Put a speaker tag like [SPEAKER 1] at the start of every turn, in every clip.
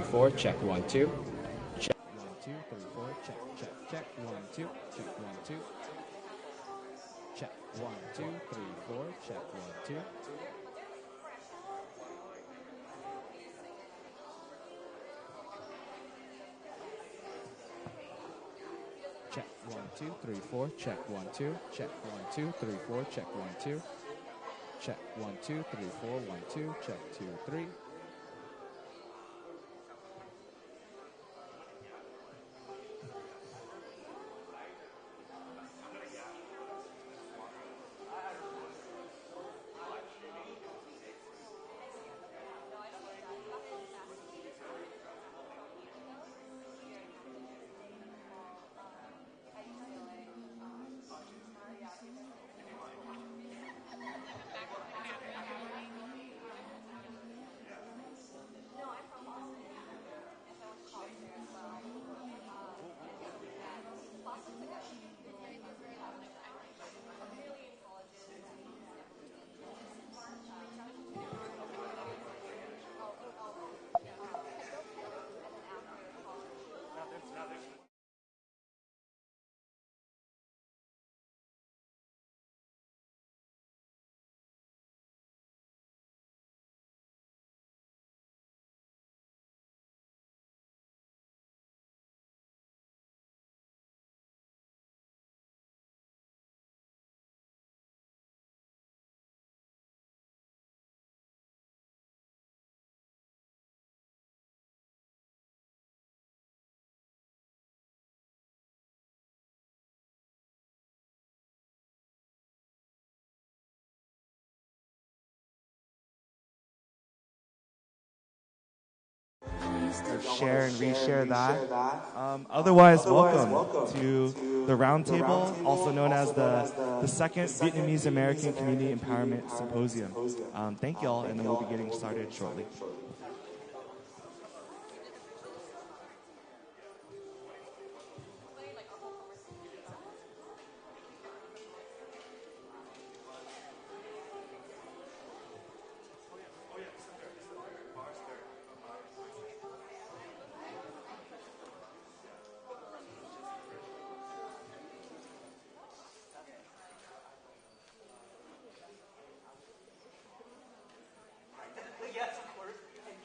[SPEAKER 1] three, four, check, 1, 2. Check, 1, 2, 3, 4, check, check, check, 1, 2, check, 1, 2. Check, 1, 2, 3, 4, check, 1, 2. Check, 1, 2, 3, 4, check, 1, 2. Check, 1, 2, 3, 4, check, 1, 2. Check, 1, 2, 3, 4, 1, 2, check, 2, 3.
[SPEAKER 2] Share and reshare that. Otherwise, welcome to the Roundtable, also known as the second Vietnamese American Community Empowerment Symposium. Thank you all, and then we'll be getting started shortly.
[SPEAKER 3] Yes, of course. And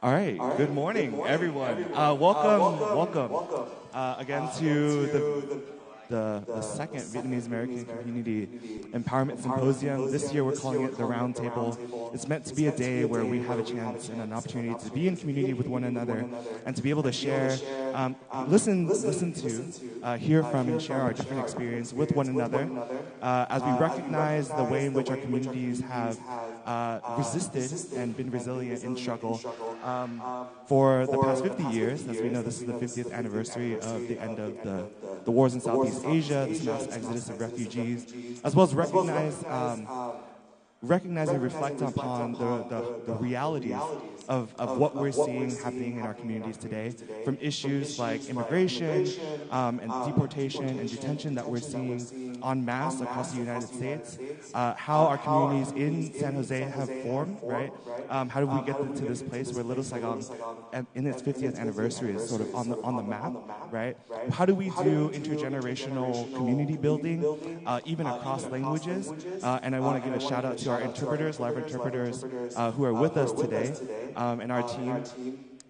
[SPEAKER 2] All right, good morning, everyone. Welcome again to the second Vietnamese American Community Empowerment Symposium. This year we're calling it the Roundtable. It's meant to be a day where we have a chance and an opportunity to be in community with one another and to be able to share, listen to, hear from, and share our different experience with one another as we recognize the way in which our communities have resisted and been resilient in struggle for the past 50 years. As we know, this is the 50th anniversary of the end of the wars in Southeast Asia, this mass exodus of refugees, as well as recognize and reflect upon the realities of what we're seeing happening in our communities today, from issues like immigration and deportation and detention that we're seeing en masse across the United States, how our communities in San Jose have formed, right? How did we get to this place where Little Saigon, in its 50th anniversary, is sort of on the map, right? How do we do intergenerational community building, even across languages? And I want to give a shout out to our interpreters, live interpreters who are with us today, and our team.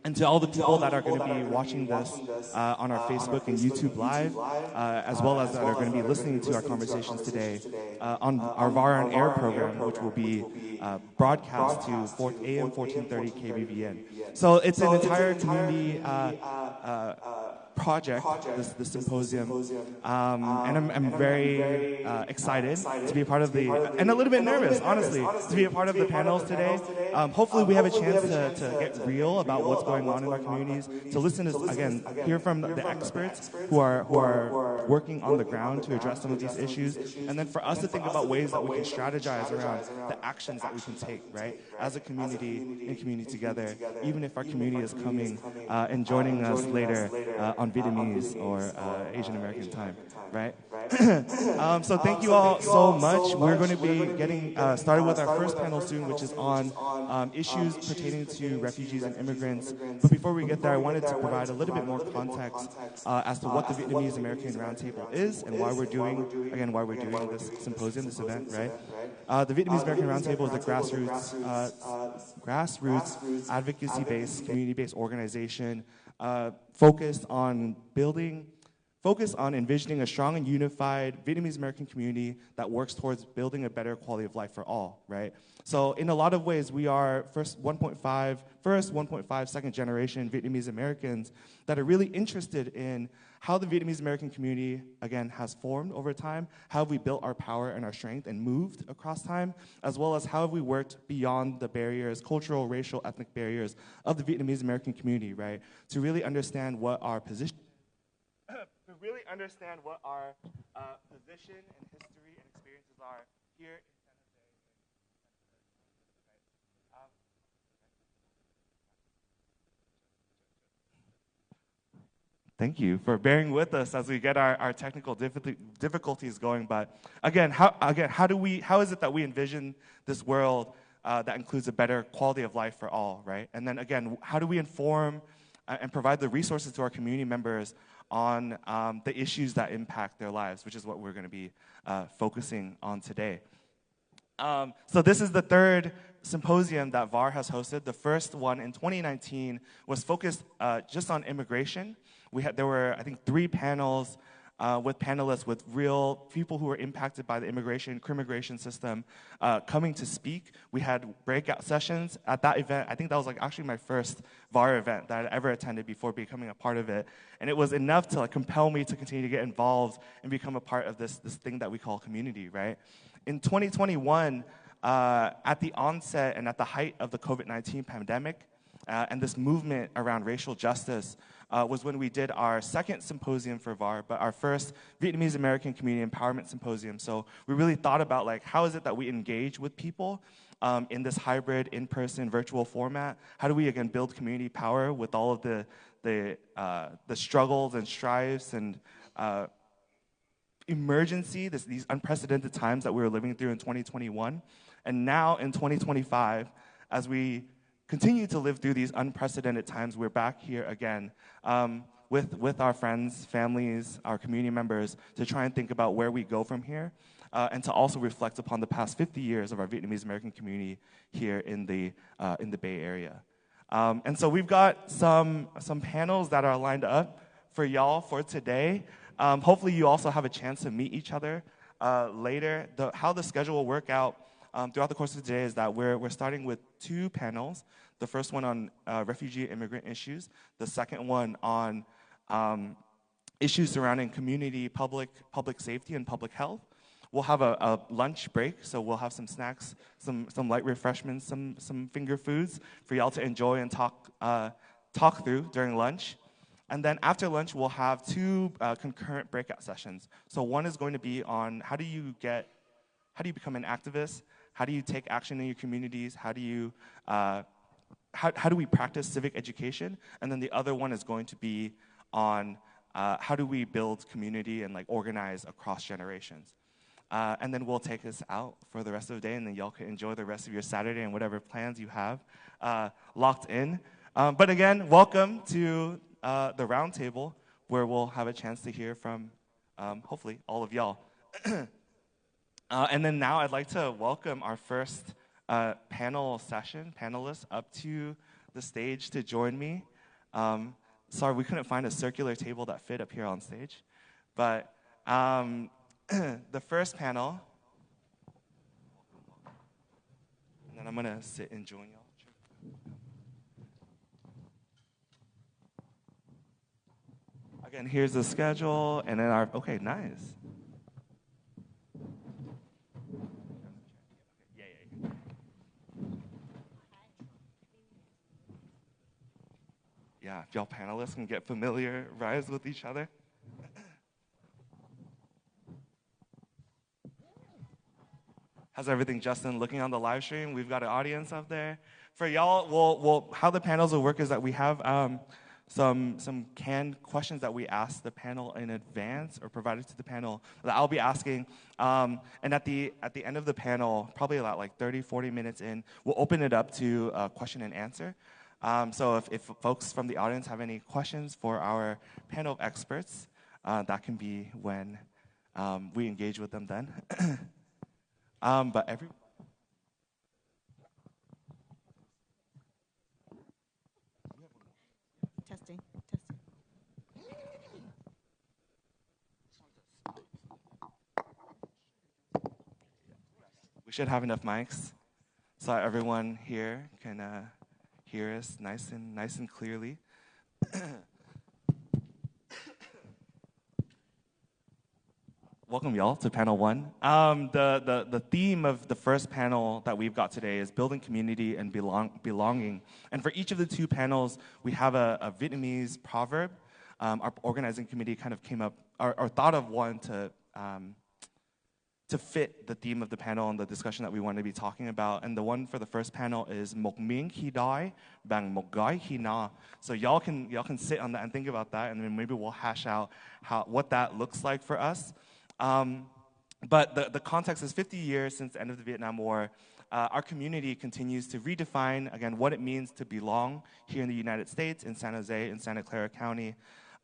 [SPEAKER 2] And to all the people that are going to be watching this on our Facebook and YouTube Live, as well as that are going to be listening to our conversations today on our VAR on Air program, which will be broadcast to AM 1430 KBVN. So it's an entire community project, this symposium, and I'm very excited to be a part of and a little bit nervous, honestly, to be a part of the panels today. Hopefully we have a chance to get real about what's going on in our communities, to listen to, again, hear from the experts who are working on the ground to address some of these issues, and then for us to think about ways that we can strategize around the actions that we can take, right, as a community, in community together, even if our community is coming and joining us later on Vietnamese or Asian American time, right? So thank you all so much. We're going to be getting started with our first panel soon, which is on issues pertaining to refugees and immigrants. But before we get there, I wanted to provide a little bit more context as to what the Vietnamese American Roundtable is and why we're doing this symposium, this event, right? The Vietnamese American Roundtable is a grassroots advocacy-based, community-based organization focused on envisioning a strong and unified Vietnamese American community that works towards building a better quality of life for all, right? So in a lot of ways, we are first 1.5 second generation Vietnamese Americans that are really interested in how the Vietnamese American community, again, has formed over time, how have we built our power and our strength and moved across time, as well as how have we worked beyond the barriers, cultural, racial, ethnic barriers of the Vietnamese American community, right? To really understand what our position and history and experiences are here in San Jose. Thank you for bearing with us as we get our technical difficulties going. But again, how is it that we envision this world that includes a better quality of life for all, right? And then again, how do we inform and provide the resources to our community members on the issues that impact their lives, which is what we're going to be focusing on today. So this is the third symposium that VAR has hosted. The first one in 2019 was focused just on immigration. There were, I think, 3 panels with panelists with real people who were impacted by the crimmigration system coming to speak. We had breakout sessions at that event. I think that was actually my first VAR event that I'd ever attended before becoming a part of it. And it was enough to compel me to continue to get involved and become a part of this thing that we call community, right? In 2021, at the onset and at the height of the COVID-19 pandemic, and this movement around racial justice was when we did our second symposium for VAR, but our first Vietnamese American Community Empowerment Symposium. So we really thought about how is it that we engage with people in this hybrid, in-person, virtual format? How do we, again, build community power with all of the struggles and strives and emergency, these unprecedented times that we were living through in 2021. And now in 2025, as we continue to live through these unprecedented times, we're back here again with our friends, families, our community members to try and think about where we go from here and to also reflect upon the past 50 years of our Vietnamese American community here in the Bay Area. And so we've got some panels that are lined up for y'all for today. Hopefully you also have a chance to meet each other later. How the schedule will work out throughout the course of today is that we're starting with 2 panels. The first one on refugee immigrant issues. The second one on issues surrounding community, public safety, and public health. We'll have a lunch break, so we'll have some snacks, some light refreshments, some finger foods for y'all to enjoy and talk through during lunch. And then after lunch, we'll have 2 concurrent breakout sessions. So one is going to be on how do you become an activist? How do you take action in your communities? How do we practice civic education? And then the other one is going to be on how do we build community and organize across generations. And then we'll take this out for the rest of the day, and then y'all can enjoy the rest of your Saturday and whatever plans you have locked in. But again, welcome to the Roundtable, where we'll have a chance to hear from, hopefully, all of y'all. And then now I'd like to welcome our first panelists up to the stage to join me. Sorry, we couldn't find a circular table that fit up here on stage. But the first panel, and then I'm going to sit and join y'all. Again, here's the schedule, and then okay, nice. Yeah, if y'all panelists can get familiarized with each other. How's everything, Justin? Looking on the live stream, we've got an audience up there. For y'all, how the panels will work is that we have some canned questions that we ask the panel in advance or provided to the panel that I'll be asking. And at the end of the panel, probably about 30, 40 minutes in, we'll open it up to question and answer. So if folks from the audience have any questions for our panel of experts, that can be when we engage with them then.
[SPEAKER 3] Testing.
[SPEAKER 2] We should have enough mics so everyone here can hear us nice and clearly. Welcome, y'all, to panel 1. The theme of the first panel that we've got today is building community and belonging. And for each of the 2 panels, we have a Vietnamese proverb. Our organizing committee kind of came up or thought of one to fit the theme of the panel and the discussion that we want to be talking about. And the one for the first panel is Một miếng khi đói bằng một gói khi no. So y'all can sit on that and think about that, and then maybe we'll hash out what that looks like for us. But the context is 50 years since the end of the Vietnam War. Our community continues to redefine, again, what it means to belong here in the United States, in San Jose, in Santa Clara County.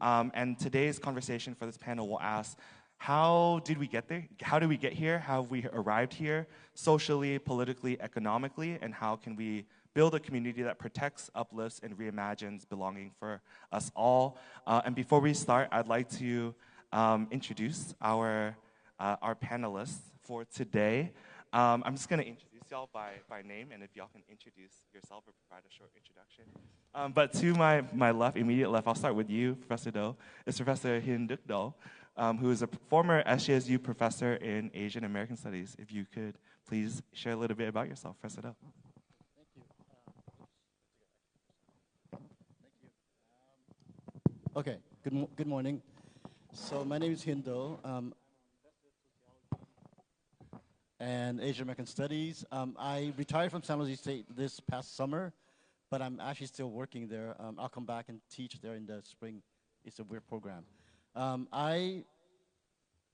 [SPEAKER 2] And today's conversation for this panel will ask, how did we get there? How did we get here? How have we arrived here socially, politically, economically? And how can we build a community that protects, uplifts, and reimagines belonging for us all? And before we start, I'd like to introduce our panelists for today. I'm just going to introduce y'all by name, and if y'all can introduce yourself or provide a short introduction. But to my left, immediate left, I'll start with you, Professor Do. It's Professor Hin Duc Do, who is a former SJSU professor in Asian American Studies. If you could please share a little bit about yourself, Professor Do.
[SPEAKER 4] Okay, good morning. So my name is Hin Do. And Asian American Studies. I retired from San Jose State this past summer, but I'm actually still working there. I'll come back and teach there in the spring. It's a weird program. I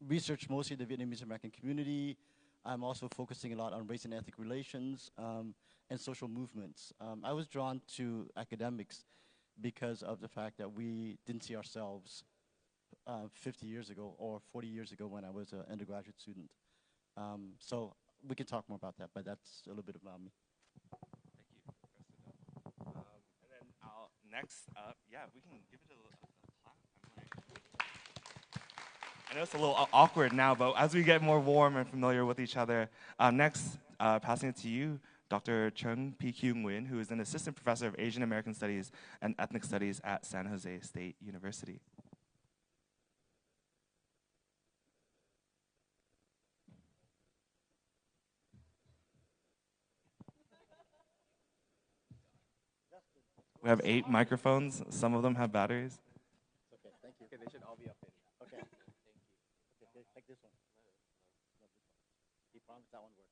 [SPEAKER 4] research mostly the Vietnamese American community. I'm also focusing a lot on race and ethnic relations and social movements. I was drawn to academics because of the fact that we didn't see ourselves 50 years ago or 40 years ago when I was an undergraduate student. So we can talk more about that, but that's a little bit about me.
[SPEAKER 2] Thank you, Professor Do. next up, yeah, we can give it a clap. I know it's a little awkward now, but as we get more warm and familiar with each other, next, passing it to you, Dr. Chung P.Q. Nguyen, who is an assistant professor of Asian American Studies and Ethnic Studies at San Jose State University. We have 8 microphones. Some of them have batteries.
[SPEAKER 4] Okay, thank you. Okay, they should all be updated. Okay. Thank you. Okay, take this one. No, this one. He promised that one worked.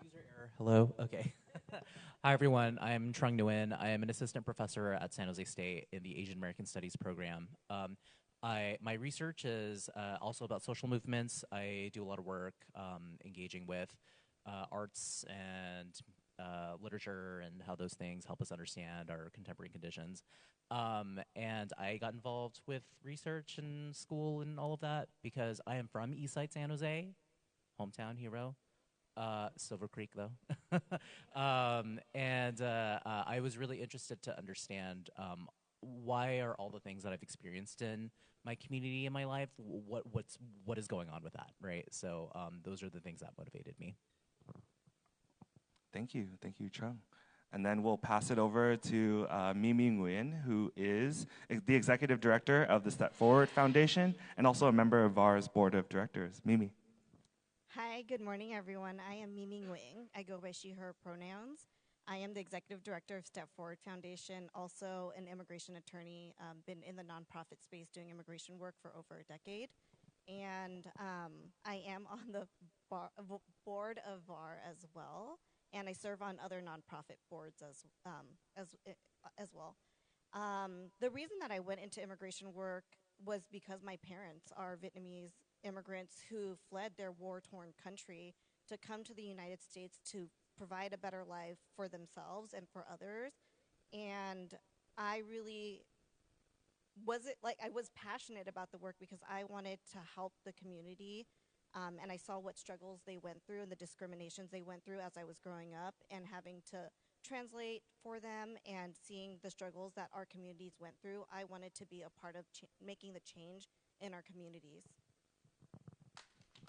[SPEAKER 3] User error. Hello. Okay. Hi, everyone. I'm Trung Nguyen. I am an assistant professor at San Jose State in the Asian American Studies program. My research is also about social movements. I do a lot of work engaging with arts and literature and how those things help us understand our contemporary conditions. And I got involved with research and school and all of that because I am from Eastside San Jose, hometown hero. Silver Creek, though. I was really interested to understand why are all the things that I've experienced in my community in my life, what is going on with that, right? So those are the things that motivated me.
[SPEAKER 2] Thank you, Chung. And then we'll pass it over to Mimi Nguyen, who is the executive director of the Step Forward Foundation and also a member of VAR's board of directors. Mimi.
[SPEAKER 5] Hi, good morning, everyone. I am Mimi Nguyen. I go by she, her pronouns. I am the executive director of Step Forward Foundation, also an immigration attorney, been in the nonprofit space doing immigration work for over a decade. And I am on the board of VAR as well, and I serve on other nonprofit boards as well. The reason that I went into immigration work was because my parents are Vietnamese immigrants who fled their war-torn country to come to the United States to provide a better life for themselves and for others. And I really I was passionate about the work because I wanted to help the community. And I saw what struggles they went through and the discriminations they went through as I was growing up, and having to translate for them and seeing the struggles that our communities went through. I wanted to be a part of making the change in our communities.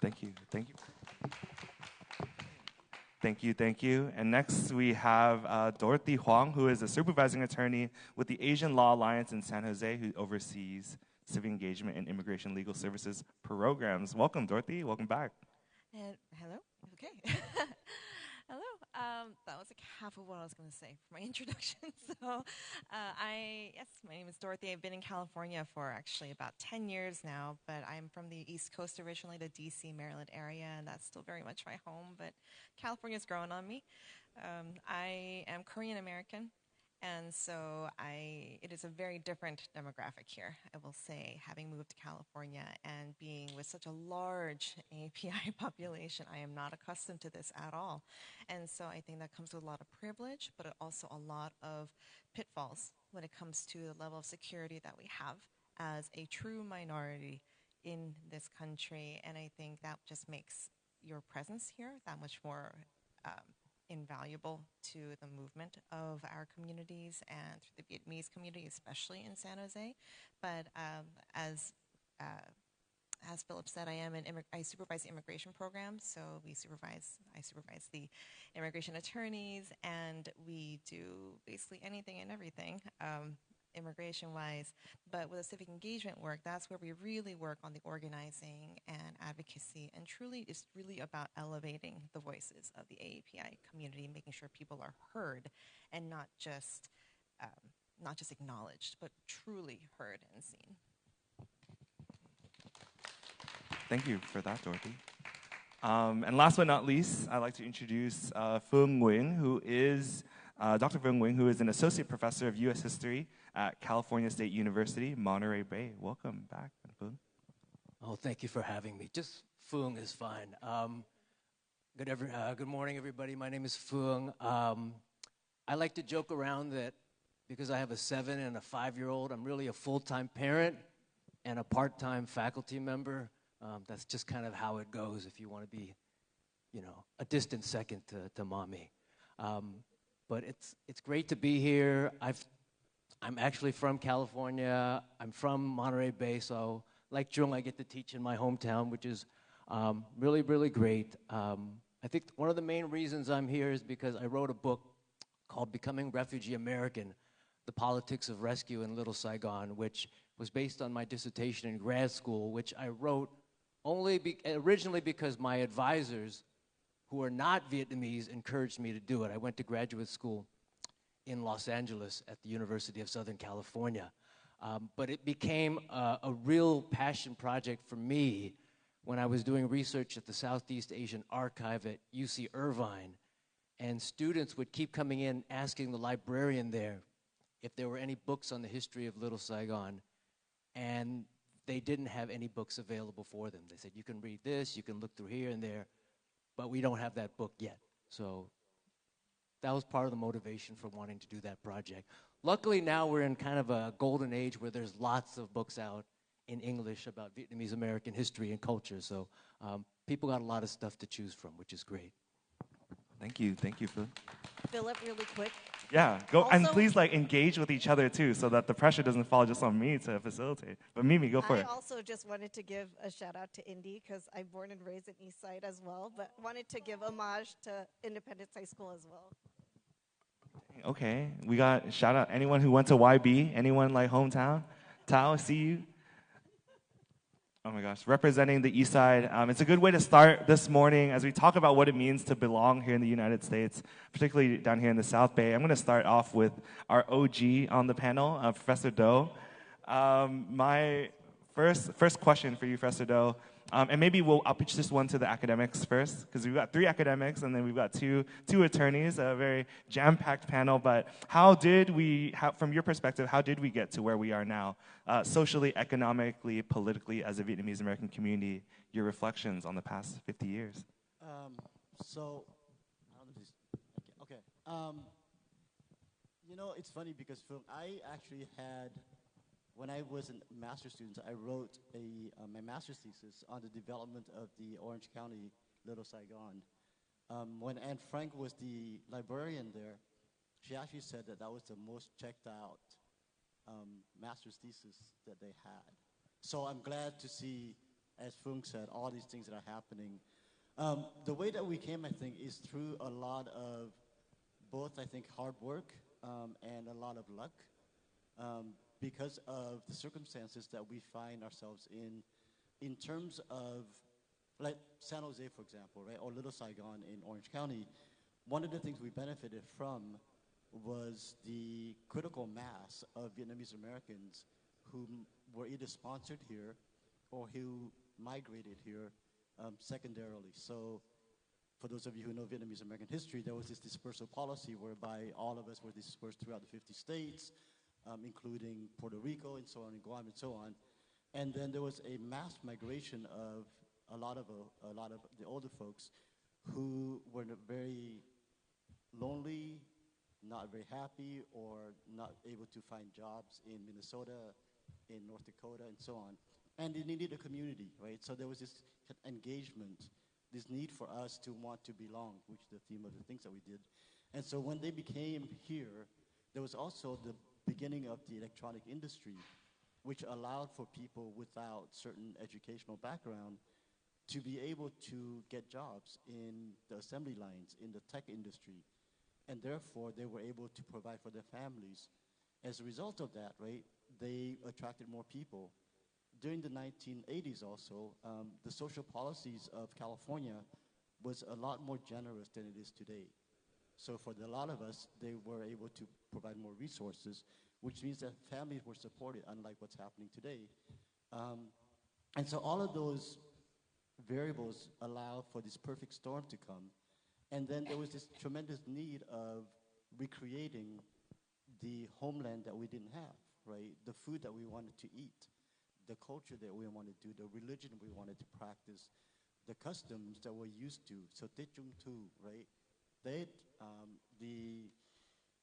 [SPEAKER 2] Thank you. And next we have Dorothy Huang, who is a supervising attorney with the Asian Law Alliance in San Jose, who oversees civic engagement and immigration legal services programs. Welcome, Dorothy. Welcome back.
[SPEAKER 6] Hello. Okay. Hello. That was like half of what I was going to say for my introduction. So, my name is Dorothy. I've been in California for actually about 10 years now, but I'm from the East Coast originally, the D.C., Maryland area, and that's still very much my home, but California's growing on me. I am Korean American, and so it is a very different demographic here, I will say, having moved to California and being with such a large API population. I am not accustomed to this at all. And so I think that comes with a lot of privilege, but also a lot of pitfalls when it comes to the level of security that we have as a true minority in this country. And I think that just makes your presence here that much more invaluable to the movement of our communities and the Vietnamese community, especially in San Jose. But as Philip said, I supervise the immigration program, so I supervise the immigration attorneys, and we do basically anything and everything immigration-wise. But with the civic engagement work, that's where we really work on the organizing and advocacy, and truly it's really about elevating the voices of the AAPI community, making sure people are heard and not just acknowledged, but truly heard and seen.
[SPEAKER 2] Thank you for that, Dorothy. And last but not least, I'd like to introduce Phuong Nguyen, who is Dr. Phuong Nguyen, who is an associate professor of U.S. history at California State University, Monterey Bay. Welcome back, Phuong.
[SPEAKER 7] Oh, thank you for having me. Just Phuong is fine. Good morning, everybody. My name is Phuong. I like to joke around that because I have a 7 and a 5-year-old, I'm really a full-time parent and a part-time faculty member. That's just kind of how it goes if you want to be, a distant second to mommy. but it's great to be here. I'm actually from California. I'm from Monterey Bay, so like Jung, I get to teach in my hometown, which is really, really great. I think one of the main reasons I'm here is because I wrote a book called Becoming Refugee American, The Politics of Rescue in Little Saigon, which was based on my dissertation in grad school, which I wrote originally because my advisors, who are not Vietnamese, encouraged me to do it. I went to graduate school in Los Angeles at the University of Southern California. But it became a real passion project for me when I was doing research at the Southeast Asian Archive at UC Irvine, and students would keep coming in asking the librarian there if there were any books on the history of Little Saigon, and they didn't have any books available for them. They said, you can read this, you can look through here and there, but we don't have that book yet. So that was part of the motivation for wanting to do that project. Luckily now we're in kind of a golden age where there's lots of books out in English about Vietnamese American history and culture, so people got a lot of stuff to choose from, which is great.
[SPEAKER 2] Thank you, Phil.
[SPEAKER 5] Philip, really quick.
[SPEAKER 2] Yeah, go and
[SPEAKER 5] Also-
[SPEAKER 2] please engage with each other too, so that the pressure doesn't fall just on me to facilitate. But Mimi, go for
[SPEAKER 5] I
[SPEAKER 2] it.
[SPEAKER 5] also just wanted to give a shout out to Indy because I'm born and raised in East Side as well, but wanted to give homage to Independence High School as well.
[SPEAKER 2] Okay, we got shout out anyone who went to YB, anyone like hometown? Tao, see you. Oh my gosh, representing the East Side. It's a good way to start this morning as we talk about what it means to belong here in the United States, particularly down here in the South Bay. I'm going to start off with our OG on the panel, Professor Do. My first question for you, Professor Do, and maybe I'll pitch this one to the academics first, because we've got 3 academics and then we've got two attorneys, a very jam-packed panel. But from your perspective, how did we get to where we are now, socially, economically, politically, as a Vietnamese American community? Your reflections on the past 50 years.
[SPEAKER 4] So, I don't know if this, okay. It's funny because I actually had, when I was a master's student, I wrote my master's thesis on the development of the Orange County, Little Saigon. When Anne Frank was the librarian there, she actually said that was the most checked out master's thesis that they had. So I'm glad to see, as Phuong said, all these things that are happening. The way that we came, I think, is through a lot of both, I think, hard work and a lot of luck. Because of the circumstances that we find ourselves in terms of, like San Jose, for example, right, or Little Saigon in Orange County, one of the things we benefited from was the critical mass of Vietnamese Americans who were either sponsored here or who migrated here secondarily. So for those of you who know Vietnamese American history, there was this dispersal policy whereby all of us were dispersed throughout the 50 states, including Puerto Rico and so on, and Guam and so on. And then there was a mass migration of a lot of the older folks who were very lonely, not very happy, or not able to find jobs in Minnesota, in North Dakota, and so on. And they needed a community, right? So there was this engagement, this need for us to want to belong, which is the theme of the things that we did. And so when they became here, there was also the beginning of the electronic industry, which allowed for people without certain educational background to be able to get jobs in the assembly lines, in the tech industry, and therefore they were able to provide for their families. As a result of that, right, they attracted more people. During the 1980s also, the social policies of California was a lot more generous than it is today. So for a lot of us, they were able to provide more resources, which means that families were supported, unlike what's happening today. And so all of those variables allowed for this perfect storm to come. And then there was this tremendous need of recreating the homeland that we didn't have, right? The food that we wanted to eat, the culture that we wanted to do, the religion we wanted to practice, the customs that we're used to. So Techung Tu, right? The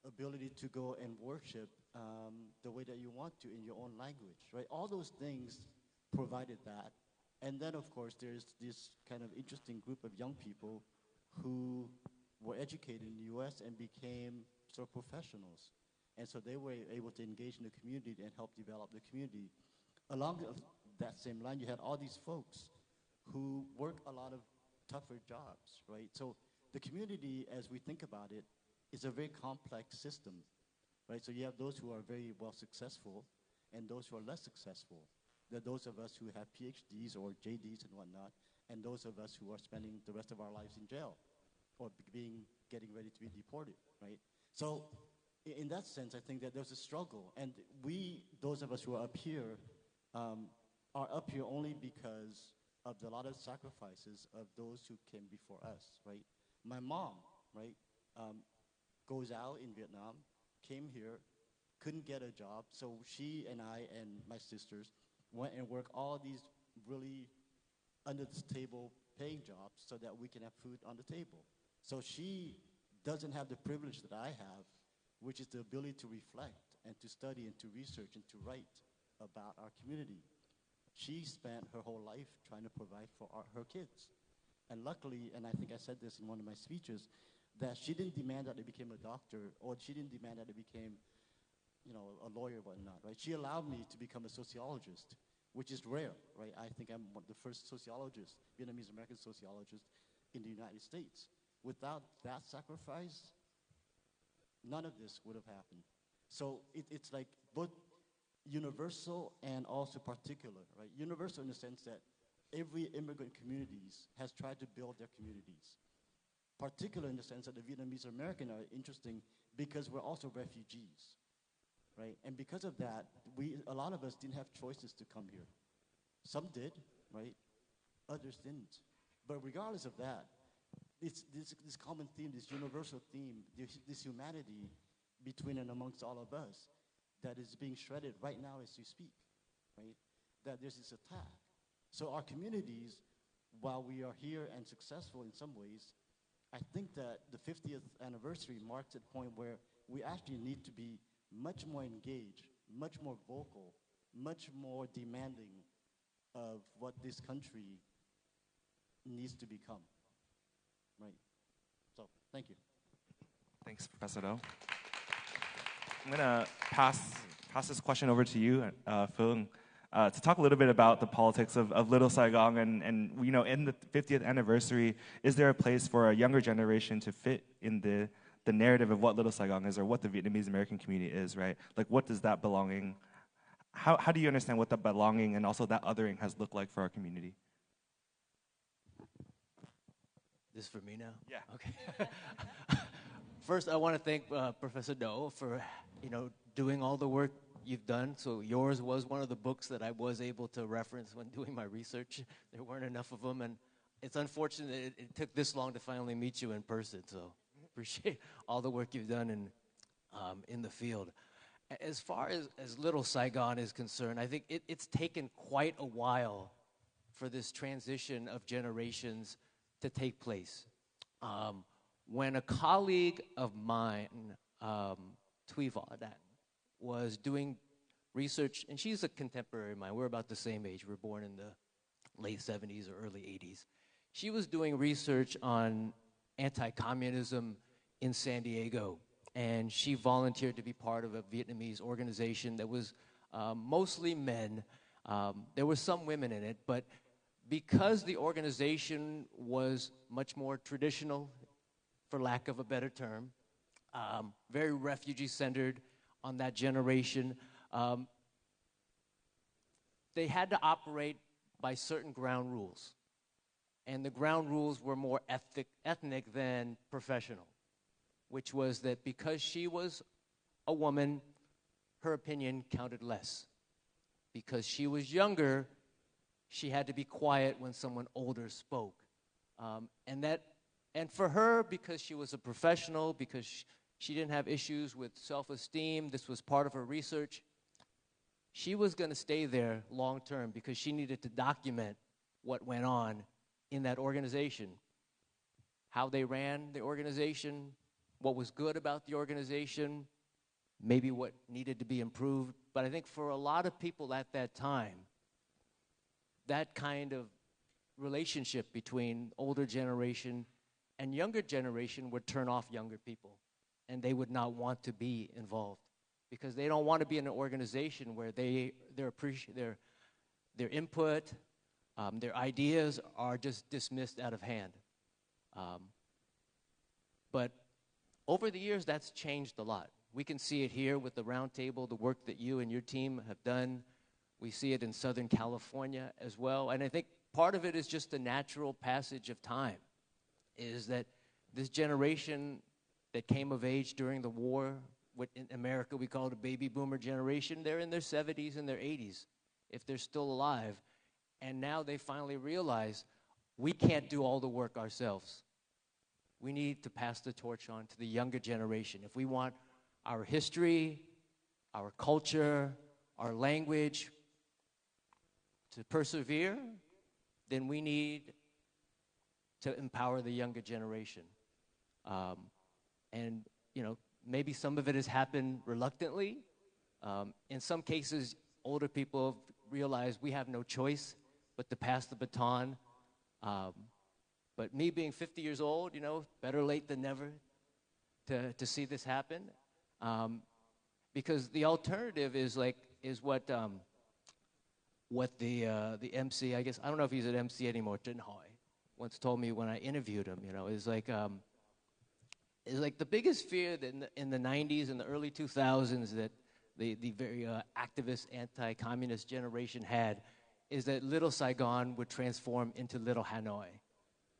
[SPEAKER 4] ability to go and worship the way that you want to in your own language, right? All those things provided that. And then, of course, there's this kind of interesting group of young people who were educated in the U.S. and became scientists or professionals. And so they were able to engage in the community and help develop the community. Along that same line, you had all these folks who work a lot of tougher jobs, right? So the community, as we think about it, is a very complex system, right? So you have those who are very well successful and those who are less successful. There are those of us who have PhDs or JDs and whatnot, and those of us who are spending the rest of our lives in jail or getting ready to be deported, right? So in that sense, I think that there's a struggle. And those of us who are up here only because of a lot of sacrifices of those who came before us, right? My mom, right, goes out in Vietnam, came here, couldn't get a job, so she and I and my sisters went and worked all these really under-the-table paying jobs so that we can have food on the table. So she doesn't have the privilege that I have, which is the ability to reflect and to study and to research and to write about our community. She spent her whole life trying to provide for her kids. And luckily, and I think I said this in one of my speeches, that she didn't demand that they became a doctor, or she didn't demand that they became, a lawyer or whatnot, right? She allowed me to become a sociologist, which is rare, right? I think I'm one of the first sociologists, Vietnamese American sociologist in the United States. Without that sacrifice, none of this would have happened. So it's like both universal and also particular, right? Universal in the sense that every immigrant communities has tried to build their communities. Particular in the sense that the Vietnamese American are interesting because we're also refugees, right? And because of that, a lot of us didn't have choices to come here. Some did, right? Others didn't. But regardless of that, this common theme, this universal theme, this humanity between and amongst all of us that is being shredded right now as we speak, right? That there's this attack. So our communities, while we are here and successful in some ways, I think that the 50th anniversary marks a point where we actually need to be much more engaged, much more vocal, much more demanding of what this country needs to become, right? So, thank you.
[SPEAKER 2] Thanks, Professor Do. I'm going to pass this question over to you, Phương, to talk a little bit about the politics of Little Saigon and in the 50th anniversary, is there a place for a younger generation to fit in the narrative of what Little Saigon is or what the Vietnamese American community is, right? Like, what does that belonging, how do you understand what that belonging and also that othering has looked like for our community?
[SPEAKER 7] This for me now?
[SPEAKER 2] Yeah.
[SPEAKER 7] Okay. First, I want to thank Professor Do for, doing all the work you've done. So yours was one of the books that I was able to reference when doing my research. There weren't enough of them, and it's unfortunate it took this long to finally meet you in person. So appreciate all the work you've done in the field. As far as Little Saigon is concerned, I think it's taken quite a while for this transition of generations to take place. When a colleague of mine, Thuy that was doing research, and she's a contemporary of mine. We're about the same age. We were born in the late 70s or early 80s. She was doing research on anti-communism in San Diego, and she volunteered to be part of a Vietnamese organization that was mostly men. There were some women in it, but because the organization was much more traditional, for lack of a better term, very refugee-centered on that generation, they had to operate by certain ground rules. And the ground rules were more ethnic than professional, which was that because she was a woman, her opinion counted less. Because she was younger, she had to be quiet when someone older spoke. And for her, because she was a professional, because she didn't have issues with self-esteem, this was part of her research, she was going to stay there long term because she needed to document what went on in that organization, how they ran the organization, what was good about the organization, maybe what needed to be improved. But I think for a lot of people at that time, that kind of relationship between older generation and younger generation would turn off younger people. and they would not want to be involved because they don't want to be in an organization where their input, their ideas are just dismissed out of hand. But over the years, that's changed a lot. We can see it here with the Roundtable, the work that you and your team have done. We see it in Southern California as well. And I think part of it is just the natural passage of time, is that this generation that came of age during the war, what in America we call the baby boomer generation, they're in their 70s and their 80s, if they're still alive. And now they finally realize we can't do all the work ourselves. We need to pass the torch on to the younger generation. If we want our history, our culture, our language to persevere, then we need to empower the younger generation. And, you know, maybe some of it has happened reluctantly. In some cases, older people have realized we have no choice but to pass the baton. But me being 50 years old, you know, better late than never to see this happen. Because the alternative is what the MC, I guess, I don't know if he's an MC anymore, Trinh Hoy, once told me when I interviewed him, you know, is like the biggest fear that in the 90s and the early 2000s that the very activist anti-communist generation had is that little Saigon would transform into little Hanoi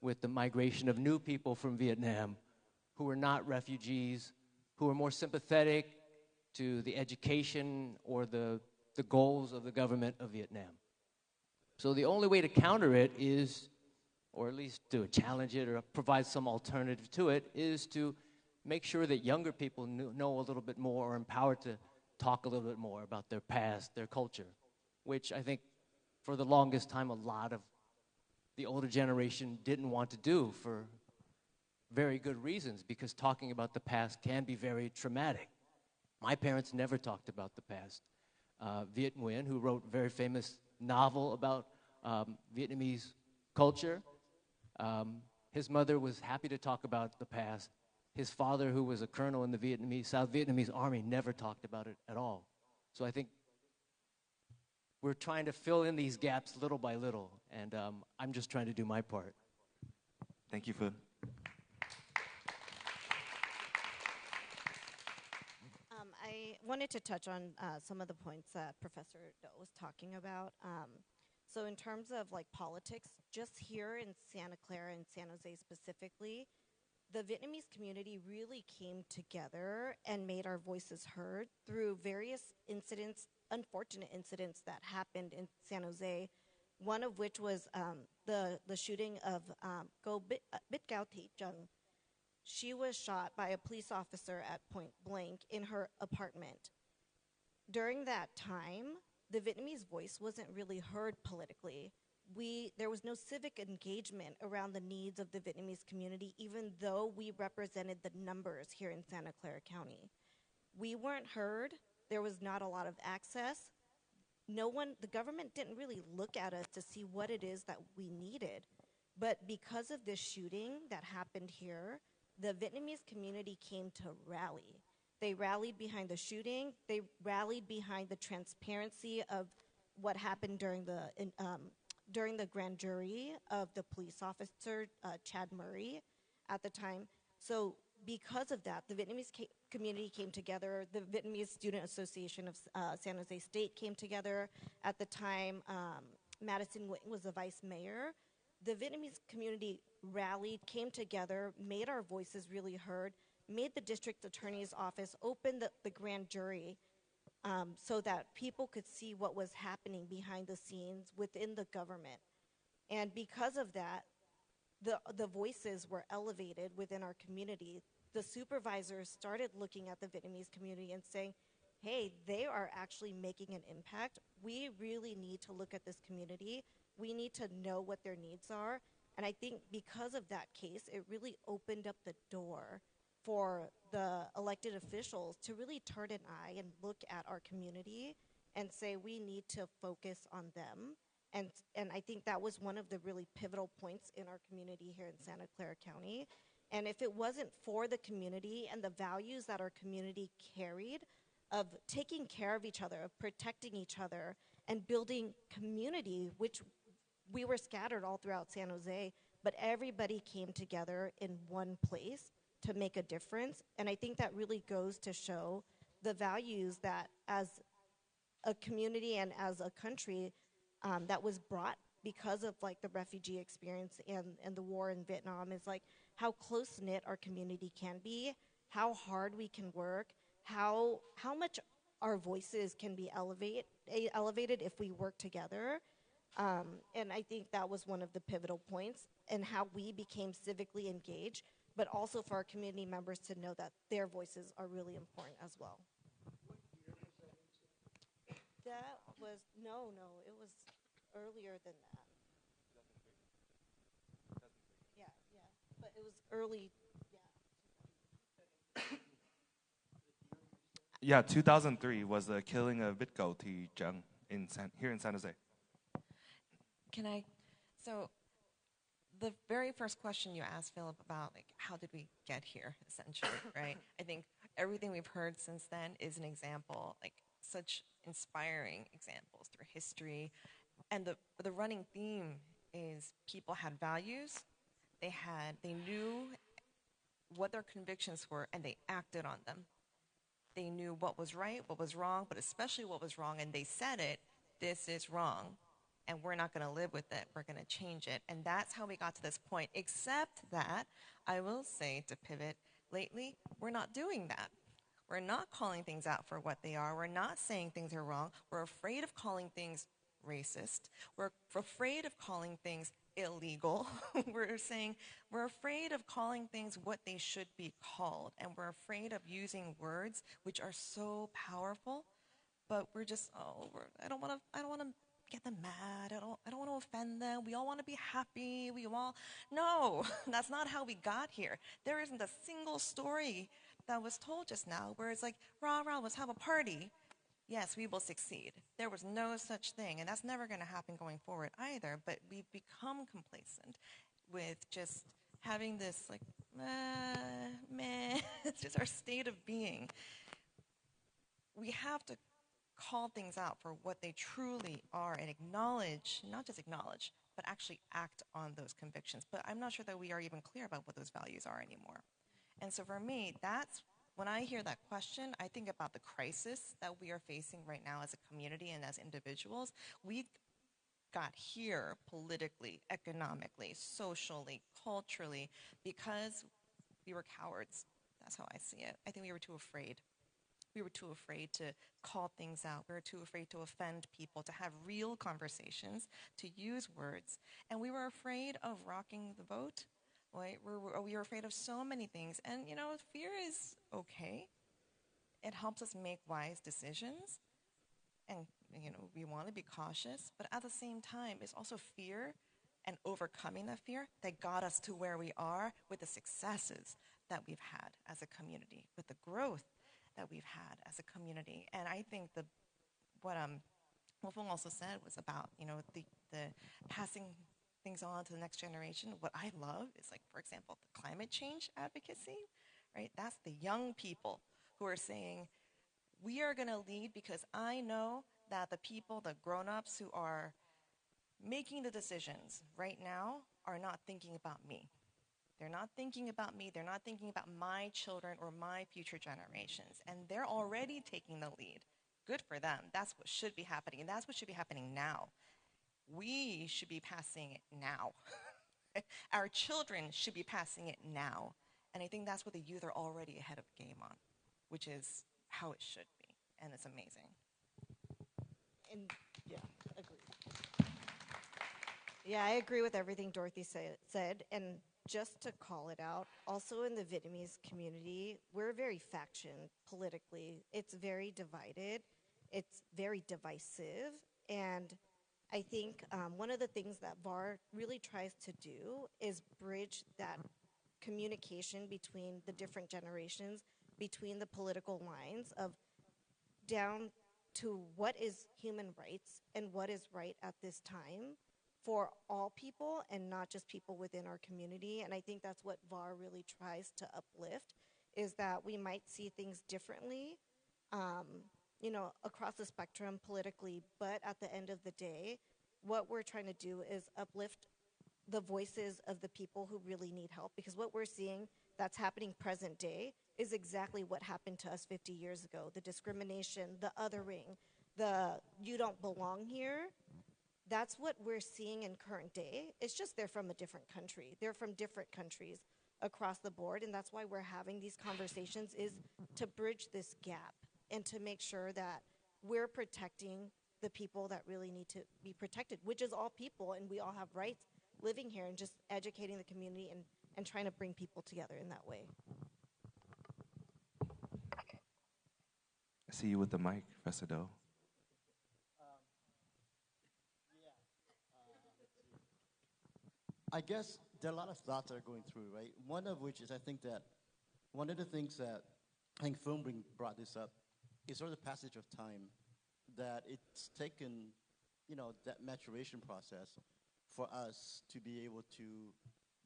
[SPEAKER 7] with the migration of new people from Vietnam who were not refugees, who were more sympathetic to the education or the goals of the government of Vietnam. So the only way to counter it is, or at least to challenge it or provide some alternative to it, is to make sure that younger people know a little bit more or empowered to talk a little bit more about their past, their culture, which I think for the longest time a lot of the older generation didn't want to do for very good reasons, because talking about the past can be very traumatic. My parents never talked about the past. Viet Nguyen, who wrote a very famous novel about Vietnamese culture, his mother was happy to talk about the past. His father, who was a colonel in the South Vietnamese army, never talked about it at all. So I think we're trying to fill in these gaps little by little, and I'm just trying to do my part.
[SPEAKER 2] Thank you, Phu.
[SPEAKER 5] I wanted to touch on some of the points that Professor Do was talking about. So in terms of like politics, just here in Santa Clara and San Jose specifically, the Vietnamese community really came together and made our voices heard through various incidents, unfortunate incidents that happened in San Jose, one of which was the shooting of Go Bit Gao Thị Trung. She was shot by a police officer at point blank in her apartment. During that time, the Vietnamese voice wasn't really heard politically. There was no civic engagement around the needs of the Vietnamese community, even though we represented the numbers here in Santa Clara County. We weren't heard. There was not a lot of access. The government didn't really look at us to see what it is that we needed. But because of this shooting that happened here, the Vietnamese community came to rally. They rallied behind the shooting. They rallied behind the transparency of what happened during the grand jury of the police officer, Chad Murray, at the time. So because of that, the Vietnamese community came together. The Vietnamese Student Association of San Jose State came together. At the time, Madison Nguyen was the vice mayor. The Vietnamese community rallied, came together, made our voices really heard, made the district attorney's office open the grand jury so that people could see what was happening behind the scenes within the government. And because of that, the voices were elevated within our community. The supervisors started looking at the Vietnamese community and saying, hey, they are actually making an impact. We really need to look at this community. We need to know what their needs are. And I think because of that case, it really opened up the door for the elected officials to really turn an eye and look at our community and say we need to focus on them. And I think that was one of the really pivotal points in our community here in Santa Clara County. And if it wasn't for the community and the values that our community carried of taking care of each other, of protecting each other, and building community, which we were scattered all throughout San Jose, but everybody came together in one place to make a difference. And I think that really goes to show the values that as a community and as a country that was brought because of like the refugee experience and the war in Vietnam is like how close knit our community can be, how hard we can work, how much our voices can be elevated if we work together. And I think that was one of the pivotal points and how we became civically engaged, but also for our community members to know that their voices are really important as well. That was, no, it was earlier than that. Yeah, but it was early,
[SPEAKER 2] Yeah, 2003 was the killing of Bitgo T. Jung here in San Jose.
[SPEAKER 6] Can I? So, the very first question you asked, Philip, about like how did we get here, essentially, right? I think everything we've heard since then is an example, like such inspiring examples through history, and the running theme is people had values, they knew what their convictions were, and they acted on them. They knew what was right, what was wrong, but especially what was wrong, and they said it, this is wrong, and we're not going to live with it, we're going to change it. And that's how we got to this point, except that, I will say, to pivot, lately, we're not doing that. We're not calling things out for what they are. We're not saying things are wrong. We're afraid of calling things racist. We're afraid of calling things illegal. We're afraid of calling things what they should be called. And we're afraid of using words which are so powerful, but we're just, I don't want to get them mad. I don't want to offend them. We all want to be happy. No, that's not how we got here. There isn't a single story that was told just now where it's like, rah, rah, let's have a party. Yes, we will succeed. There was no such thing, and that's never going to happen going forward either, but we've become complacent with just having this like, meh, it's just our state of being. We have to call things out for what they truly are and acknowledge, not just acknowledge, but actually act on those convictions. But I'm not sure that we are even clear about what those values are anymore. And so for me, that's when I hear that question, I think about the crisis that we are facing right now as a community and as individuals. We got here politically, economically, socially, culturally, because we were cowards. That's how I see it. I think we were too afraid. We were too afraid to call things out. We were too afraid to offend people, to have real conversations, to use words. And we were afraid of rocking the boat. Right? We were afraid of so many things. And, fear is okay. It helps us make wise decisions. And, we want to be cautious. But at the same time, it's also fear and overcoming that fear that got us to where we are with the successes that we've had as a community, with the growth that we've had as a community. And I think what Wolfgang also said was about, the passing things on to the next generation. What I love is, like, for example, the climate change advocacy, right? That's the young people who are saying, we are going to lead because I know that the people, the grown-ups who are making the decisions right now are not thinking about me. They're not thinking about me. They're not thinking about my children or my future generations. And they're already taking the lead. Good for them. That's what should be happening. And that's what should be happening now. We should be passing it now. Our children should be passing it now. And I think that's what the youth are already ahead of the game on, which is how it should be. And it's amazing.
[SPEAKER 5] And yeah, agree. Yeah, I agree with everything Dorothy said. And just to call it out, also in the Vietnamese community, we're very faction politically. It's very divided. It's very divisive. And I think one of the things that VAR really tries to do is bridge that communication between the different generations, between the political lines of down to what is human rights and what is right at this time for all people and not just people within our community. And I think that's what VAR really tries to uplift, is that we might see things differently, across the spectrum politically, but at the end of the day, what we're trying to do is uplift the voices of the people who really need help, because what we're seeing that's happening present day is exactly what happened to us 50 years ago. The discrimination, the othering, the you don't belong here, that's what we're seeing in current day. It's just they're from a different country. They're from different countries across the board, and that's why we're having these conversations, is to bridge this gap and to make sure that we're protecting the people that really need to be protected, which is all people, and we all have rights living here, and just educating the community and trying to bring people together in that way.
[SPEAKER 2] I see you with the mic, Professor Doe.
[SPEAKER 4] I guess there are a lot of thoughts that are going through, right? One of which is, I think that one of the things that I think Filmbring brought this up is sort of the passage of time, that it's taken, that maturation process for us to be able to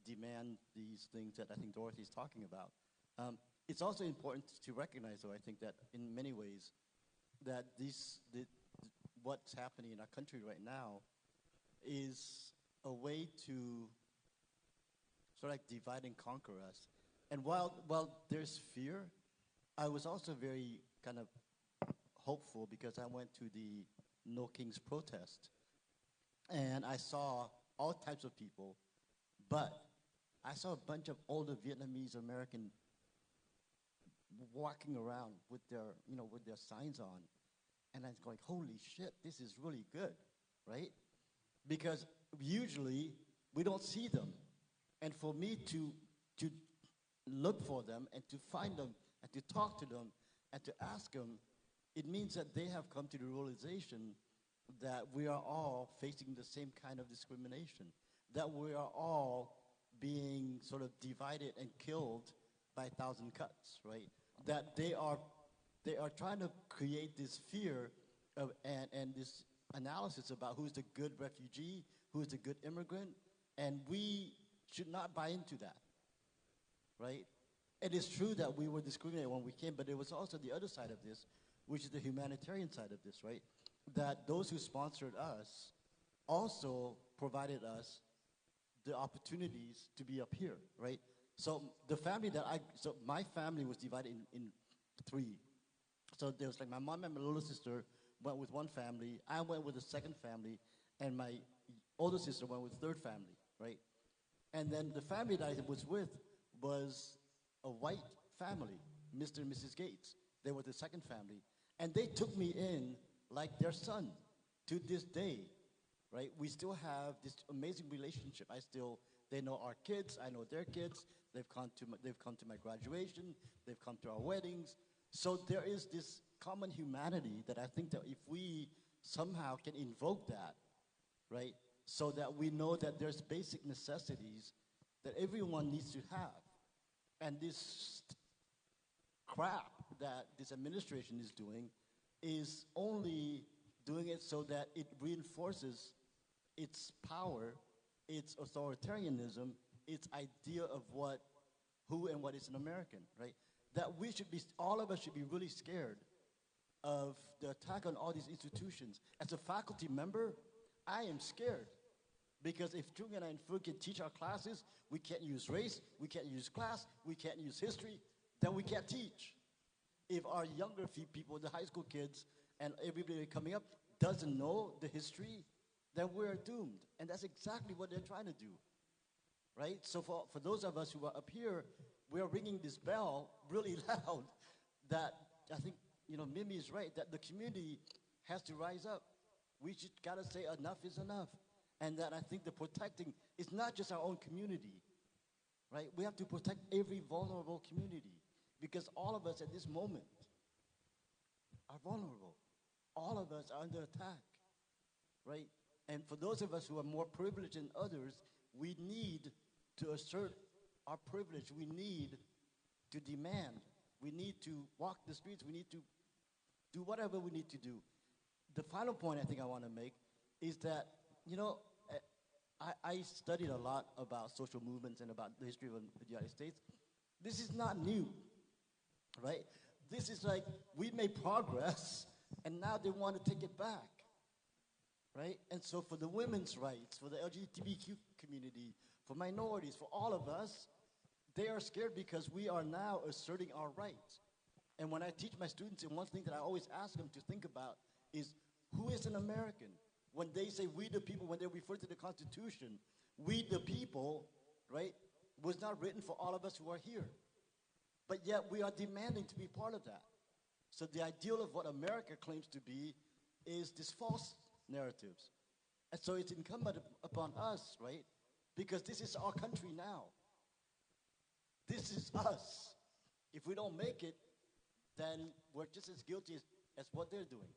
[SPEAKER 4] demand these things that I think Dorothy's talking about. It's also important to recognize, though, I think that in many ways, that what's happening in our country right now is a way to sort of like divide and conquer us. And while there's fear, I was also very kind of hopeful, because I went to the No Kings protest, and I saw all types of people, but I saw a bunch of older Vietnamese American walking around with their signs on, and I was going, holy shit, this is really good, right? Because usually we don't see them, and for me to look for them and to find them and to talk to them and to ask them, it means that they have come to the realization that we are all facing the same kind of discrimination, that we are all being sort of divided and killed by 1,000 cuts, right? That they are trying to create this fear of, and this analysis about who's the good refugee, who's the good immigrant, and we should not buy into that, right? It is true that we were discriminated when we came, but there was also the other side of this, which is the humanitarian side of this, right? That those who sponsored us also provided us the opportunities to be up here, right? So my family was divided in three. So there was like my mom and my little sister went with one family, I went with the second family, and my older sister went with the third family, right? And then the family that I was with was a white family, Mr. and Mrs. Gates. They were the second family. And they took me in like their son to this day, right? We still have this amazing relationship. They know our kids, I know their kids. They've come to my graduation. They've come to our weddings. So there is this common humanity that I think that if we somehow can invoke that, right? So that we know that there's basic necessities that everyone needs to have. And this crap that this administration is doing is only doing it so that it reinforces its power, its authoritarianism, its idea of who and what is an American, right? That all of us should be really scared of the attack on all these institutions. As a faculty member, I am scared. Because if Trung and I and Fu can teach our classes, we can't use race, we can't use class, we can't use history, then we can't teach. If our younger people, the high school kids, and everybody coming up doesn't know the history, then we're doomed. And that's exactly what they're trying to do, right? So for those of us who are up here, we are ringing this bell really loud that I think, Mimi is right, that the community has to rise up. We just gotta say enough is enough. And that I think the protecting is not just our own community, right? We have to protect every vulnerable community, because all of us at this moment are vulnerable. All of us are under attack, right? And for those of us who are more privileged than others, we need to assert our privilege. We need to demand. We need to walk the streets. We need to do whatever we need to do. The final point I think I want to make is that, I studied a lot about social movements and about the history of the United States. This is not new, right? This is like we made progress, and now they want to take it back, right? And so for the women's rights, for the LGBTQ community, for minorities, for all of us, they are scared because we are now asserting our rights. And when I teach my students, and one thing that I always ask them to think about is, who is an American? When they say we the people, when they refer to the Constitution, we the people, right, was not written for all of us who are here. But yet we are demanding to be part of that. So the ideal of what America claims to be is this false narratives. And so it's incumbent upon us, right, because this is our country now. This is us. If we don't make it, then we're just as guilty as what they're doing.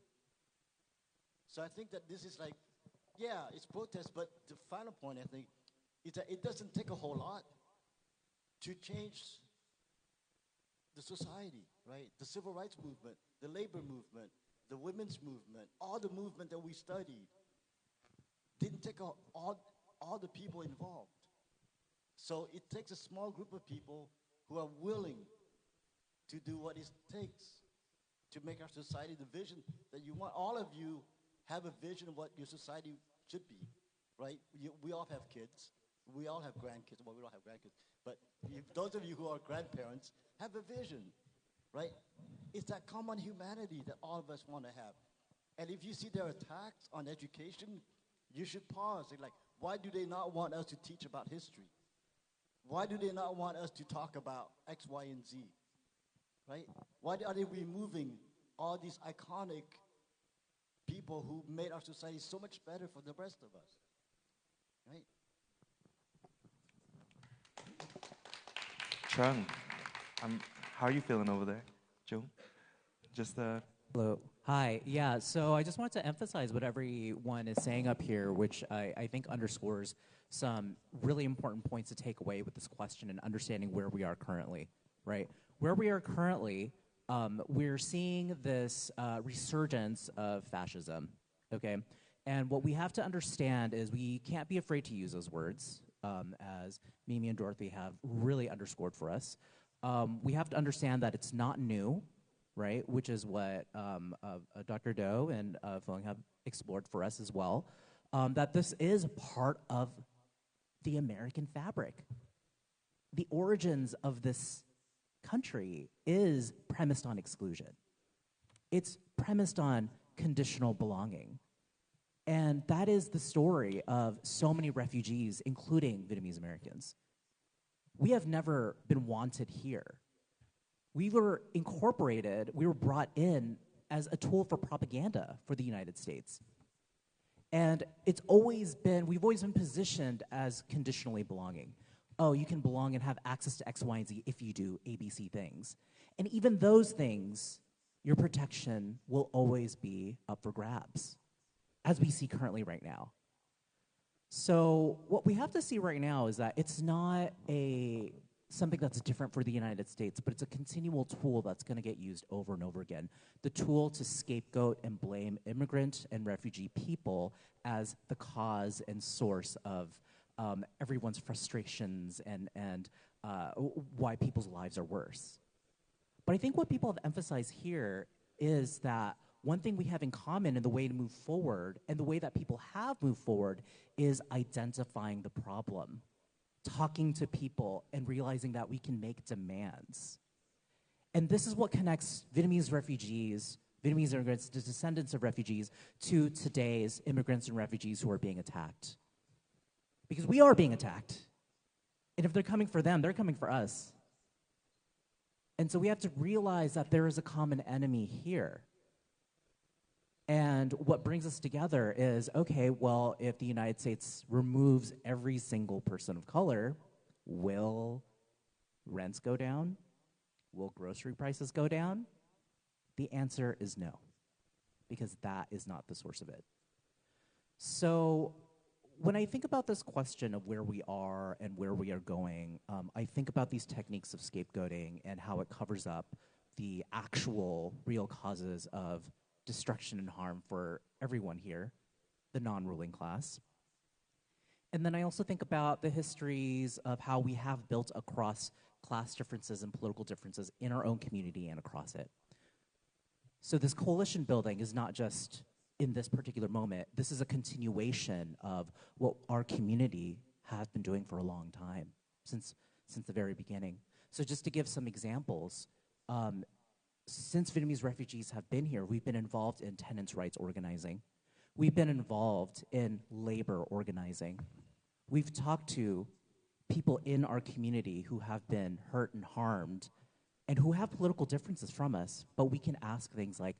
[SPEAKER 4] So I think that this is like, yeah, it's protest, but the final point, I think, is that it doesn't take a whole lot to change the society, right? The civil rights movement, the labor movement, the women's movement, all the movement that we studied didn't take all the people involved. So it takes a small group of people who are willing to do what it takes to make our society the vision that you want. All of you have a vision of what your society should be, right? We all have kids. We all have grandkids. Well, we don't have grandkids. But those of you who are grandparents have a vision, right? It's that common humanity that all of us want to have. And if you see their attacks on education, you should pause. They're like, why do they not want us to teach about history? Why do they not want us to talk about X, Y, and Z, right? Why are they removing all these iconic people who made our society so much better for the rest of us, right?
[SPEAKER 2] Chung, how are you feeling over there, Joe? Just
[SPEAKER 3] Hello. Hi. Yeah, so I just wanted to emphasize what everyone is saying up here, which I think underscores some really important points to take away with this question and understanding where we are currently, right? Where we are currently, we're seeing this resurgence of fascism, okay? And what we have to understand is we can't be afraid to use those words, as Mimi and Dorothy have really underscored for us. We have to understand that it's not new, right? Which is what Dr. Doe and Fung have explored for us as well. That this is part of the American fabric. The origins of this country is premised on exclusion. It's premised on conditional belonging. And that is the story of so many refugees, including Vietnamese Americans. We have never been wanted here. We were incorporated, we were brought in as a tool for propaganda for the United States. And we've always been positioned as conditionally belonging. Oh, you can belong and have access to X, Y, and Z if you do ABC things. And even those things, your protection will always be up for grabs, as we see currently right now. So what we have to see right now is that it's not something that's different for the United States, but it's a continual tool that's going to get used over and over again. The tool to scapegoat and blame immigrant and refugee people as the cause and source of everyone's frustrations and why people's lives are worse. But I think what people have emphasized here is that one thing we have in common in the way to move forward and the way that people have moved forward is identifying the problem, talking to people and realizing that we can make demands. And this is what connects Vietnamese refugees, Vietnamese immigrants, the descendants of refugees, to today's immigrants and refugees who are being attacked. Because we are being attacked. And if they're coming for them, they're coming for us. And so we have to realize that there is a common enemy here. And what brings us together is, okay, well, if the United States removes every single person of color, will rents go down? Will grocery prices go down? The answer is no, because that is not the source of it. So when I think about this question of where we are and where we are going, I think about these techniques of scapegoating and how it covers up the actual real causes of destruction and harm for everyone here, the non-ruling class. And then I also think about the histories of how we have built across class differences and political differences in our own community and across it. So this coalition building is not just in this particular moment. This is a continuation of what our community has been doing for a long time, since the very beginning. So just to give some examples, since Vietnamese refugees have been here, we've been involved in tenants' rights organizing. We've been involved in labor organizing. We've talked to people in our community who have been hurt and harmed and who have political differences from us, but we can ask things like,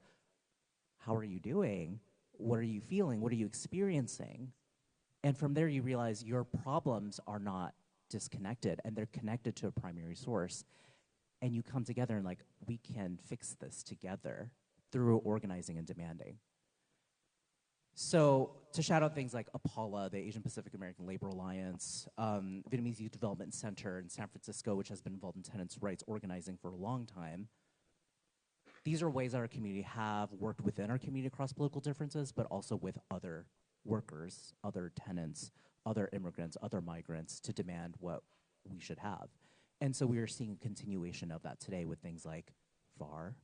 [SPEAKER 3] how are you doing? What are you feeling? What are you experiencing? And from there, you realize your problems are not disconnected, and they're connected to a primary source. And you come together and like, we can fix this together through organizing and demanding. So to shout out things like APALA, the Asian Pacific American Labor Alliance, Vietnamese Youth Development Center in San Francisco, which has been involved in tenants' rights organizing for a long time. These are ways that our community have worked within our community across political differences, but also with other workers, other tenants, other immigrants, other migrants to demand what we should have. And so we are seeing a continuation of that today with things like FAR,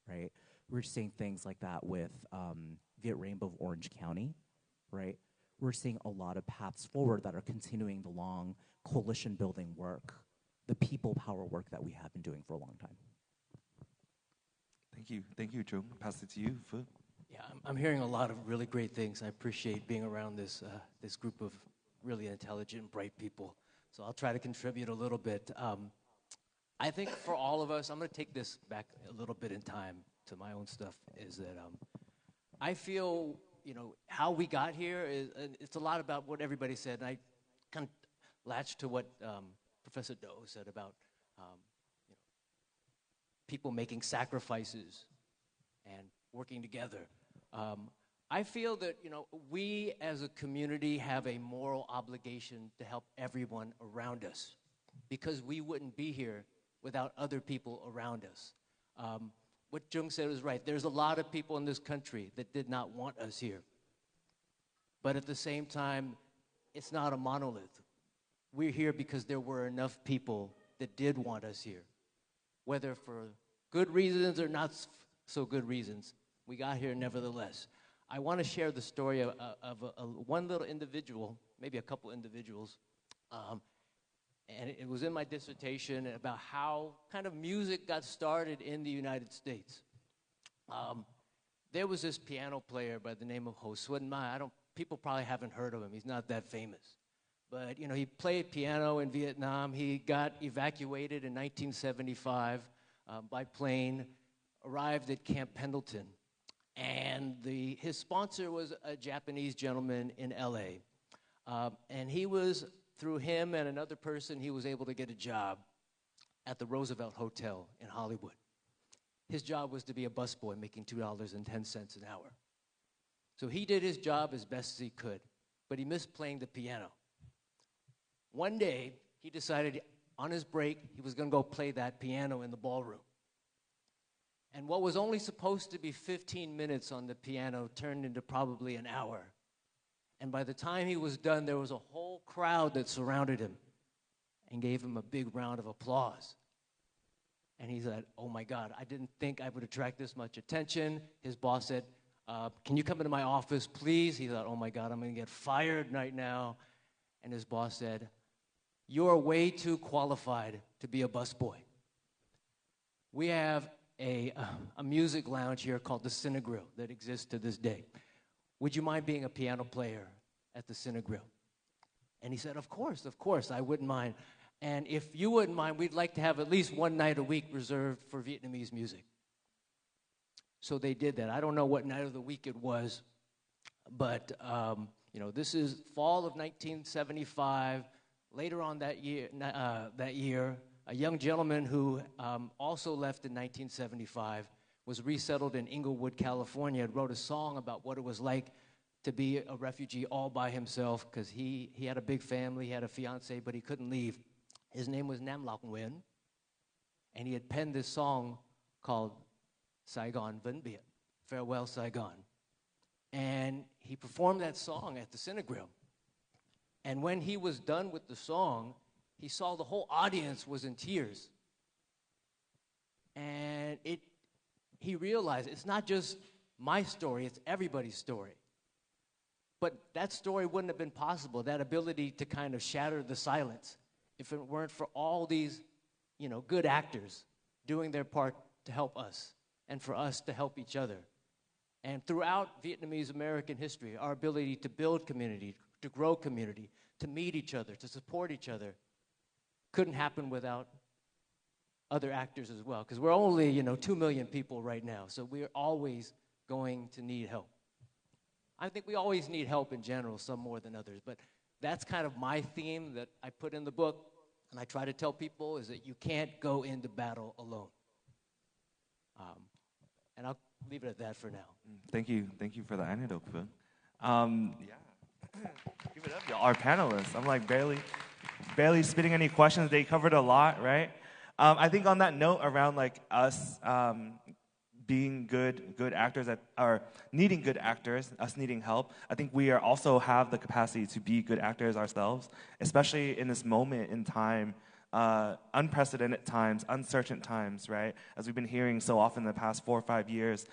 [SPEAKER 3] right? We're seeing things like that with Viet Rainbow of Orange County, right? We're seeing a lot of paths forward that are continuing the long coalition building work, the people power work that we have been doing for a long time.
[SPEAKER 2] Thank you, Trung. Pass it to you, Phu.
[SPEAKER 7] Yeah, I'm hearing a lot of really great things. I appreciate being around this group of really intelligent, bright people. So I'll try to contribute a little bit. I think for all of us, I'm going to take this back a little bit in time to my own stuff, is that I feel, how we got here, it's a lot about what everybody said. And I kind of latched to what Professor Do said about people making sacrifices and working together. I feel that, we as a community have a moral obligation to help everyone around us, because we wouldn't be here without other people around us. What Jung said was right. There's a lot of people in this country that did not want us here. But at the same time, it's not a monolith. We're here because there were enough people that did want us here. Whether for good reasons or not so good reasons, we got here nevertheless. I want to share the story of one little individual, maybe a couple individuals, and it was in my dissertation about how kind of music got started in the United States. There was this piano player by the name of Ho Xuân Ma. People probably haven't heard of him. He's not that famous. But, he played piano in Vietnam. He got evacuated in 1975 by plane, arrived at Camp Pendleton. And his sponsor was a Japanese gentleman in L.A. And through him and another person, he was able to get a job at the Roosevelt Hotel in Hollywood. His job was to be a busboy, making $2.10 an hour. So he did his job as best as he could, but he missed playing the piano. One day, he decided on his break, he was going to go play that piano in the ballroom. And what was only supposed to be 15 minutes on the piano turned into probably an hour. And by the time he was done, there was a whole crowd that surrounded him and gave him a big round of applause. And he said, oh my God, I didn't think I would attract this much attention. His boss said, can you come into my office, please? He thought, oh my God, I'm going to get fired right now. And his boss said, you're way too qualified to be a busboy. We have a music lounge here called the Cinegrill that exists to this day. Would you mind being a piano player at the Cinegrill? And he said, of course, I wouldn't mind. And if you wouldn't mind, we'd like to have at least one night a week reserved for Vietnamese music. So they did that. I don't know what night of the week it was, but this is fall of 1975. Later on that year, a young gentleman who also left in 1975 was resettled in Inglewood, California, and wrote a song about what it was like to be a refugee all by himself, because he had a big family, he had a fiance, but he couldn't leave. His name was Nam Loc Nguyen, and he had penned this song called Saigon Vĩnh Biệt, Farewell Saigon. And he performed that song at the Cinegrill. And when he was done with the song, he saw the whole audience was in tears. And he realized it's not just my story, it's everybody's story. But that story wouldn't have been possible, that ability to kind of shatter the silence, if it weren't for all these, good actors doing their part to help us and for us to help each other. And throughout Vietnamese American history, our ability to build community, to grow community, to meet each other, to support each other, couldn't happen without other actors as well. Because we're only, 2 million people right now, so we're always going to need help. I think we always need help in general, some more than others, but that's kind of my theme that I put in the book, and I try to tell people is that you can't go into battle alone. And I'll leave it at that for now.
[SPEAKER 2] Thank you for the anecdote, Phuong. Yeah, give it up, y'all. Our panelists. I'm like barely spitting any questions. They covered a lot, right? I think on that note around like us being good actors or needing good actors, us needing help, I think we also have the capacity to be good actors ourselves, especially in this moment in time, unprecedented times, uncertain times, right? As we've been hearing so often in the past 4 or 5 years,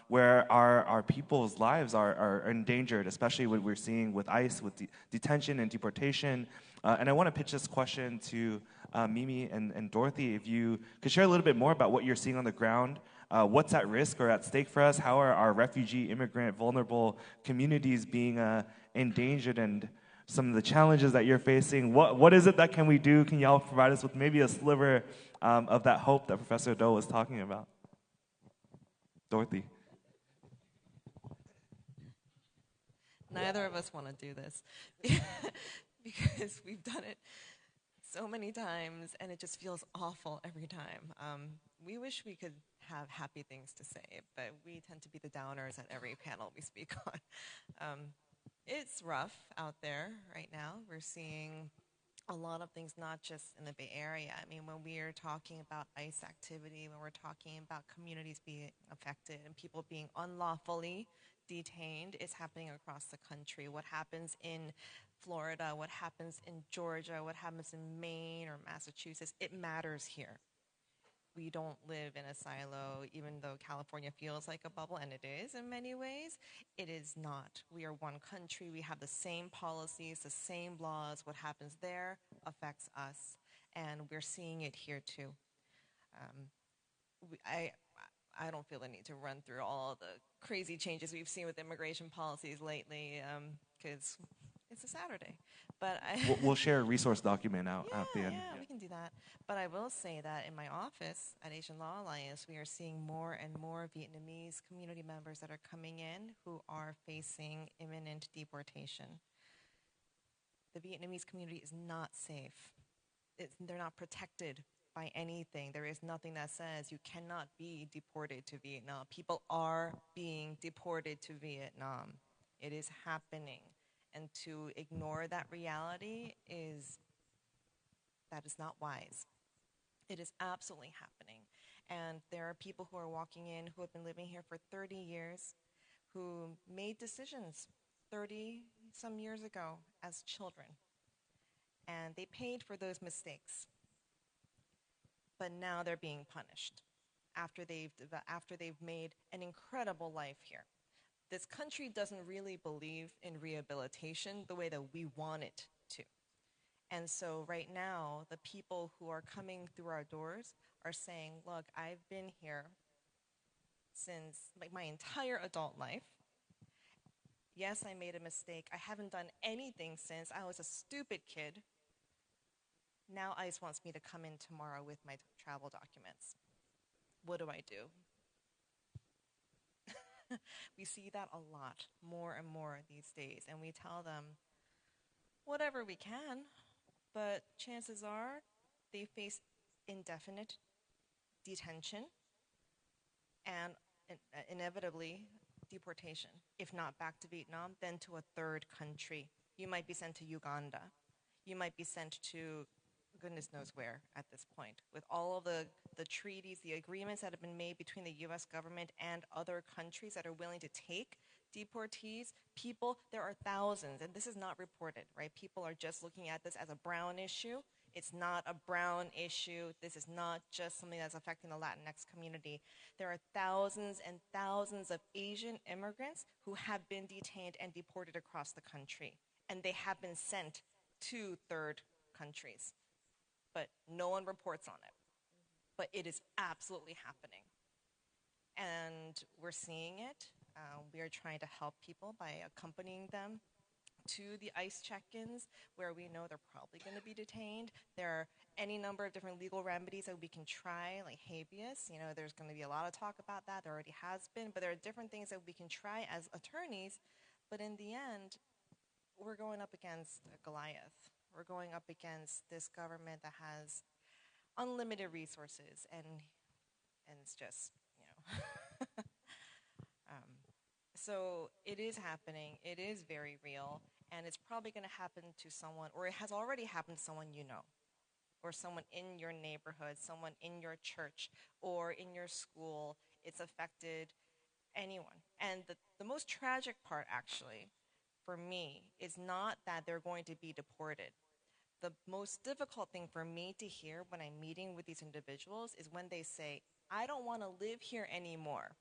[SPEAKER 2] where our people's lives are endangered, especially what we're seeing with ICE, with detention and deportation. And I want to pitch this question to Mimi and Dorothy. If you could share a little bit more about what you're seeing on the ground, what's at risk or at stake for us, how are our refugee, immigrant, vulnerable communities being endangered, and some of the challenges that you're facing. What is it that can we do? Can y'all provide us with maybe a sliver of that hope that Professor Do was talking about? Dorothy.
[SPEAKER 6] Neither of us want to do this because we've done it so many times, and it just feels awful every time. We wish we could have happy things to say, but we tend to be the downers at every panel we speak on. It's rough out there right now. We're seeing a lot of things, not just in the Bay Area. I mean, when we are talking about ICE activity, when we're talking about communities being affected and people being unlawfully detained, it's happening across the country. What happens in Florida, what happens in Georgia, what happens in Maine or Massachusetts, it matters here. We don't live in a silo, even though California feels like a bubble, and it is in many ways. It is not. We are one country. We have the same policies, the same laws. What happens there affects us, and we're seeing it here too. I don't feel the need to run through all the crazy changes we've seen with immigration policies lately, because it's a Saturday. But
[SPEAKER 2] we'll share a resource document out at the end.
[SPEAKER 6] Yeah, we can do that. But I will say that in my office at Asian Law Alliance, we are seeing more and more Vietnamese community members that are coming in who are facing imminent deportation. The Vietnamese community is not safe. They're not protected by anything. There is nothing that says you cannot be deported to Vietnam. People are being deported to Vietnam. It is happening. And to ignore that reality is not wise. It is absolutely happening. And there are people who are walking in who have been living here for 30 years, who made decisions 30-some years ago as children. And they paid for those mistakes. But now they're being punished after they've made an incredible life here. This country doesn't really believe in rehabilitation the way that we want it to. And so right now, the people who are coming through our doors are saying, look, I've been here since my entire adult life. Yes, I made a mistake. I haven't done anything since. I was a stupid kid. Now ICE wants me to come in tomorrow with my travel documents. What do I do? We see that a lot, more and more these days, and we tell them whatever we can, but chances are they face indefinite detention and inevitably deportation. If not back to Vietnam, then to a third country. You might be sent to Uganda. You might be sent to goodness knows where at this point, with all of the treaties, the agreements that have been made between the U.S. government and other countries that are willing to take deportees, people, there are thousands, and this is not reported, right? People are just looking at this as a brown issue. It's not a brown issue. This is not just something that's affecting the Latinx community. There are thousands and thousands of Asian immigrants who have been detained and deported across the country, and they have been sent to third countries. But no one reports on it. But it is absolutely happening. And we're seeing it. We are trying to help people by accompanying them to the ICE check-ins where we know they're probably going to be detained. There are any number of different legal remedies that we can try, like habeas. You know, there's going to be a lot of talk about that. There already has been. But there are different things that we can try as attorneys. But in the end, we're going up against Goliath. We're going up against this government that has unlimited resources, and it's just, you know. So it is happening. It is very real, and it's probably going to happen to someone, or it has already happened to someone you know, or someone in your neighborhood, someone in your church, or in your school. It's affected anyone. And the most tragic part, actually, for me, is not that they're going to be deported. The most difficult thing for me to hear when I'm meeting with these individuals is when they say, I don't want to live here anymore.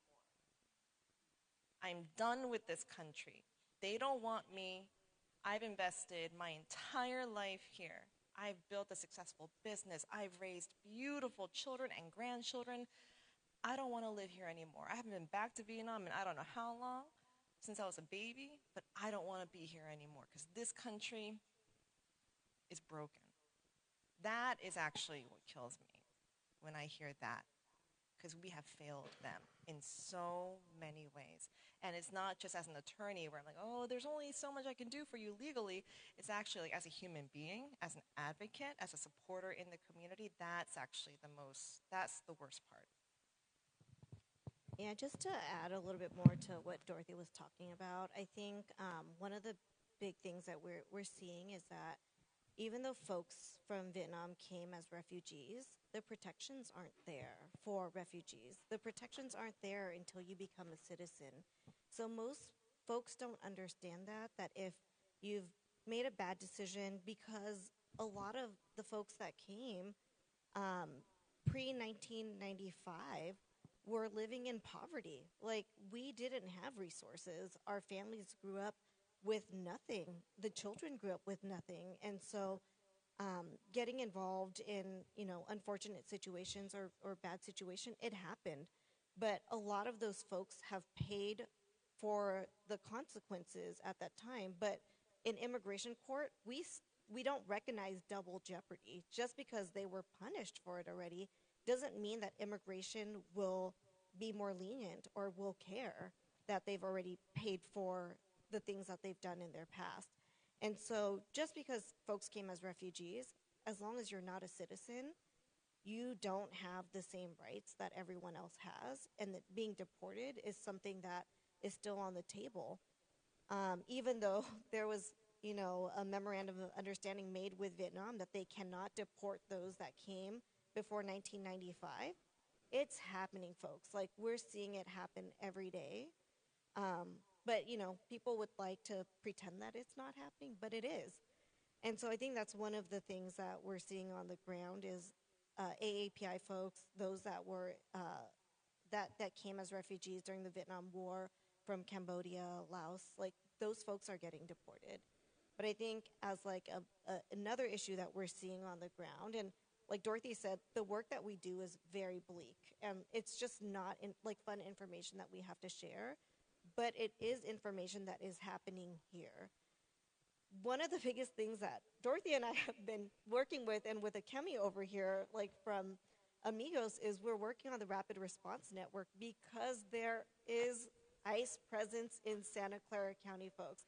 [SPEAKER 6] I'm done with this country. They don't want me. I've invested my entire life here. I've built a successful business. I've raised beautiful children and grandchildren. I don't want to live here anymore. I haven't been back to Vietnam in I don't know how long, since I was a baby, but I don't want to be here anymore because this country is broken. That is actually what kills me when I hear that, because we have failed them in so many ways. And it's not just as an attorney where I'm like, oh, there's only so much I can do for you legally. It's actually like as a human being, as an advocate, as a supporter in the community, that's actually that's the worst part.
[SPEAKER 5] Yeah, just to add a little bit more to what Dorothy was talking about, I think one of the big things that we're seeing is that even though folks from Vietnam came as refugees, the protections aren't there for refugees. The protections aren't there until you become a citizen. So most folks don't understand that if you've made a bad decision, because a lot of the folks that came pre-1995 were living in poverty. Like, we didn't have resources. Our families grew up with nothing. The children grew up with nothing. And so getting involved in, unfortunate situations or bad situation, it happened. But a lot of those folks have paid for the consequences at that time. But in immigration court, we don't recognize double jeopardy. Just because they were punished for it already doesn't mean that immigration will be more lenient or will care that they've already paid for the things that they've done in their past. And so just because folks came as refugees, as long as you're not a citizen, you don't have the same rights that everyone else has. And that being deported is something that is still on the table. Even though there was, a memorandum of understanding made with Vietnam that they cannot deport those that came before 1995, it's happening, folks. Like, we're seeing it happen every day. But, people would like to pretend that it's not happening, but it is. And so I think that's one of the things that we're seeing on the ground is AAPI folks, those that were that came as refugees during the Vietnam War from Cambodia, Laos, like, those folks are getting deported. But I think as like another issue that we're seeing on the ground, and like Dorothy said, the work that we do is very bleak, and it's just not fun information that we have to share, but it is information that is happening here. One of the biggest things that Dorothy and I have been working with, and with Akemi over here, like from Amigos, is we're working on the Rapid Response Network because there is ICE presence in Santa Clara County, folks.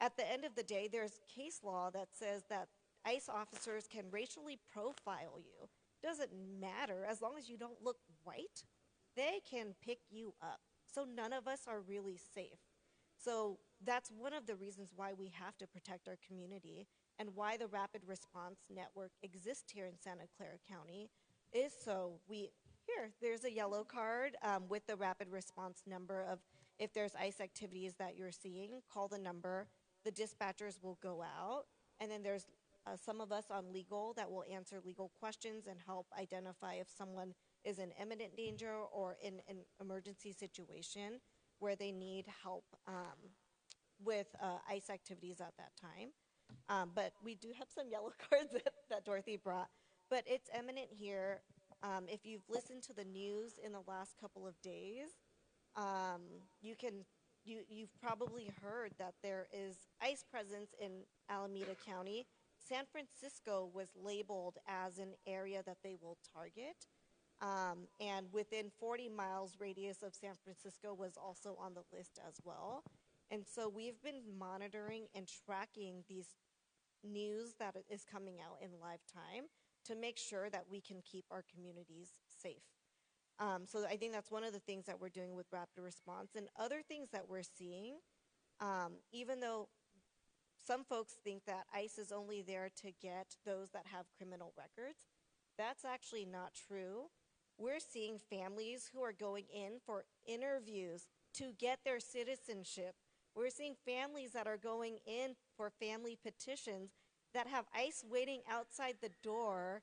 [SPEAKER 5] At the end of the day, there's case law that says that ICE officers can racially profile you. Doesn't matter. As long as you don't look white, they can pick you up. So none of us are really safe. So that's one of the reasons why we have to protect our community, and why the Rapid Response Network exists here in Santa Clara County is so there's a yellow card with the rapid response number of if there's ice activities that you're seeing, call the number. The dispatchers will go out. And then there's some of us on legal that will answer legal questions and help identify if someone is in imminent danger or in an emergency situation where they need help with ice activities at that time. But we do have some yellow cards that Dorothy brought. But it's imminent here. If you've listened to the news in the last couple of days, you've probably heard that there is ice presence in Alameda County. San Francisco was labeled as an area that they will target. And within 40 miles radius of San Francisco was also on the list as well. And so we've been monitoring and tracking these news that is coming out in live time to make sure that we can keep our communities safe. So I think that's one of the things that we're doing with rapid response. And other things that we're seeing, even though some folks think that ICE is only there to get those that have criminal records, that's actually not true. We're seeing families who are going in for interviews to get their citizenship. We're seeing families that are going in for family petitions that have ICE waiting outside the door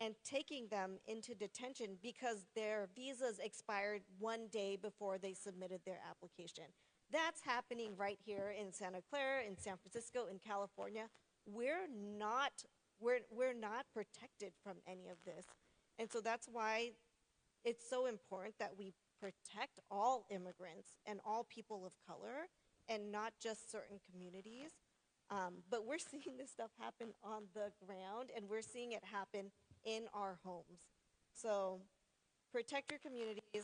[SPEAKER 5] and taking them into detention because their visas expired one day before they submitted their application. That's happening right here in Santa Clara, in San Francisco, in California. We're not protected from any of this. And so that's why it's so important that we protect all immigrants and all people of color and not just certain communities. But we're seeing this stuff happen on the ground, and we're seeing it happen in our homes. So protect your communities,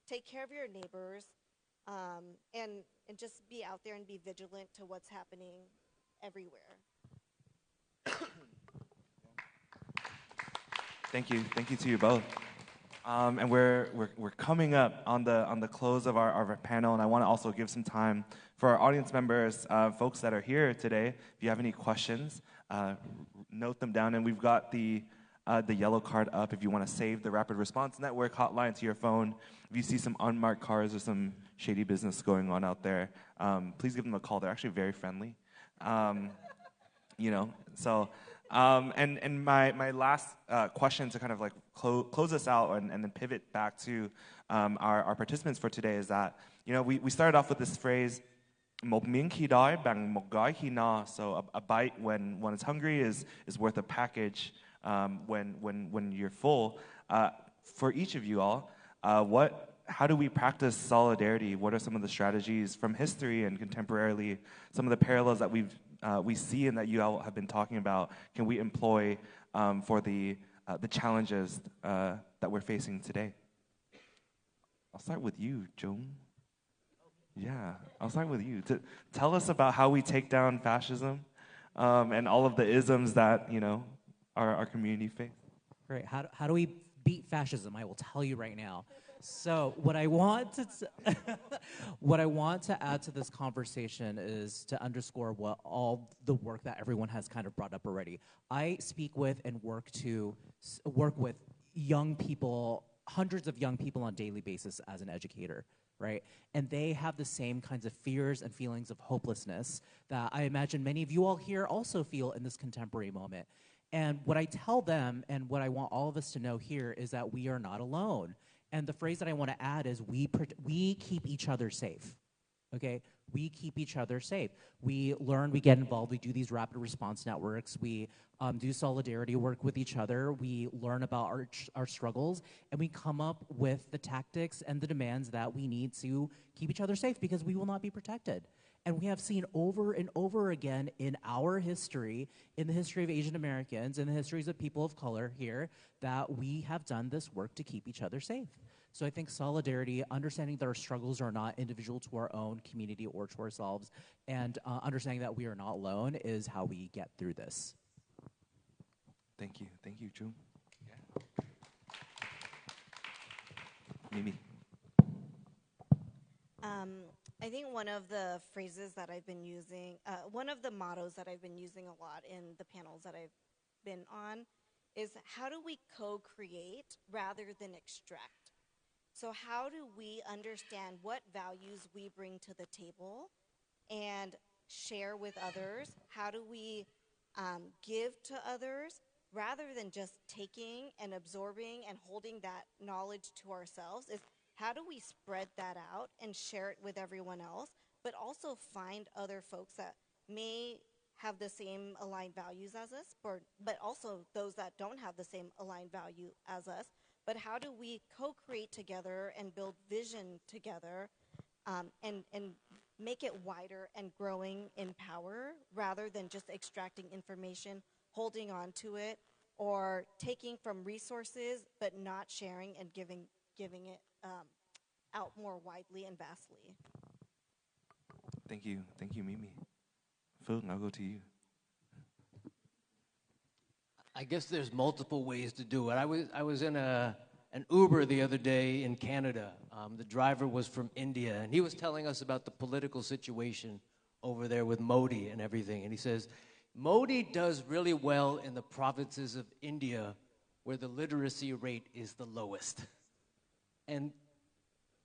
[SPEAKER 5] take care of your neighbors, and just be out there and be vigilant to what's happening everywhere.
[SPEAKER 2] Thank you to you both. And we're coming up on the close of our panel, and I want to also give some time for our audience members, folks that are here today. If you have any questions, note them down, and we've got the yellow card up if you want to save the Rapid Response Network hotline to your phone. If you see some unmarked cars or some shady business going on out there, please give them a call. They're actually very friendly. And my last question to kind of like close us out and then pivot back to our participants for today is that, we started off with this phrase, "Một miếng khi đói bằng một gói khi no." So a bite when one is hungry is worth a package when you're full. For each of you all, how do we practice solidarity? What are some of the strategies from history and contemporarily, some of the parallels that we see and that you all have been talking about, can we employ for the challenges that we're facing today? I'll start with you, Jung. Yeah, I'll start with you. Tell us about how we take down fascism and all of the isms that our community face.
[SPEAKER 3] Great. How do we beat fascism? I will tell you right now. So what I want to add to this conversation is to underscore what all the work that everyone has kind of brought up already. I speak with and work with young people, hundreds of young people on a daily basis as an educator, right? And they have the same kinds of fears and feelings of hopelessness that I imagine many of you all here also feel in this contemporary moment. And what I tell them and what I want all of us to know here is that we are not alone. And the phrase that I want to add is we keep each other safe, okay? We keep each other safe. We learn, we get involved, we do these rapid response networks, we do solidarity work with each other, we learn about our struggles, and we come up with the tactics and the demands that we need to keep each other safe because we will not be protected. And we have seen over and over again in our history, in the history of Asian Americans, in the histories of people of color here, that we have done this work to keep each other safe. So I think solidarity, understanding that our struggles are not individual to our own community or to ourselves, and understanding that we are not alone is how we get through this.
[SPEAKER 2] Thank you, Jung. Yeah. Mimi.
[SPEAKER 5] I think one of the phrases that I've been using, one of the mottos that I've been using a lot in the panels that I've been on is how do we co-create rather than extract? So how do we understand what values we bring to the table and share with others? How do we give to others rather than just taking and absorbing and holding that knowledge to ourselves? Is how do we spread that out and share it with everyone else, but also find other folks that may have the same aligned values as us, but also those that don't have the same aligned value as us. But how do we co-create together and build vision together, and make it wider and growing in power rather than just extracting information, holding on to it, or taking from resources but not sharing and giving it out more widely and vastly.
[SPEAKER 2] Thank you, Mimi. Phil, I'll go to you.
[SPEAKER 7] I guess there's multiple ways to do it. I was in an Uber the other day in Canada. The driver was from India, and he was telling us about the political situation over there with Modi and everything. And he says, Modi does really well in the provinces of India where the literacy rate is the lowest. And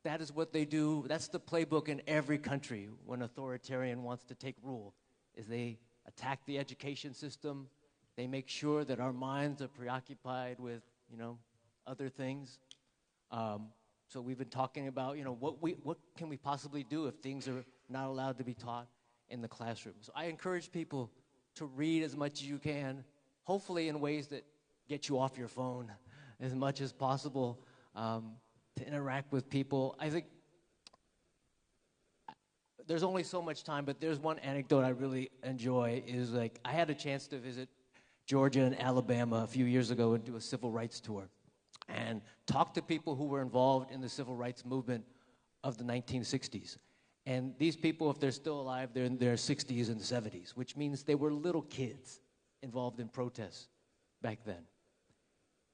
[SPEAKER 7] that is what they do. That's the playbook in every country when authoritarian wants to take rule, is they attack the education system. They make sure that our minds are preoccupied with, other things. So we've been talking about, what can we possibly do if things are not allowed to be taught in the classroom? So I encourage people to read as much as you can, hopefully in ways that get you off your phone as much as possible, to interact with people. I think there's only so much time, but there's one anecdote I really enjoy is like I had a chance to visit Georgia and Alabama a few years ago and do a civil rights tour and talk to people who were involved in the civil rights movement of the 1960s. And these people, if they're still alive, they're in their 60s and 70s, which means they were little kids involved in protests back then.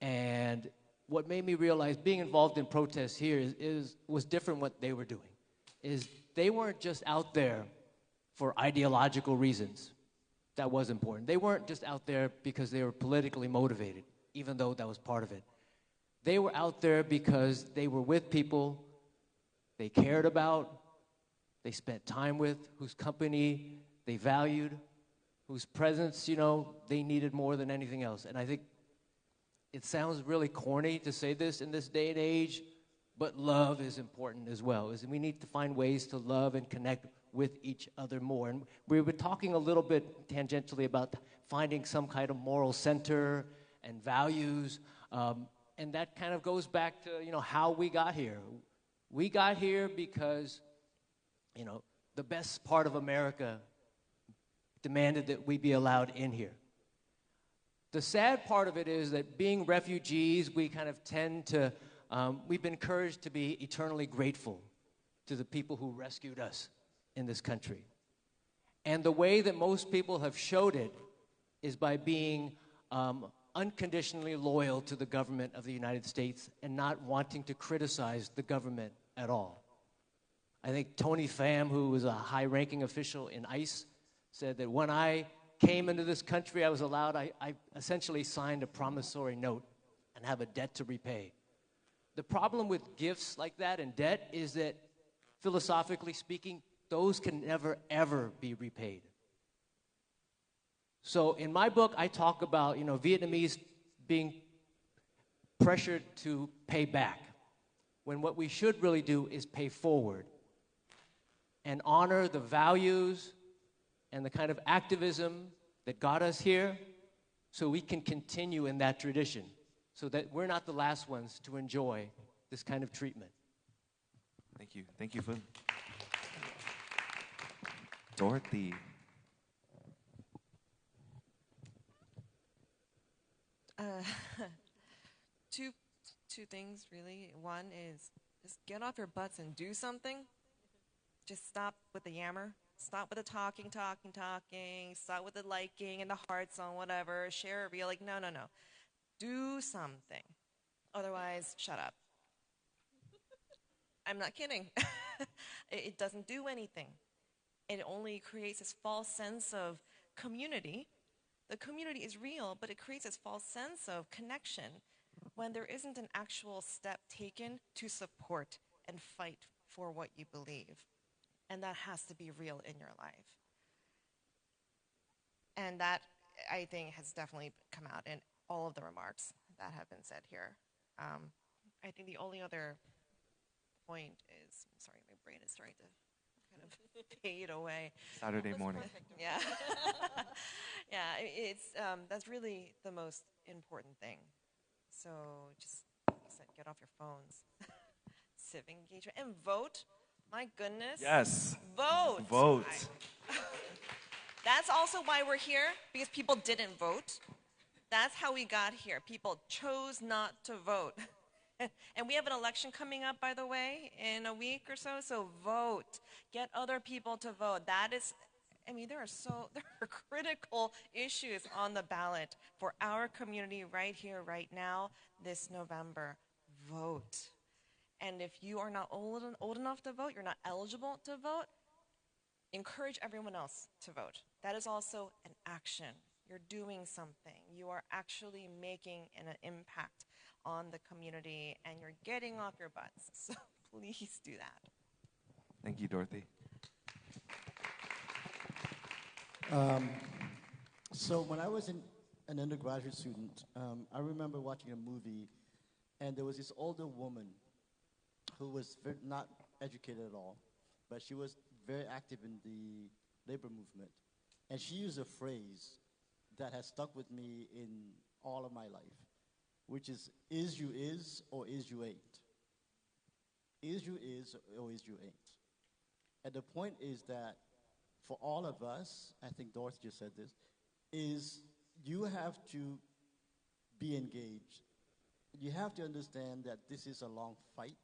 [SPEAKER 7] And what made me realize being involved in protests here was different what they were doing. Is they weren't just out there for ideological reasons. That was important. They weren't just out there because they were politically motivated, even though that was part of it. They were out there because they were with people they cared about, they spent time with, whose company they valued, whose presence, they needed more than anything else. And I think it sounds really corny to say this in this day and age, but love is important as well. Is we need to find ways to love and connect with each other more. And we were talking a little bit tangentially about finding some kind of moral center and values, and that kind of goes back to how we got here. We got here because the best part of America demanded that we be allowed in here. The sad part of it is that being refugees, we kind of tend to, we've been encouraged to be eternally grateful to the people who rescued us in this country. And the way that most people have showed it is by being unconditionally loyal to the government of the United States and not wanting to criticize the government at all. I think Tony Pham, who was a high-ranking official in ICE, said that when I came into this country, I essentially signed a promissory note and have a debt to repay. The problem with gifts like that and debt is that, philosophically speaking, those can never, ever be repaid. So in my book, I talk about, Vietnamese being pressured to pay back, when what we should really do is pay forward and honor the values and the kind of activism that got us here so we can continue in that tradition so that we're not the last ones to enjoy this kind of treatment.
[SPEAKER 2] Thank you. Thank you, Phil. Dorothy.
[SPEAKER 6] Two things, really. One is just get off your butts and do something. Just stop with the yammer. Stop with the talking. Stop with the liking and the hearts on whatever. Share a reel. No. Do something. Otherwise, shut up. I'm not kidding. It doesn't do anything. It only creates this false sense of community. The community is real, but it creates this false sense of connection. when there isn't an actual step taken to support and fight for what you believe. And that has to be real in your life. And that, I think, has definitely come out in all of the remarks that have been said here. I think the only other point is, I'm sorry, my brain is starting to kind of fade away.
[SPEAKER 2] Saturday morning.
[SPEAKER 6] Yeah. Yeah, that's really the most important thing. So just, like I said, get off your phones. Civic engagement and vote. My goodness.
[SPEAKER 2] Yes.
[SPEAKER 6] Vote.
[SPEAKER 2] Vote.
[SPEAKER 6] That's also why we're here, because people didn't vote. That's how we got here. People chose not to vote. And we have an election coming up, by the way, in a week or so. So vote. Get other people to vote. That is, I mean, there are critical issues on the ballot for our community right here, right now, this November. Vote. And if you are not old enough to vote, you're not eligible to vote, encourage everyone else to vote. That is also an action. You're doing something. You are actually making an impact on the community, and you're getting off your butts. So please do that.
[SPEAKER 2] Thank you, Dorothy.
[SPEAKER 4] So when I was an undergraduate student, I remember watching a movie, and there was this older woman who was not educated at all, but she was very active in the labor movement. And she used a phrase that has stuck with me in all of my life, which is you is or is you ain't. Is you is or is you ain't. And the point is that for all of us, I think Dorothy just said this, is you have to be engaged. You have to understand that this is a long fight.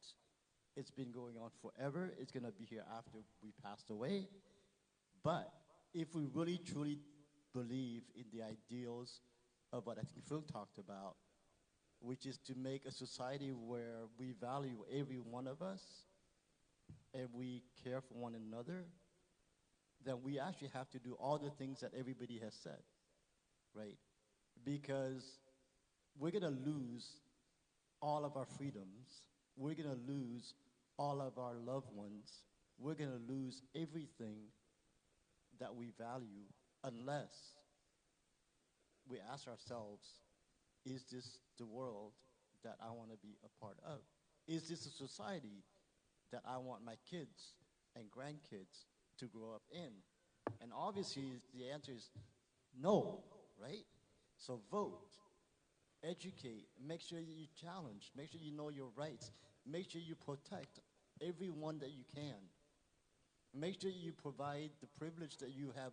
[SPEAKER 4] It's been going on forever. It's going to be here after we passed away. But if we really, truly believe in the ideals of what I think Phil talked about, which is to make a society where we value every one of us and we care for one another, then we actually have to do all the things that everybody has said, right? Because we're going to lose all of our freedoms. We're going to lose all of our loved ones. We're going to lose everything that we value unless we ask ourselves, is this the world that I want to be a part of? Is this a society that I want my kids and grandkids to grow up in? And obviously the answer is no, right? So vote, educate, make sure you challenge, make sure you know your rights, make sure you protect everyone that you can. Make sure you provide the privilege that you have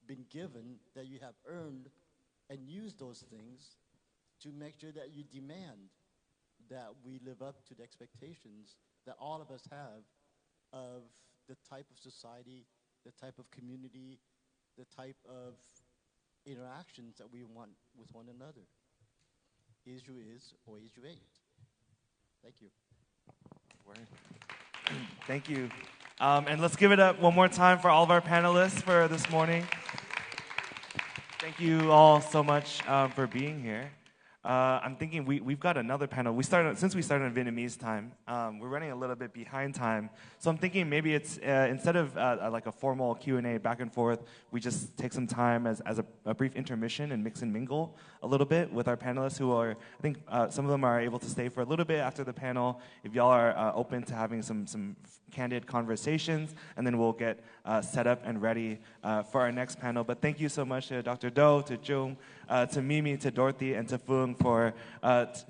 [SPEAKER 4] been given, that you have earned, and use those things to make sure that you demand that we live up to the expectations that all of us have of the type of society, the type of community, the type of interactions that we want with one another. Is you is or is you ain't. Thank you.
[SPEAKER 2] Thank you. And let's give it up one more time for all of our panelists for this morning. Thank you all so much for being here. I'm thinking we've got another panel. Since we started in Vietnamese time, we're running a little bit behind time. So I'm thinking maybe it's instead of like a formal Q&A back and forth, we just take some time as a brief intermission and mix and mingle a little bit with our panelists who are, I think some of them are able to stay for a little bit after the panel. If y'all are open to having some candid conversations, and then we'll get set up and ready for our next panel. But thank you so much to Dr. Do, to Jung, to Mimi, to Dorothy, and to Phuong for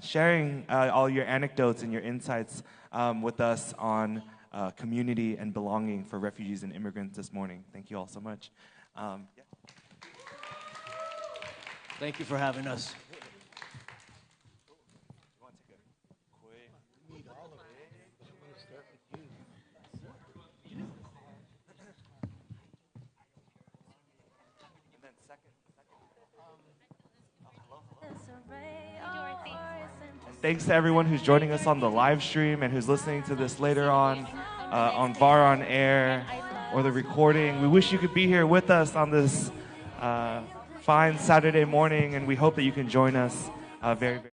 [SPEAKER 2] sharing all your anecdotes and your insights with us on community and belonging for refugees and immigrants this morning. Thank you all so much. Yeah.
[SPEAKER 7] Thank you for having us.
[SPEAKER 2] Thanks to everyone who's joining us on the live stream and who's listening to this later on VAR on Air or the recording. We wish you could be here with us on this fine Saturday morning, and we hope that you can join us very, very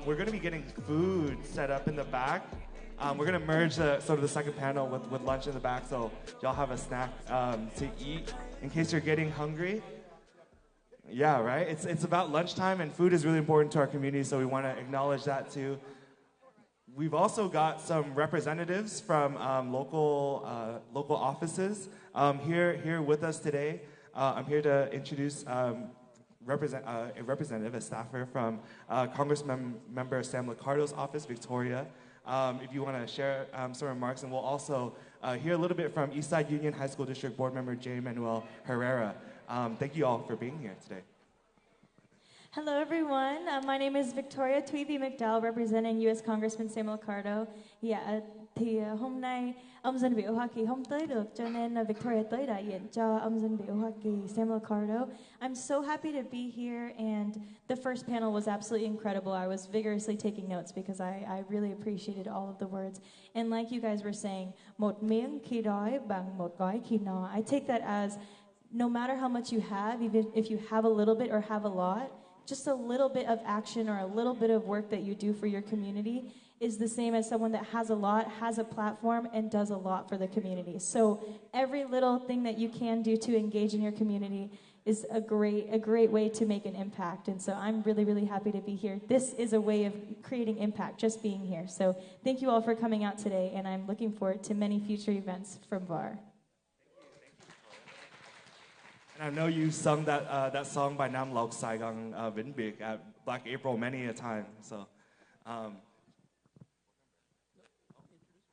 [SPEAKER 2] We're going to be getting food set up in the back. We're going to merge sort of the second panel with lunch in the back, so y'all have a snack to eat in case you're getting hungry. Yeah, right? It's about lunchtime, and food is really important to our community, so we want to acknowledge that too. We've also got some representatives from local offices here with us today. I'm here to introduce a representative, a staffer from Congressmember Sam Liccardo's office, Victoria. If you want to share some remarks, and we'll also hear a little bit from Eastside Union High School District Board Member J. Manuel Herrera. Thank you all for being here today.
[SPEAKER 8] Hello, everyone. My name is Victoria Tweeby McDowell, representing U.S. Congressman Sam Liccardo. Thì hôm nay ông dân biểu Hoa Kỳ không tới được, cho nên Victoria tới đại diện cho ông dân biểu Hoa Kỳ Sam Liccardo. I'm so happy to be here, and the first panel was absolutely incredible. I was vigorously taking notes because I really appreciated all of the words. And like you guys were saying, một miếng khi đói bằng một gói khi no. I take that as no matter how much you have, even if you have a little bit or have a lot, just a little bit of action or a little bit of work that you do for your community is the same as someone that has a lot, has a platform, and does a lot for the community. So every little thing that you can do to engage in your community is a great way to make an impact. And so I'm really, really happy to be here. This is a way of creating impact, just being here. So thank you all for coming out today, and I'm looking forward to many future events from VAR.
[SPEAKER 2] And I know you sung that song by Nam Lauk Saigon Vinh Biệt at Black April many a time. So,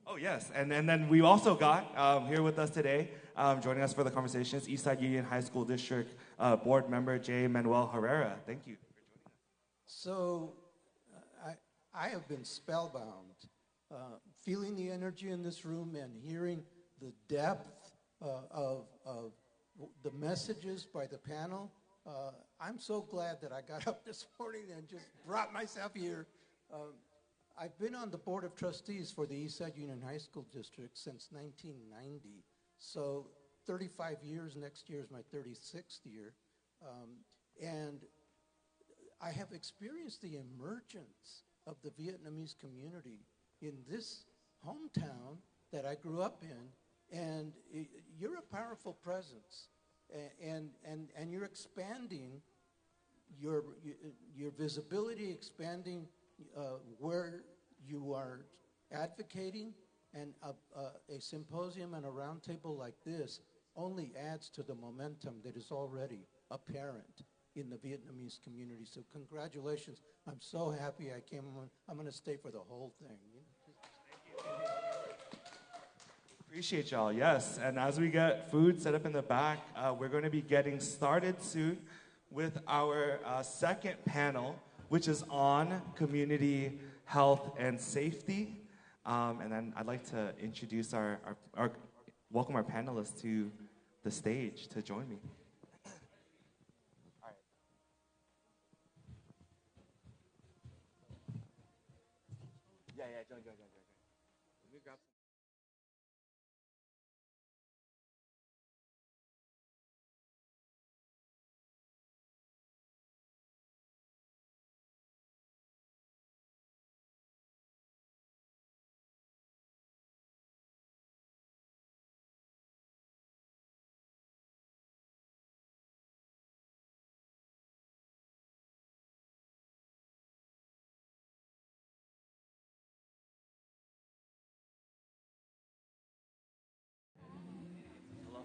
[SPEAKER 2] oh yes, and then we also got here with us today, joining us for the conversations, Eastside Union High School District Board Member J. Manuel Herrera. Thank you for joining us.
[SPEAKER 9] So, I have been spellbound, feeling the energy in this room and hearing the depth of the messages by the panel. I'm so glad that I got up this morning and just brought myself here. I've been on the Board of Trustees for the Eastside Union High School District since 1990. So 35 years, next year is my 36th year. And I have experienced the emergence of the Vietnamese community in this hometown that I grew up in. And you're a powerful presence, and you're expanding your visibility, expanding where you are advocating, and a symposium and a roundtable like this only adds to the momentum that is already apparent in the Vietnamese community. So congratulations. I'm so happy I came on. I'm going to stay for the whole thing.
[SPEAKER 2] Appreciate y'all, yes. And as we get food set up in the back, we're going to be getting started soon with our second panel, which is on community health and safety. And then I'd like to introduce welcome our panelists to the stage to join me. All right. Yeah, go. Let me grab some.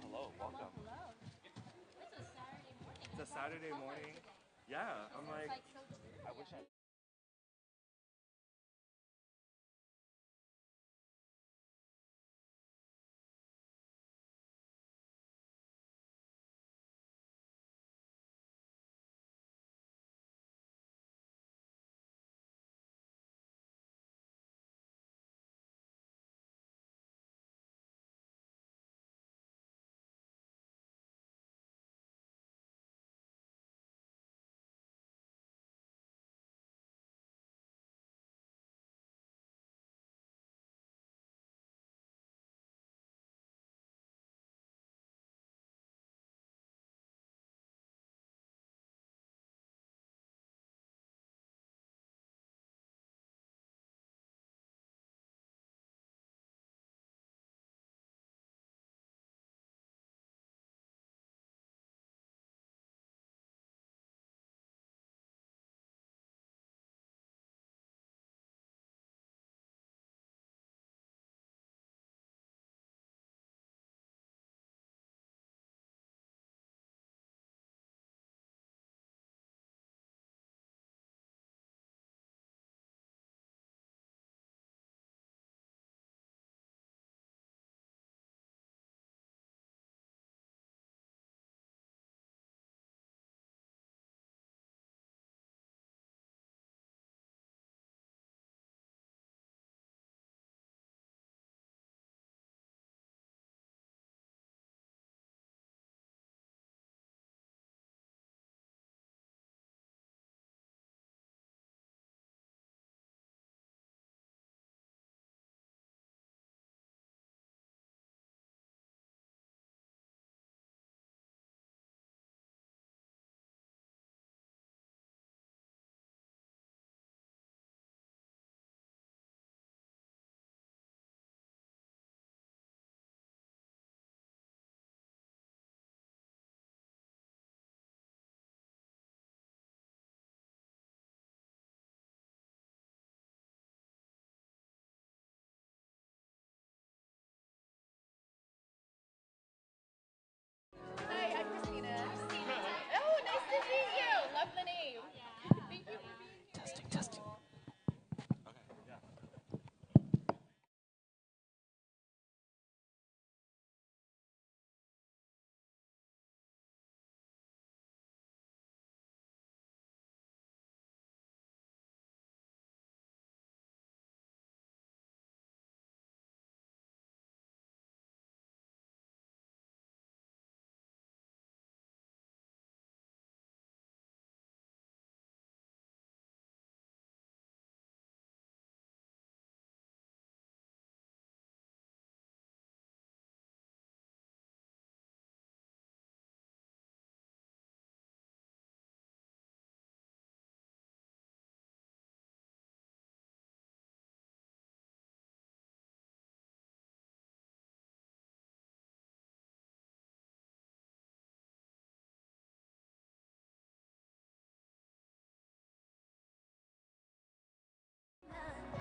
[SPEAKER 2] Hello, welcome. Hello. It's a Saturday morning. Yeah, I'm like, I wish I.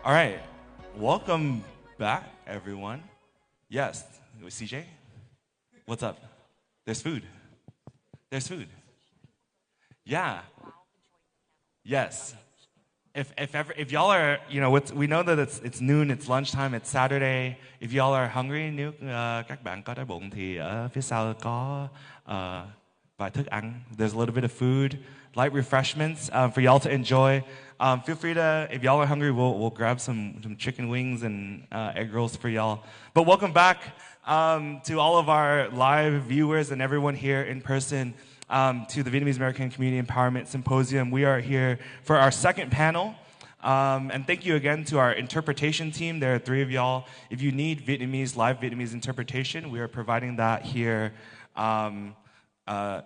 [SPEAKER 2] All right. Welcome back, everyone. Yes. CJ? What's up? There's food. There's food. Yeah. Yes. If y'all are, we know that it's noon, it's lunchtime, it's Saturday. If y'all are hungry, nếu các bạn có đói bụng thì ở phía sau có vài thức ăn. There's a little bit of food, light refreshments for y'all to enjoy. Feel free to, if y'all are hungry, we'll grab some chicken wings and egg rolls for y'all. But welcome back to all of our live viewers and everyone here in person. To the Vietnamese American Community Empowerment Symposium. We are here for our second panel. And thank you again to our interpretation team. There are 3 of y'all. If you need live Vietnamese interpretation, we are providing that here at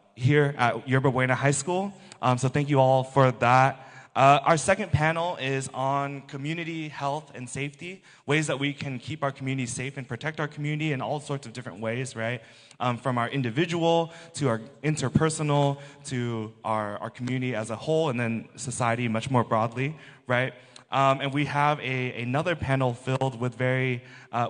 [SPEAKER 2] Yerba Buena High School. So thank you all for that. Our second panel is on community health and safety, ways that we can keep our community safe and protect our community in all sorts of different ways, right? From our individual to our interpersonal to our community as a whole, and then society much more broadly, right? And we have another panel filled with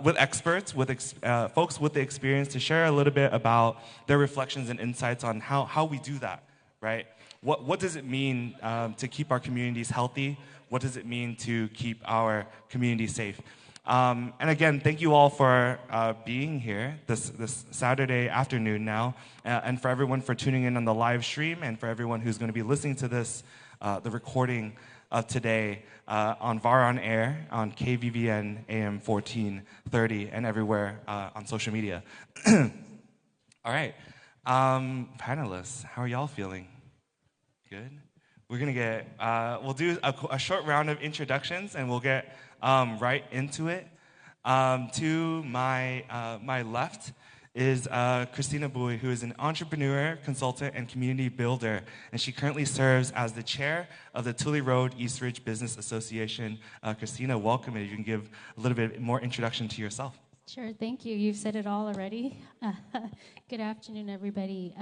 [SPEAKER 2] with experts, folks with the experience to share a little bit about their reflections and insights on how we do that, right? What does it mean to keep our communities healthy? What does it mean to keep our community safe? And again, thank you all for being here this Saturday afternoon now, and for everyone for tuning in on the live stream, and for everyone who's going to be listening to this, the recording of today on VAR on Air, on KVVN AM 1430, and everywhere on social media. All right, panelists, how are y'all feeling? Good. We're gonna get. We'll do a short round of introductions, and we'll get right into it. To my left is Christina Bui, who is an entrepreneur, consultant, and community builder, and she currently serves as the chair of the Tully Road East Ridge Business Association. Christina, welcome, and you can give a little bit more introduction to yourself.
[SPEAKER 10] Sure, thank you. You've said it all already. Good afternoon, everybody.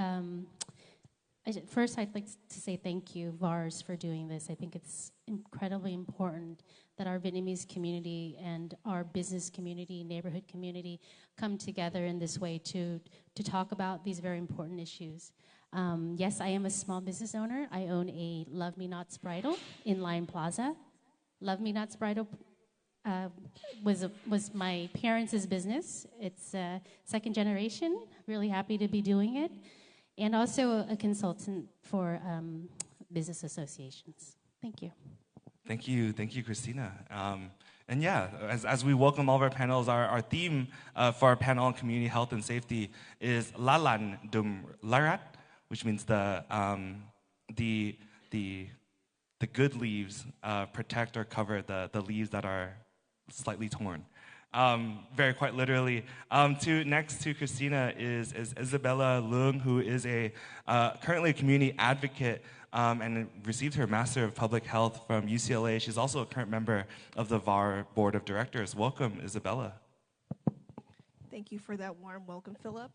[SPEAKER 10] First, I'd like to say thank you, VARS, for doing this. I think it's incredibly important that our Vietnamese community and our business community, neighborhood community, come together in this way to talk about these very important issues. Yes, I am a small business owner. I own a Love Me Nots Bridal in Lion Plaza. Love Me Nots Bridal was my parents' business. It's second generation. Really happy to be doing it. And also a consultant for business associations. Thank you.
[SPEAKER 2] Thank you, Christina. And yeah, as we welcome all of our panels, our theme for our panel on community health and safety is Lalan Dum Larat, which means the good leaves protect or cover the leaves that are slightly torn. Very quite literally. Next to Christina is Isabella Leung, who is currently a community advocate and received her Master of Public Health from UCLA. She's also a current member of the VAR Board of Directors. Welcome, Isabella.
[SPEAKER 11] Thank you for that warm welcome, Philip.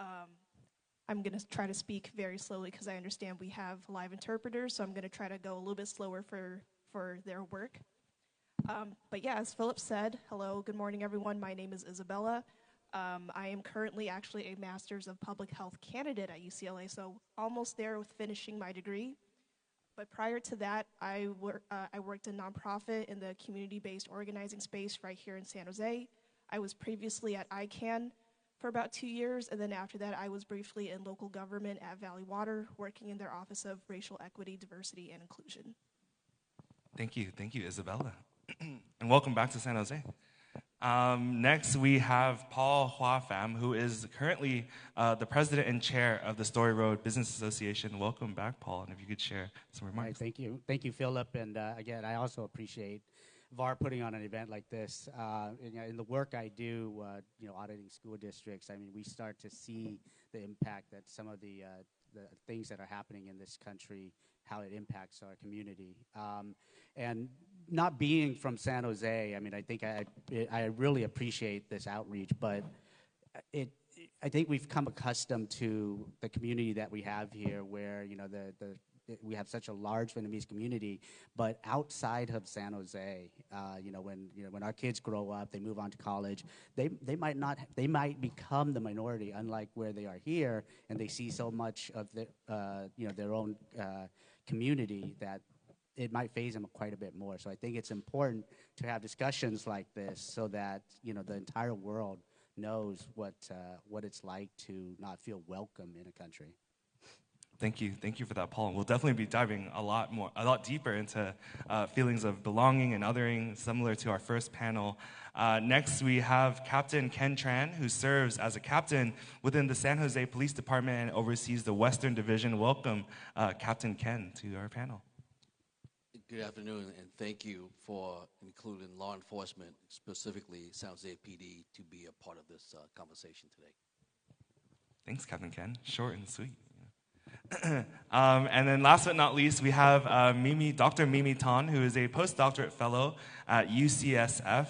[SPEAKER 11] I'm going to try to speak very slowly because I understand we have live interpreters, so I'm going to try to go a little bit slower for their work. But yeah, as Philip said, hello, good morning, everyone. My name is Isabella. I am currently actually a Master's of Public Health candidate at UCLA, so almost there with finishing my degree. But prior to that, I worked in nonprofit in the community-based organizing space right here in San Jose. I was previously at ICANN for about 2 years, and then after that, I was briefly in local government at Valley Water, working in their Office of Racial Equity, Diversity, and Inclusion.
[SPEAKER 2] Thank you, Isabella. And welcome back to San Jose. Next, we have Paul Hua Pham, who is currently the president and chair of the Story Road Business Association. Welcome back, Paul, and if you could share some remarks.
[SPEAKER 12] Right, thank you, Philip. And again, I also appreciate VAR putting on an event like this. In the work I do, auditing school districts, I mean, we start to see the impact that some of the things that are happening in this country, how it impacts our community. And not being from San Jose, I mean, I think I really appreciate this outreach, but I think we've come accustomed to the community that we have here, where the we have such a large Vietnamese community, but outside of San Jose, when our kids grow up, they move on to college, they might become the minority, unlike where they are here, and they see so much of their own community that it might phase them quite a bit more. So I think it's important to have discussions like this so that the entire world knows what it's like to not feel welcome in a country.
[SPEAKER 2] Thank you for that, Paul. We'll definitely be diving a lot deeper into feelings of belonging and othering, similar to our first panel. Next, we have Captain Ken Tran, who serves as a captain within the San Jose Police Department and oversees the Western Division. Welcome, Captain Ken, to our panel.
[SPEAKER 13] Good afternoon, and thank you for including law enforcement, specifically San Jose PD, to be a part of this conversation today.
[SPEAKER 2] Thanks, Captain Ken. Short and sweet. And then last but not least, we have Dr. Mimi Tan, who is a postdoctorate fellow at UCSF.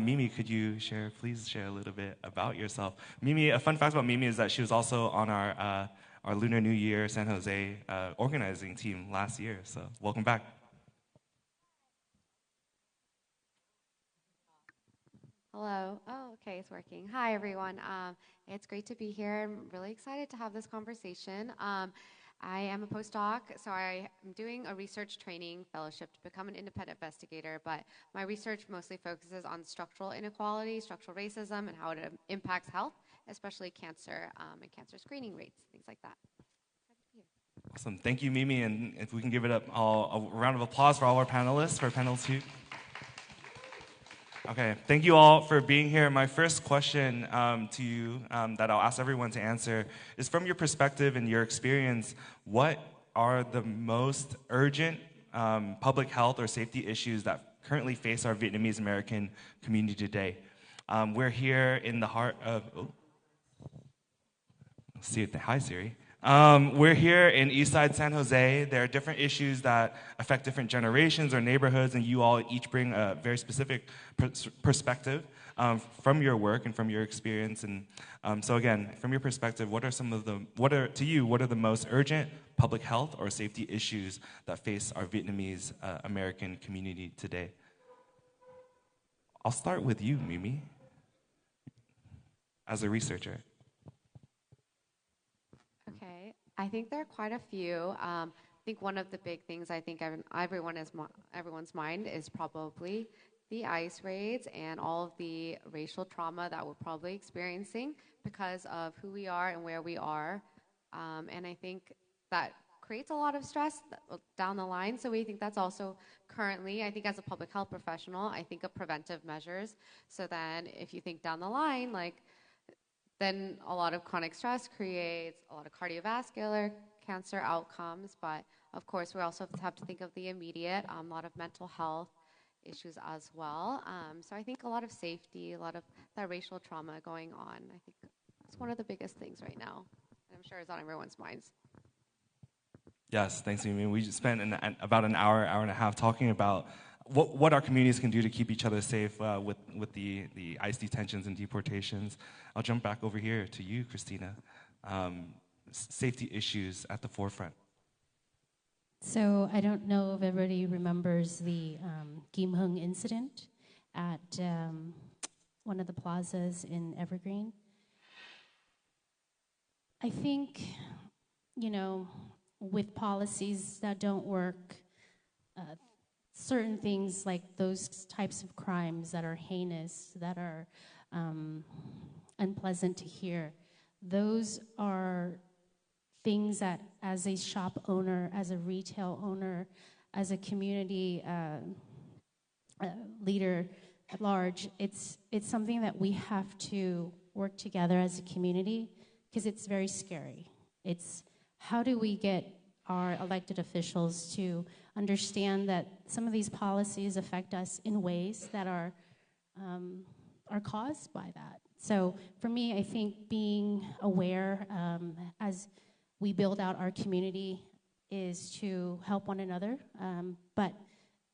[SPEAKER 2] Mimi, could you please share a little bit about yourself? Mimi, a fun fact about Mimi is that she was also on our Lunar New Year San Jose organizing team last year. So welcome back.
[SPEAKER 14] Hello. Oh, okay, it's working. Hi, everyone. It's great to be here. I'm really excited to have this conversation. I am a postdoc, so I am doing a research training fellowship to become an independent investigator, but my research mostly focuses on structural inequality, structural racism, and how it impacts health, especially cancer and cancer screening rates, things like that.
[SPEAKER 2] Awesome. Thank you, Mimi, and if we can give it up a round of applause for all our panelists for panel 2. Okay, thank you all for being here. My first question to you that I'll ask everyone to answer is, from your perspective and your experience, what are the most urgent public health or safety issues that currently face our Vietnamese American community today? We're here in the heart of... Hi, Siri. We're here in Eastside San Jose. There are different issues that affect different generations or neighborhoods, and you all each bring a very specific perspective from your work and from your experience. And so again, from your perspective, what are the most urgent public health or safety issues that face our Vietnamese American community today? I'll start with you, Mimi, as a researcher.
[SPEAKER 14] Okay, I think there are quite a few. I think one of the big things I think everyone's mind is probably the ICE raids and all of the racial trauma that we're probably experiencing because of who we are and where we are. And I think that creates a lot of stress down the line. So we think that's also currently, I think as a public health professional, I think of preventive measures. So then if you think down the line, then a lot of chronic stress creates a lot of cardiovascular cancer outcomes, but of course we also have to think of the immediate, a lot of mental health issues as well. So I think a lot of safety, a lot of that racial trauma going on. I think it's one of the biggest things right now. And I'm sure it's on everyone's minds.
[SPEAKER 2] Yes, thanks, Mimi. We just spent about an hour and a half talking about what our communities can do to keep each other safe with the ICE detentions and deportations. I'll jump back over here to you, Christina. Safety issues at the forefront.
[SPEAKER 10] So I don't know if everybody remembers the Kim Hung incident at one of the plazas in Evergreen. I think, with policies that don't work, certain things like those types of crimes that are heinous, that are unpleasant to hear, those are things that as a shop owner, as a retail owner, as a community leader at large, it's something that we have to work together as a community because it's very scary. It's how do we get our elected officials to understand that some of these policies affect us in ways that are caused by that. So for me, I think being aware as we build out our community is to help one another. But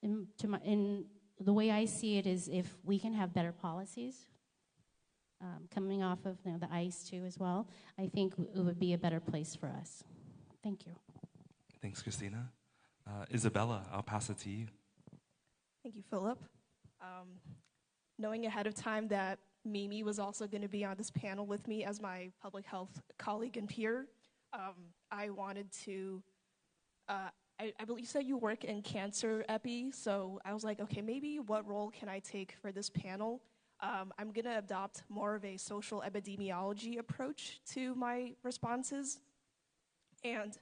[SPEAKER 10] in the way I see it is if we can have better policies, coming off of the ICE too as well, I think it would be a better place for us. Thank you.
[SPEAKER 2] Thanks, Christina. Isabella, I'll pass it to you.
[SPEAKER 11] Thank you, Philip. Knowing ahead of time that Mimi was also going to be on this panel with me as my public health colleague and peer, I wanted to, I believe you said you work in cancer epi, so I was like, okay, maybe what role can I take for this panel? I'm going to adopt more of a social epidemiology approach to my responses. And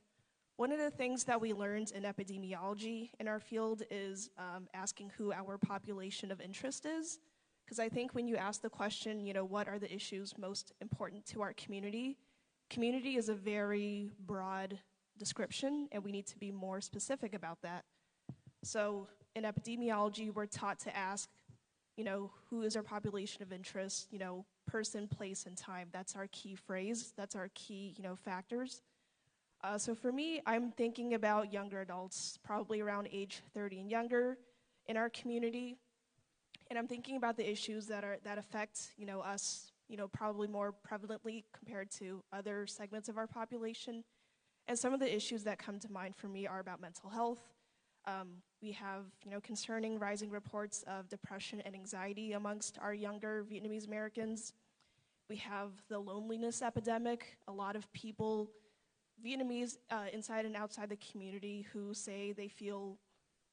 [SPEAKER 11] one of the things that we learned in epidemiology in our field is asking who our population of interest is. Because I think when you ask the question, what are the issues most important to our community, community is a very broad description, and we need to be more specific about that. So in epidemiology, we're taught to ask, who is our population of interest, person, place, and time. That's our key phrase. That's our key, factors. So for me, I'm thinking about younger adults, probably around age 30 and younger in our community. And I'm thinking about the issues that affect, us, probably more prevalently compared to other segments of our population. And some of the issues that come to mind for me are about mental health. We have, concerning rising reports of depression and anxiety amongst our younger Vietnamese Americans. We have the loneliness epidemic. A lot of people, Vietnamese inside and outside the community, who say they feel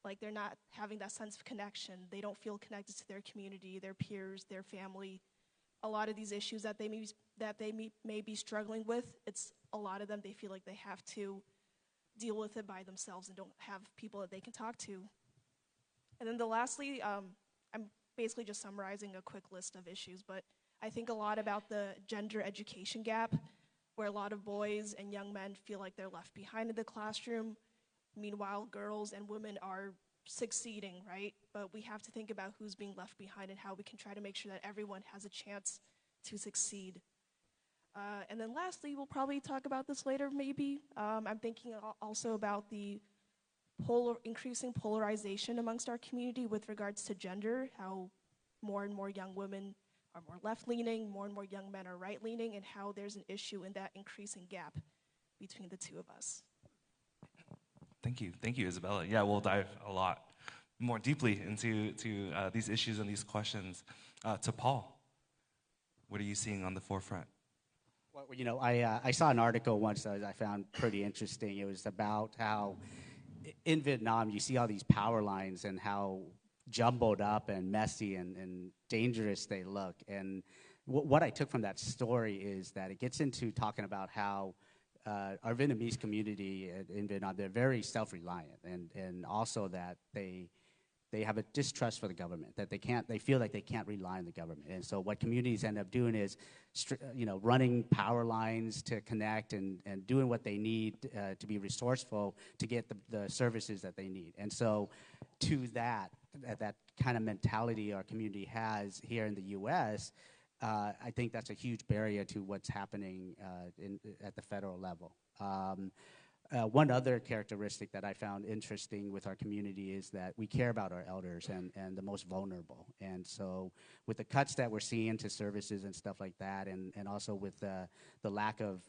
[SPEAKER 11] like they're not having that sense of connection. They don't feel connected to their community, their peers, their family. A lot of these issues that they may be struggling with, it's a lot of them, they feel like they have to deal with it by themselves and don't have people that they can talk to. And then lastly, I'm basically just summarizing a quick list of issues, but I think a lot about the gender education gap, where a lot of boys and young men feel like they're left behind in the classroom. Meanwhile, girls and women are succeeding, right? But we have to think about who's being left behind and how we can try to make sure that everyone has a chance to succeed. And then lastly, we'll probably talk about this later maybe. I'm thinking also about the increasing polarization amongst our community with regards to gender, how more and more young women are more left-leaning, more and more young men are right-leaning, and how there's an issue in that increasing gap between the two of us.
[SPEAKER 2] Thank you, Isabella. Yeah, we'll dive a lot more deeply into these issues and these questions. To Paul, what are you seeing on the forefront?
[SPEAKER 12] Well, I saw an article once that I found pretty interesting. It was about how in Vietnam you see all these power lines and how jumbled up and messy and dangerous they look. And what I took from that story is that it gets into talking about how our Vietnamese community in Vietnam, they're very self-reliant, and also that they have a distrust for the government, that they feel like they can't rely on the government. And so what communities end up doing is, running power lines to connect and doing what they need to be resourceful to get the services that they need. And so to that kind of mentality our community has here in the U.S., I think that's a huge barrier to what's happening at the federal level. One other characteristic that I found interesting with our community is that we care about our elders and the most vulnerable. And so with the cuts that we're seeing to services and stuff like that, and also with the lack of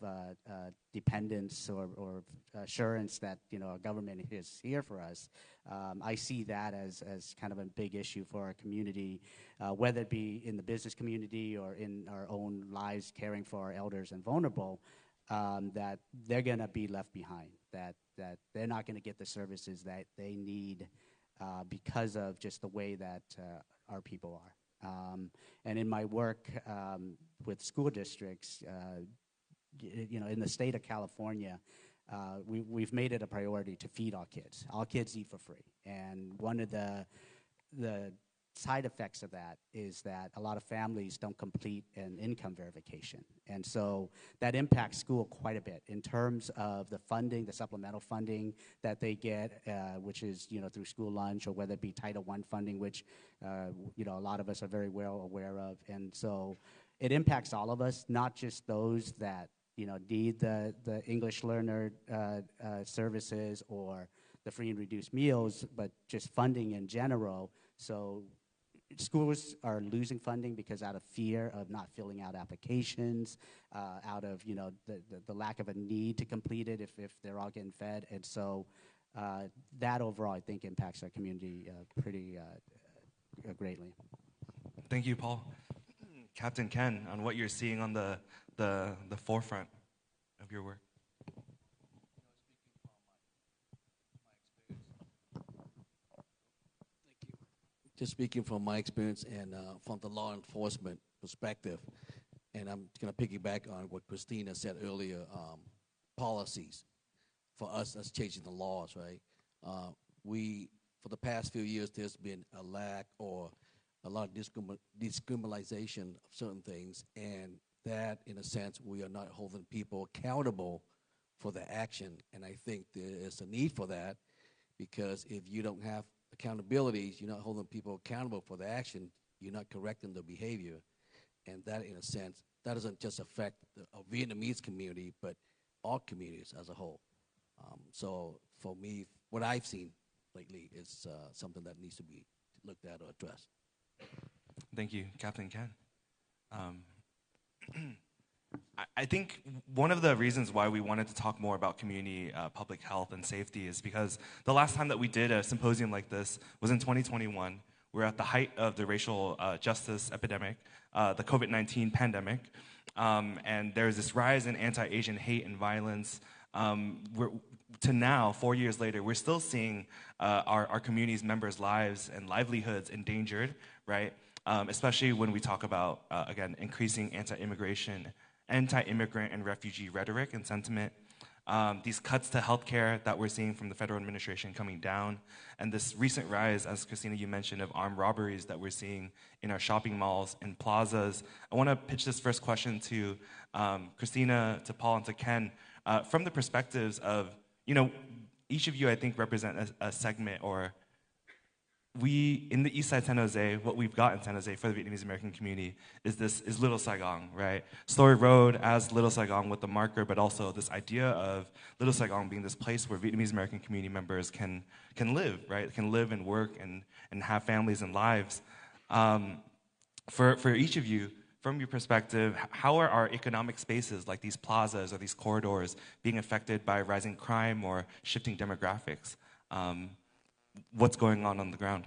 [SPEAKER 12] dependence or assurance that our government is here for us, I see that as kind of a big issue for our community, whether it be in the business community or in our own lives caring for our elders and vulnerable. That they're going to be left behind, that they're not going to get the services that they need because of just the way that our people are. And in my work with school districts, in the state of California, we've made it a priority to feed all kids. All kids eat for free. And one of the side effects of that is that a lot of families don't complete an income verification. And so that impacts school quite a bit in terms of the funding, the supplemental funding that they get, which is, through school lunch, or whether it be Title I funding, which, a lot of us are very well aware of. And so it impacts all of us, not just those that, need the English learner services or the free and reduced meals, but just funding in general. So schools are losing funding because out of fear of not filling out applications, out of the lack of a need to complete it if they're all getting fed, and so that overall I think impacts our community pretty greatly.
[SPEAKER 2] Thank you, Paul. Captain Ken, on what you're seeing on the forefront of your work.
[SPEAKER 13] Just speaking from my experience and from the law enforcement perspective, and I'm going to piggyback on what Christina said earlier, policies. For us, that's changing the laws, right? For the past few years, there's been a lack or a lot of discrimination of certain things, and that, in a sense, we are not holding people accountable for their action, and I think there is a need for that, because if you don't have accountabilities, you're not holding people accountable for the action, you're not correcting their behavior. And that, in a sense, that doesn't just affect the Vietnamese community, but all communities as a whole. So for me, what I've seen lately is something that needs to be looked at or addressed.
[SPEAKER 2] Thank you, Captain Ken. I think one of the reasons why we wanted to talk more about community public health and safety is because the last time that we did a symposium like this was in 2021. We're at the height of the racial justice epidemic, the COVID-19 pandemic, and there's this rise in anti-Asian hate and violence. To now, 4 years later, we're still seeing our community's members' lives and livelihoods endangered, right? Especially when we talk about, again, increasing anti-immigrant and refugee rhetoric and sentiment, these cuts to healthcare that we're seeing from the federal administration coming down, and this recent rise, as Christina, you mentioned, of armed robberies that we're seeing in our shopping malls and plazas. I want to pitch this first question to Christina, to Paul, and to Ken, from the perspectives of, each of you, I think, represent a segment, or we, in the East Side San Jose, what we've got in San Jose for the Vietnamese American community is Little Saigon, right? Story Road as Little Saigon with the marker, but also this idea of Little Saigon being this place where Vietnamese American community members can live, right? Can live and work and have families and lives. For each of you, from your perspective, how are our economic spaces like these plazas or these corridors being affected by rising crime or shifting demographics? What's going on the ground?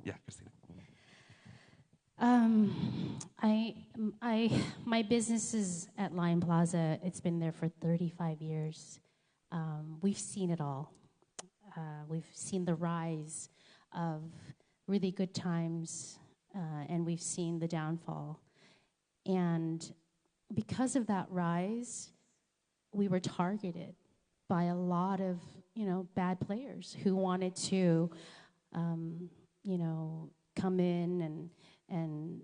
[SPEAKER 2] Yeah, Christina.
[SPEAKER 10] My business is at Lion Plaza. It's been there for 35 years. We've seen it all. We've seen the rise of really good times, and we've seen the downfall. And because of that rise, we were targeted by a lot of, bad players who wanted to, come in and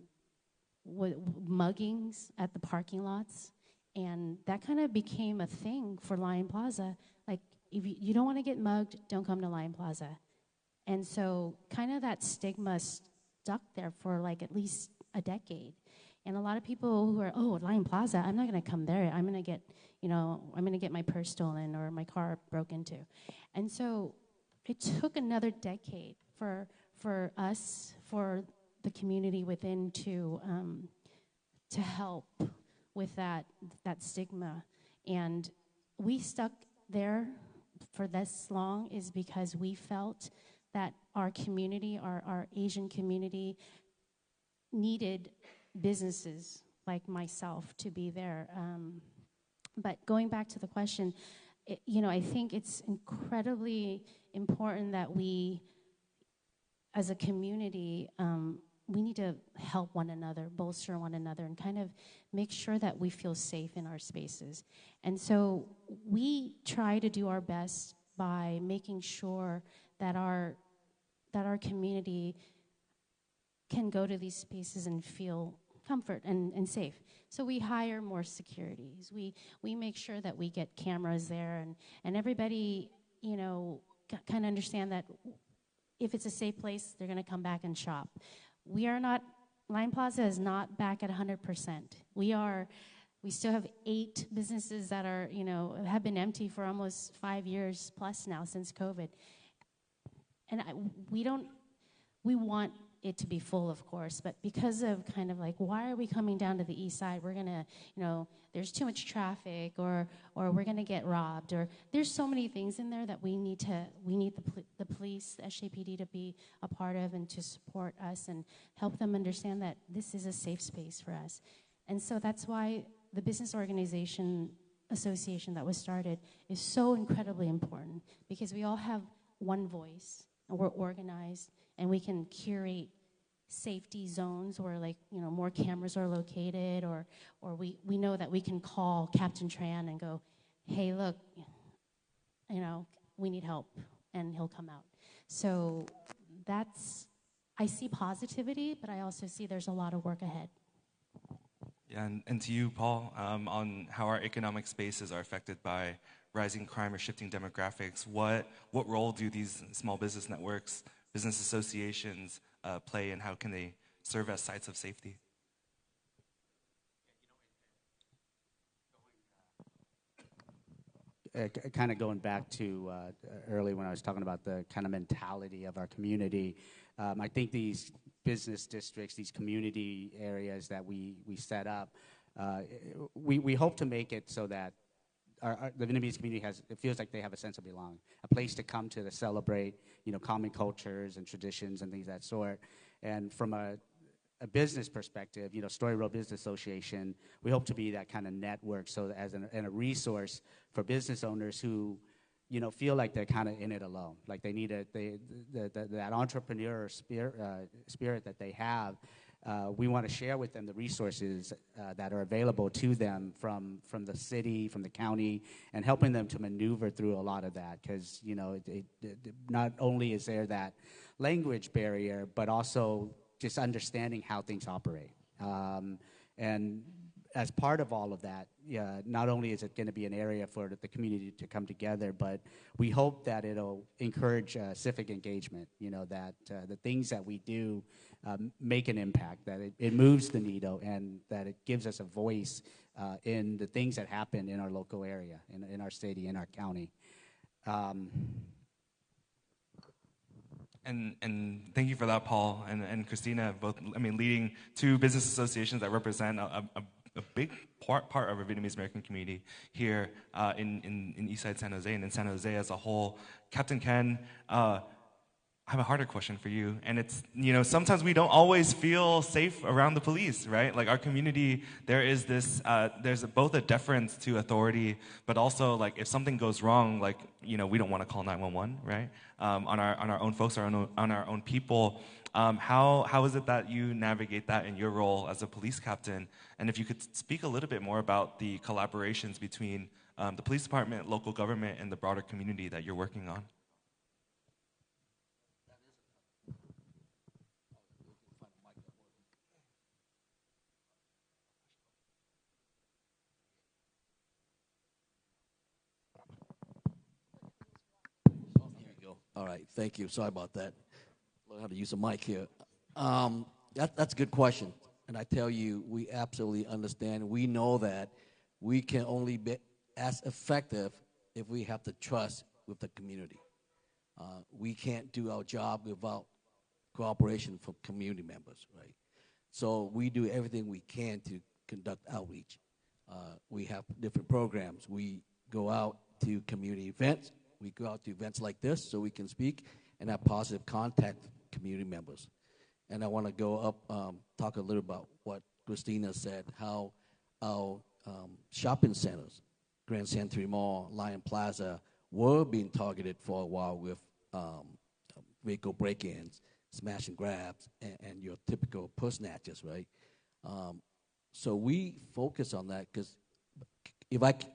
[SPEAKER 10] muggings at the parking lots. And that kind of became a thing for Lion Plaza. Like, if you don't want to get mugged, don't come to Lion Plaza. And so kind of that stigma stuck there for like at least a decade. And a lot of people who are, Lion Plaza, I'm not going to come there. I'm going to get, I'm going to get my purse stolen or my car broke into. And so it took another decade for us, for the community within to help with that stigma. And we stuck there for this long is because we felt that our community, our Asian community, needed businesses like myself to be there. But going back to the question, I think it's incredibly important that we, as a community, we need to help one another, bolster one another, and kind of make sure that we feel safe in our spaces. And so we try to do our best by making sure that our community can go to these spaces and feel comfort and safe. So we hire more securities. We make sure that we get cameras there, and everybody, kind of understand that if it's a safe place, they're going to come back and shop. Lion Plaza is not back at 100%. We still have 8 businesses that are, have been empty for almost 5 years plus now since COVID. and we want it to be full, of course, but because of kind of like, why are we coming down to the east side? We're gonna, there's too much traffic, or we're gonna get robbed, or there's so many things in there that we need the police, the SJPD, to be a part of and to support us and help them understand that this is a safe space for us. And so that's why the business organization association that was started is so incredibly important, because we all have one voice and we're organized, and we can curate safety zones where, like, more cameras are located, or we know that we can call Captain Tran and go, hey, look, we need help, and he'll come out. So I see positivity, but I also see there's a lot of work ahead.
[SPEAKER 2] Yeah, and to you, Paul, on how our economic spaces are affected by rising crime or shifting demographics, what role do these small business networks, business associations play, and how can they serve as sites of safety?
[SPEAKER 12] Kind of going back to early when I was talking about the kind of mentality of our community, I think these business districts, these community areas that we set up, we hope to make it so that the Vietnamese community it feels like they have a sense of belonging, a place to come to celebrate, common cultures and traditions and things of that sort. And from a business perspective, Story Road Business Association, we hope to be that kind of network, so and a resource for business owners who, feel like they're kind of in it alone, like they need that entrepreneur spirit that they have. We want to share with them the resources that are available to them from the city, from the county, and helping them to maneuver through a lot of that, because not only is there that language barrier, but also just understanding how things operate. And as part of all of that, not only is it going to be an area for the community to come together, but we hope that it'll encourage civic engagement, that the things that we do make an impact, that it moves the needle, and that it gives us a voice in the things that happen in our local area, in our city, in our county.
[SPEAKER 2] And thank you for that, Paul and Christina, both, leading two business associations that represent a big part of our Vietnamese American community here in Eastside San Jose and in San Jose as a whole. Captain Ken, I have a harder question for you, and it's, sometimes we don't always feel safe around the police, right? Like, our community, there is this, there's both a deference to authority, but also, like, if something goes wrong, like, we don't want to call 911, right? On our own folks, on our own people. How is it that you navigate that in your role as a police captain? And if you could speak a little bit more about the collaborations between the police department, local government, and the broader community that you're working on.
[SPEAKER 13] All right, thank you. Sorry about that. Learn how to use a mic here. That's a good question. And I tell you, we absolutely understand. We know that we can only be as effective if we have the trust with the community. We can't do our job without cooperation from community members, right? So we do everything we can to conduct outreach. We have different programs. We go out to community events. We go out to events like this so we can speak and have positive contact with community members. And I want to go up, talk a little about what Christina said, how our shopping centers, Grand Century Mall, Lion Plaza, were being targeted for a while with vehicle break-ins, smash and grabs, and your typical purse snatches, right? So we focus on that because,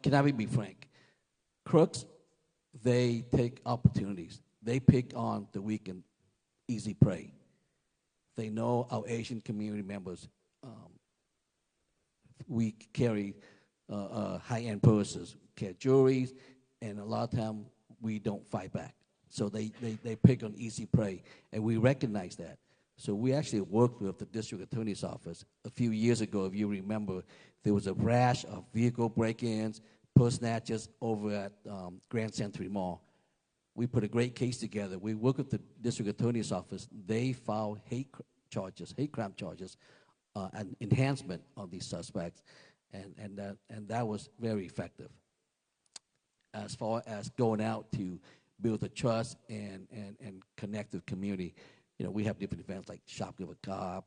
[SPEAKER 13] can I be frank, crooks, they take opportunities. They pick on the weak and easy prey. They know our Asian community members, we carry high-end purses, carry jewelry, and a lot of time we don't fight back. So they pick on easy prey, and we recognize that. So we actually worked with the district attorney's office. A few years ago, if you remember, there was a rash of vehicle break-ins, purse snatches over at Grand Century Mall. we put a great case together. We work with the district attorney's office. They filed hate crime charges, and enhancement of these suspects, and that was very effective. As far as going out to build the trust and connect with the community, we have different events like Shop Give a Cop,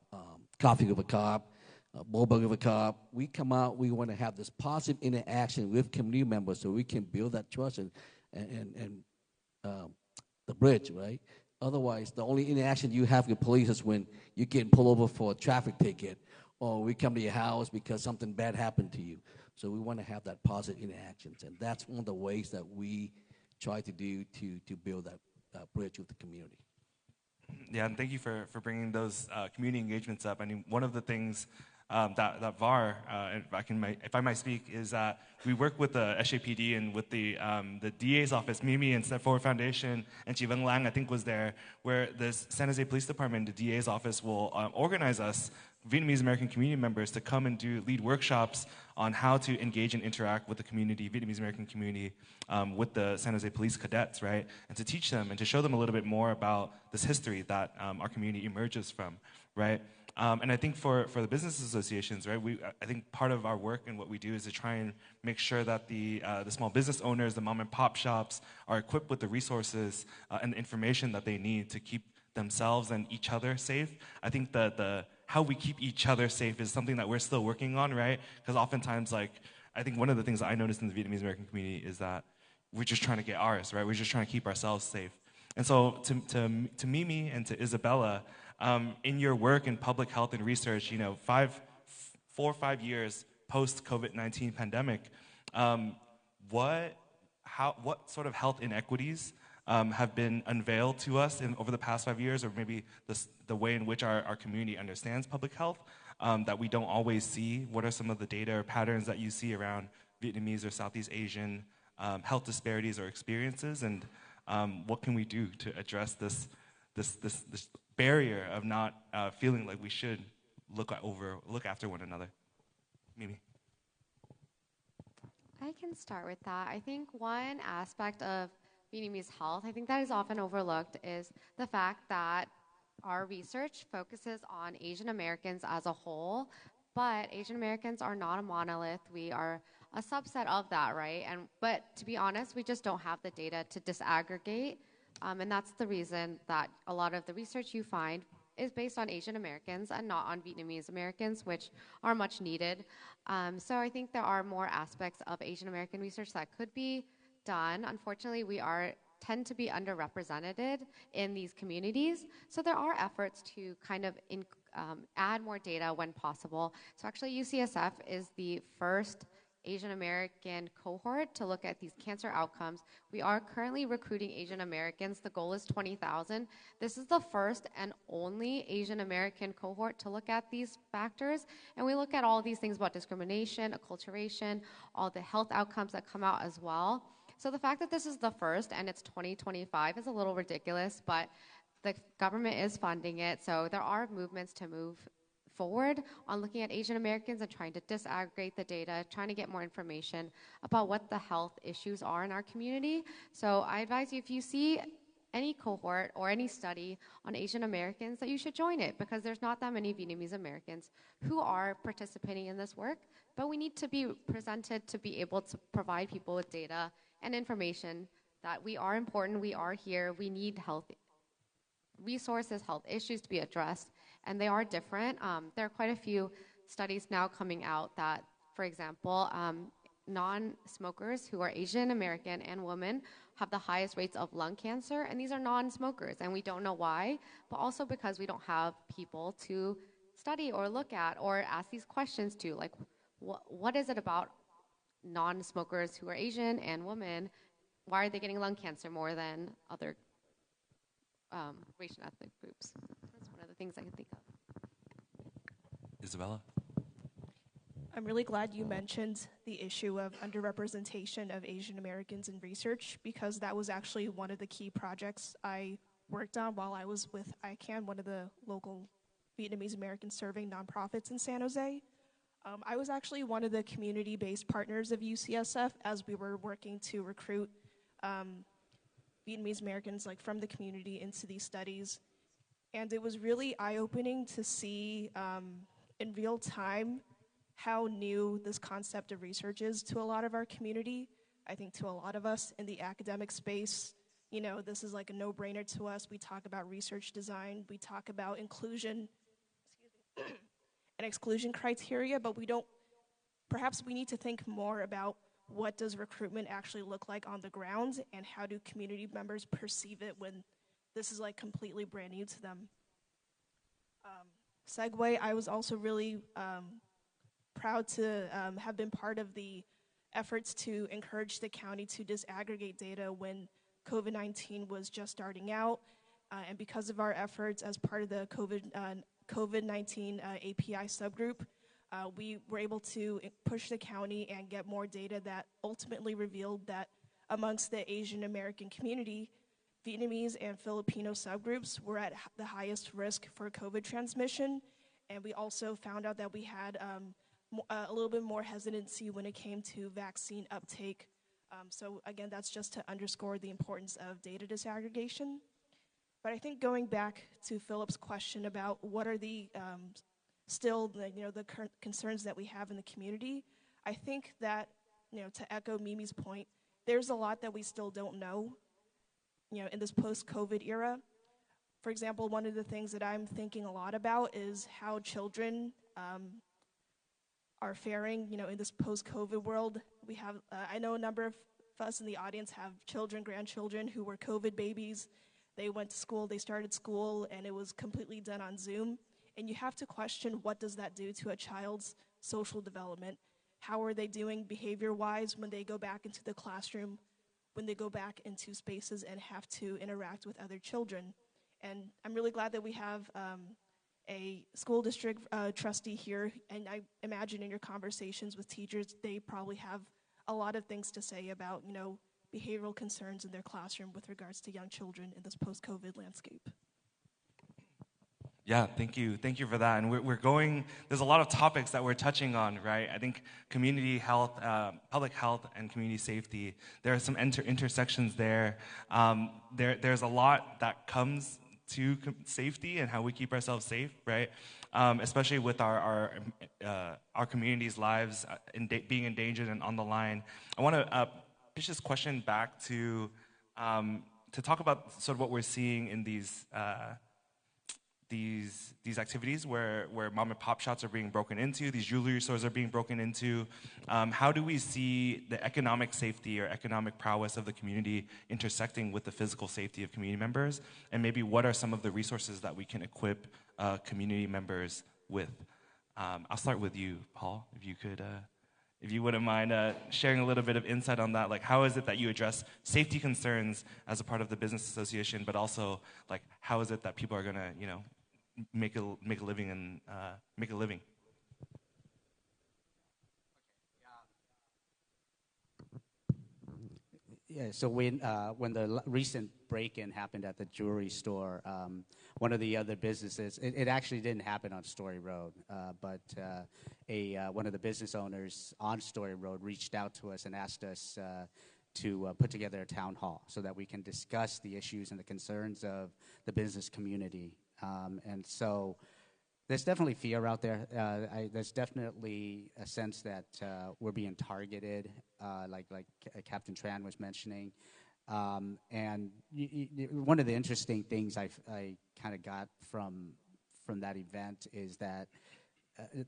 [SPEAKER 13] Coffee Give a Cop, Mobile Give a Cop. We come out, we want to have this positive interaction with community members so we can build that trust and the bridge, right? Otherwise, the only interaction you have with police is when you're getting pulled over for a traffic ticket, or we come to your house because something bad happened to you. So we want to have that positive interactions, and that's one of the ways that we try to do to build that bridge with the community.
[SPEAKER 2] Yeah, and thank you for bringing those community engagements up. I mean, one of the things that VAR, if I might speak, is that we work with the SAPD and with the DA's office. Mimi and Step Forward Foundation and Chiveng Lang, I think, was there, where the San Jose Police Department, the DA's office, will organize us, Vietnamese American community members, to come and lead workshops on how to engage and interact with the community, Vietnamese American community, with the San Jose Police cadets, right? And to teach them and to show them a little bit more about this history that our community emerges from, right? And I think for the business associations, right, I think part of our work and what we do is to try and make sure that the small business owners, the mom and pop shops, are equipped with the resources and the information that they need to keep themselves and each other safe. I think the how we keep each other safe is something that we're still working on, right? Because oftentimes, I think one of the things that I noticed in the Vietnamese American community is that we're just trying to get ours, right? We're just trying to keep ourselves safe. And so to Mimi and to Isabella, in your work in public health and research, 4 or 5 years post COVID-19 pandemic, what sort of health inequities have been unveiled to us over the past 5 years, or maybe the way in which our community understands public health that we don't always see? What are some of the data or patterns that you see around Vietnamese or Southeast Asian health disparities or experiences, and what can we do to address this barrier of not feeling like we should look after one another? Mimi.
[SPEAKER 14] I can start with that. I think one aspect of Vietnamese health, I think that is often overlooked, is the fact that our research focuses on Asian Americans as a whole, but Asian Americans are not a monolith. We are a subset of that, right? But to be honest, we just don't have the data to disaggregate, and that's the reason that a lot of the research you find is based on Asian Americans and not on Vietnamese Americans, which are much needed. So I think there are more aspects of Asian American research that could be done. Unfortunately, we tend to be underrepresented in these communities. So there are efforts to kind of add more data when possible. So actually UCSF is the first Asian American cohort to look at these cancer outcomes. We are currently recruiting Asian Americans. The goal is 20,000. This is the first and only Asian American cohort to look at these factors. And we look at all these things about discrimination, acculturation, all the health outcomes that come out as well. So the fact that this is the first and it's 2025 is a little ridiculous, but the government is funding it. So there are movements to move forward on looking at Asian Americans and trying to disaggregate the data, trying to get more information about what the health issues are in our community. So I advise you, if you see any cohort or any study on Asian Americans, that you should join it, because there's not that many Vietnamese Americans who are participating in this work, but we need to be presented to be able to provide people with data and information that we are important, we are here, we need health resources, health issues to be addressed, and they are different. There are quite a few studies now coming out that, for example, non-smokers who are Asian American and women have the highest rates of lung cancer, and these are non-smokers, and we don't know why, but also because we don't have people to study or look at or ask these questions to, like, what is it about non-smokers who are Asian and women? Why are they getting lung cancer more than other racial and ethnic groups? That's one of the things I can think of.
[SPEAKER 2] Isabella?
[SPEAKER 11] I'm really glad you mentioned the issue of underrepresentation of Asian Americans in research, because that was actually one of the key projects I worked on while I was with ICANN, one of the local Vietnamese American serving nonprofits in San Jose. I was actually one of the community-based partners of UCSF as we were working to recruit Vietnamese Americans like from the community into these studies. And it was really eye-opening to see in real time how new this concept of research is to a lot of our community. I think to a lot of us in the academic space, you know, this is like a no-brainer to us. We talk about research design, we talk about inclusion and exclusion criteria, but we don't, perhaps we need to think more about what does recruitment actually look like on the ground and how do community members perceive it when this is like completely brand new to them. Segue, I was also really proud to have been part of the efforts to encourage the county to disaggregate data when COVID-19 was just starting out. And because of our efforts as part of the COVID-19 API subgroup, we were able to push the county and get more data that ultimately revealed that amongst the Asian American community, Vietnamese and Filipino subgroups were at the highest risk for COVID transmission. And we also found out that we had a little bit more hesitancy when it came to vaccine uptake. So again, that's just to underscore the importance of data disaggregation. But I think going back to Philip's question about what are the still the current concerns that we have in the community, I think that, to echo Mimi's point, there's a lot that we still don't know, in this post-COVID era. For example, one of the things that I'm thinking a lot about is how children are faring, in this post-COVID world. We have, I know a number of us in the audience have children, grandchildren who were COVID babies. They went to school, they started school, and it was completely done on Zoom. And you have to question, what does that do to a child's social development? How are they doing behavior-wise when they go back into the classroom, when they go back into spaces and have to interact with other children? And I'm really glad that we have a school district trustee here, and I imagine in your conversations with teachers, they probably have a lot of things to say about, behavioral concerns in their classroom with regards to young children in this post-COVID landscape.
[SPEAKER 2] Yeah, thank you. Thank you for that. And we're going, there's a lot of topics that we're touching on, right? I think community health, public health, and community safety, there are some intersections there. There's a lot that comes to safety and how we keep ourselves safe, right? Especially with our community's lives being endangered and on the line. I want to pitch this question back to talk about sort of what we're seeing in these activities where mom and pop shops are being broken into, these jewelry stores are being broken into. How do we see the economic safety or economic prowess of the community intersecting with the physical safety of community members? And maybe what are some of the resources that we can equip community members with? I'll start with you, Paul, if you could, if you wouldn't mind sharing a little bit of insight on that. Like, how is it that you address safety concerns as a part of the business association, but also, like, how is it that people are gonna, make a living and make a living?
[SPEAKER 12] Yeah, so when the recent break-in happened at the jewelry store, one of the other businesses, it actually didn't happen on Story Road, but one of the business owners on Story Road reached out to us and asked us to put together a town hall so that we can discuss the issues and the concerns of the business community. And so there's definitely fear out there. There's definitely a sense that we're being targeted, like Captain Tran was mentioning. And one of the interesting things I kind of got from that event is that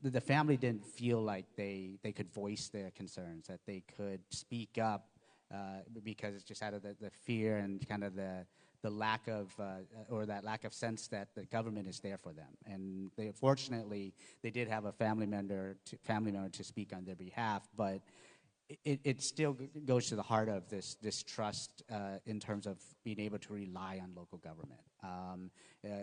[SPEAKER 12] the family didn't feel like they could voice their concerns, that they could speak up because it's just out of the fear and kind of the lack of, or that lack of sense that the government is there for them. And fortunately, they did have a family member to speak on their behalf, but it still goes to the heart of this trust in terms of being able to rely on local government.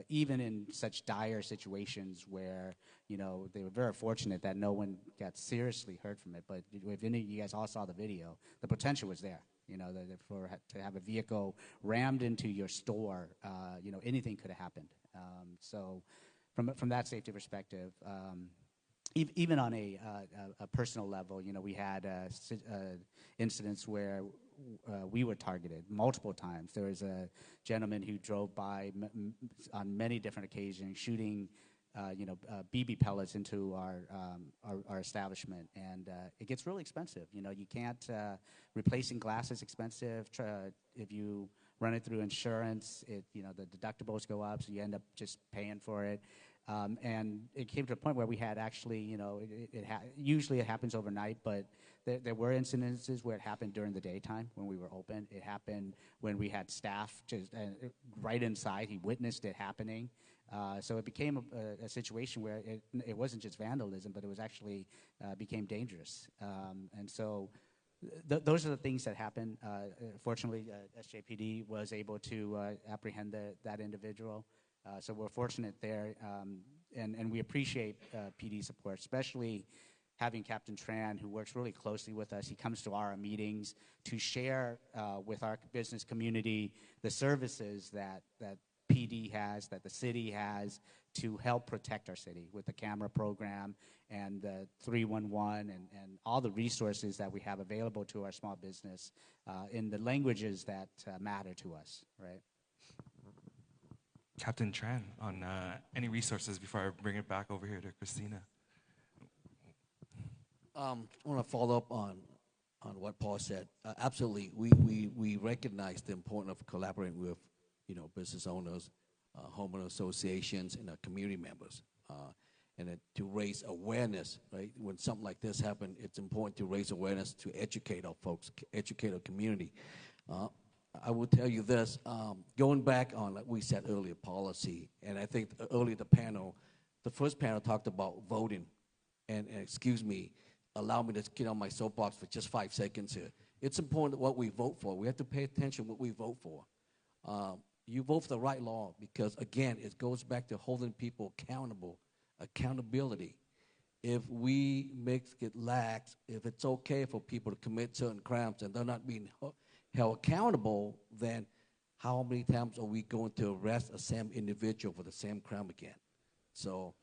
[SPEAKER 12] Even in such dire situations where, they were very fortunate that no one got seriously hurt from it, but if any of you guys all saw the video, the potential was there. To have a vehicle rammed into your store, anything could have happened. So from that safety perspective, even on a personal level, we had incidents where we were targeted multiple times. There was a gentleman who drove by on many different occasions, shooting BB pellets into our establishment, and it gets really expensive. You can't replacing glass is expensive. If you run it through insurance, the deductibles go up, so you end up just paying for it. And it came to a point where we had actually, usually it happens overnight, but there were incidences where it happened during the daytime when we were open. It happened when we had staff just right inside. He witnessed it happening. So it became a situation where it wasn't just vandalism, but it was actually became dangerous. And so those are the things that happen. Fortunately, SJPD was able to apprehend that individual. So we're fortunate there, and we appreciate PD support, especially having Captain Tran, who works really closely with us. He comes to our meetings to share with our business community the services that PD has, that the city has, to help protect our city with the camera program and the 311 and all the resources that we have available to our small business in the languages that matter to us, right?
[SPEAKER 2] Captain Tran, on any resources before I bring it back over here to Christina.
[SPEAKER 13] I want to follow up on what Paul said. Absolutely, we recognize the importance of collaborating with business owners, homeowner associations, and our community members, and to raise awareness. Right, when something like this happens, it's important to raise awareness to educate our folks, educate our community. I will tell you this, going back on, like we said earlier, policy, and I think earlier the first panel talked about voting, and excuse me, allow me to get on my soapbox for just 5 seconds here. It's important what we vote for. We have to pay attention to what we vote for. You vote for the right law because, again, it goes back to holding people accountable, accountability. If we make it lax, if it's okay for people to commit certain crimes and they're not being held accountable, then how many times are we going to arrest a same individual for the same crime again? So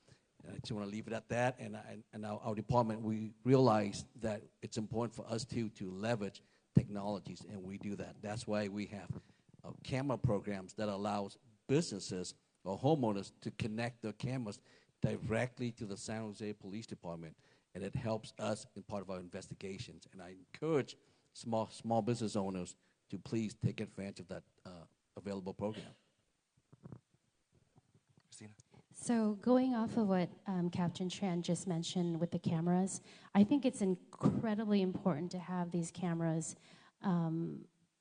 [SPEAKER 13] I just want to leave it at that. And our department, we realize that it's important for us to leverage technologies, and we do that. That's why we have camera programs that allows businesses or homeowners to connect their cameras directly to the San Jose Police Department, and it helps us in part of our investigations. And I encourage small business owners to please take advantage of that available program.
[SPEAKER 2] Christina.
[SPEAKER 10] So going off of what Captain Tran just mentioned with the cameras, I think it's incredibly important to have these cameras.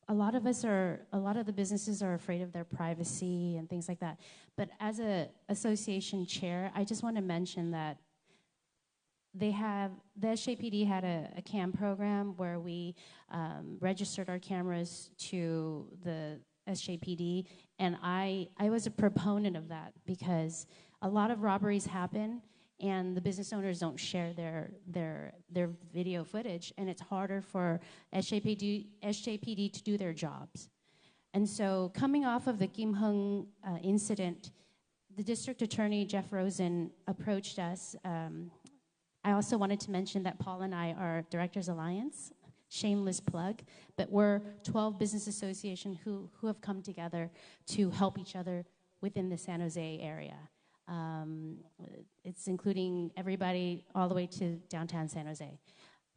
[SPEAKER 10] A lot of the businesses are afraid of their privacy and things like that. But as a association chair, I just want to mention that the SJPD had a CAM program where we registered our cameras to the SJPD, and I was a proponent of that because a lot of robberies happen and the business owners don't share their video footage, and it's harder for SJPD to do their jobs. And so coming off of the Kim Hung incident, the district attorney, Jeff Rosen, approached us. I also wanted to mention that Paul and I are Directors Alliance, shameless plug, but we're 12 business associations who have come together to help each other within the San Jose area. It's including everybody all the way to downtown San Jose.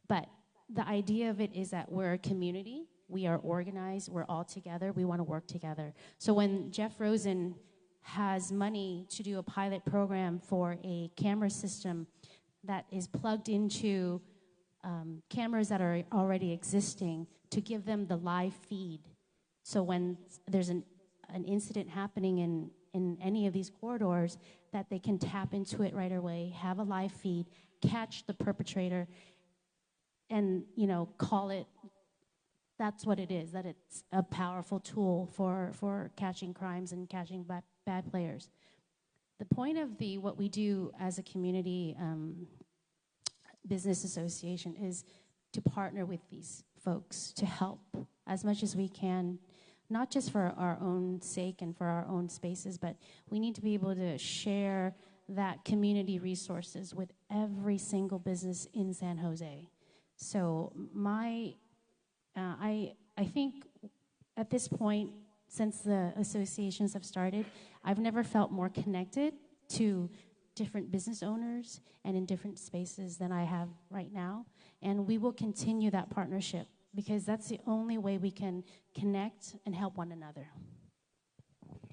[SPEAKER 10] But the idea of it is that we're a community, we are organized, we're all together, we want to work together. So when Jeff Rosen has money to do a pilot program for a camera system that is plugged into cameras that are already existing to give them the live feed. So when there's an incident happening in any of these corridors, that they can tap into it right away, have a live feed, catch the perpetrator, and call it. That's what it is, that it's a powerful tool for catching crimes and catching bad players. The point of what we do as a community business association is to partner with these folks to help as much as we can, not just for our own sake and for our own spaces, but we need to be able to share that community resources with every single business in San Jose. So I I think at this point, since the associations have started, I've never felt more connected to different business owners and in different spaces than I have right now. And we will continue that partnership because that's the only way we can connect and help one another.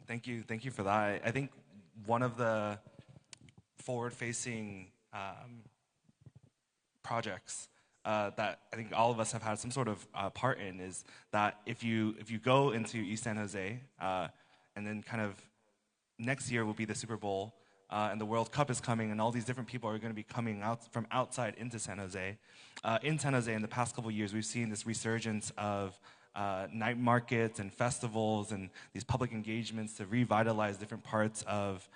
[SPEAKER 2] Thank you for that. I think one of the forward-facing projects that I think all of us have had some sort of part in is that if you go into East San Jose, and then kind of next year will be the Super Bowl, and the World Cup is coming, and all these different people are going to be coming out from outside into San Jose. In San Jose, in the past couple of years, we've seen this resurgence of night markets and festivals and these public engagements to revitalize different parts of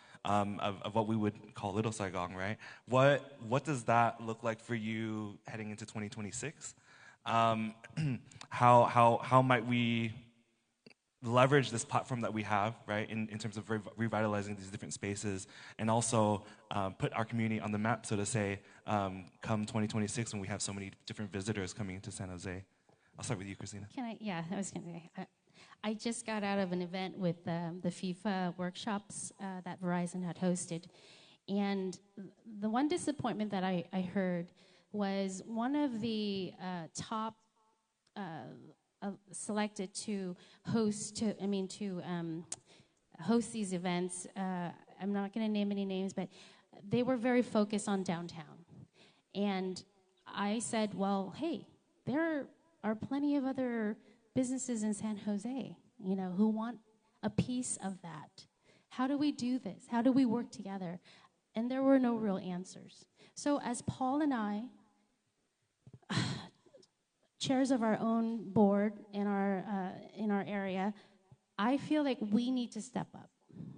[SPEAKER 2] what we would call Little Saigon, right? What does that look like for you heading into 2026? How might we leverage this platform that we have, right, in terms of revitalizing these different spaces, and also put our community on the map, so to say, come 2026 when we have so many different visitors coming into San Jose? I'll start with you, Christina.
[SPEAKER 10] Yeah, I was going to say, I just got out of an event with the FIFA workshops that Verizon had hosted. And the one disappointment that I heard was one of the top selected to host these events. I'm not going to name any names, but they were very focused on downtown. And I said, well, hey, there are plenty of other businesses in San Jose, who want a piece of that. How do we do this? How do we work together? And there were no real answers. So as Paul and I, chairs of our own board in our area, I feel like we need to step up.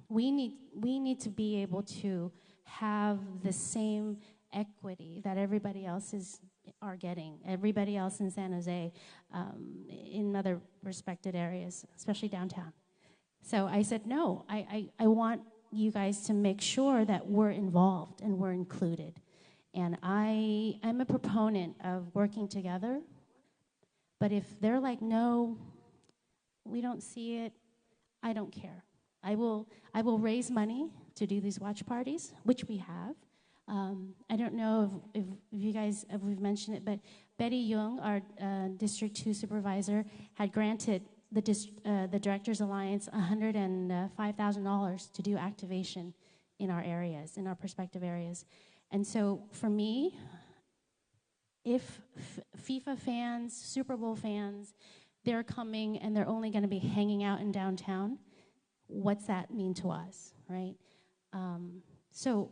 [SPEAKER 10] We need to be able to have the same equity that everybody else are getting, everybody else in San Jose, in other respected areas, especially downtown. So I said, no, I want you guys to make sure that we're involved and we're included. And I'm a proponent of working together, but if they're like, no, we don't see it, I don't care. I will raise money to do these watch parties, which we have. I don't know if you guys, if we've mentioned it, but Betty Young, our District 2 supervisor, had granted the Directors Alliance $105,000 to do activation in our areas, in our prospective areas. And so for me, if FIFA fans, Super Bowl fans, they're coming and they're only going to be hanging out in downtown, what's that mean to us, right? So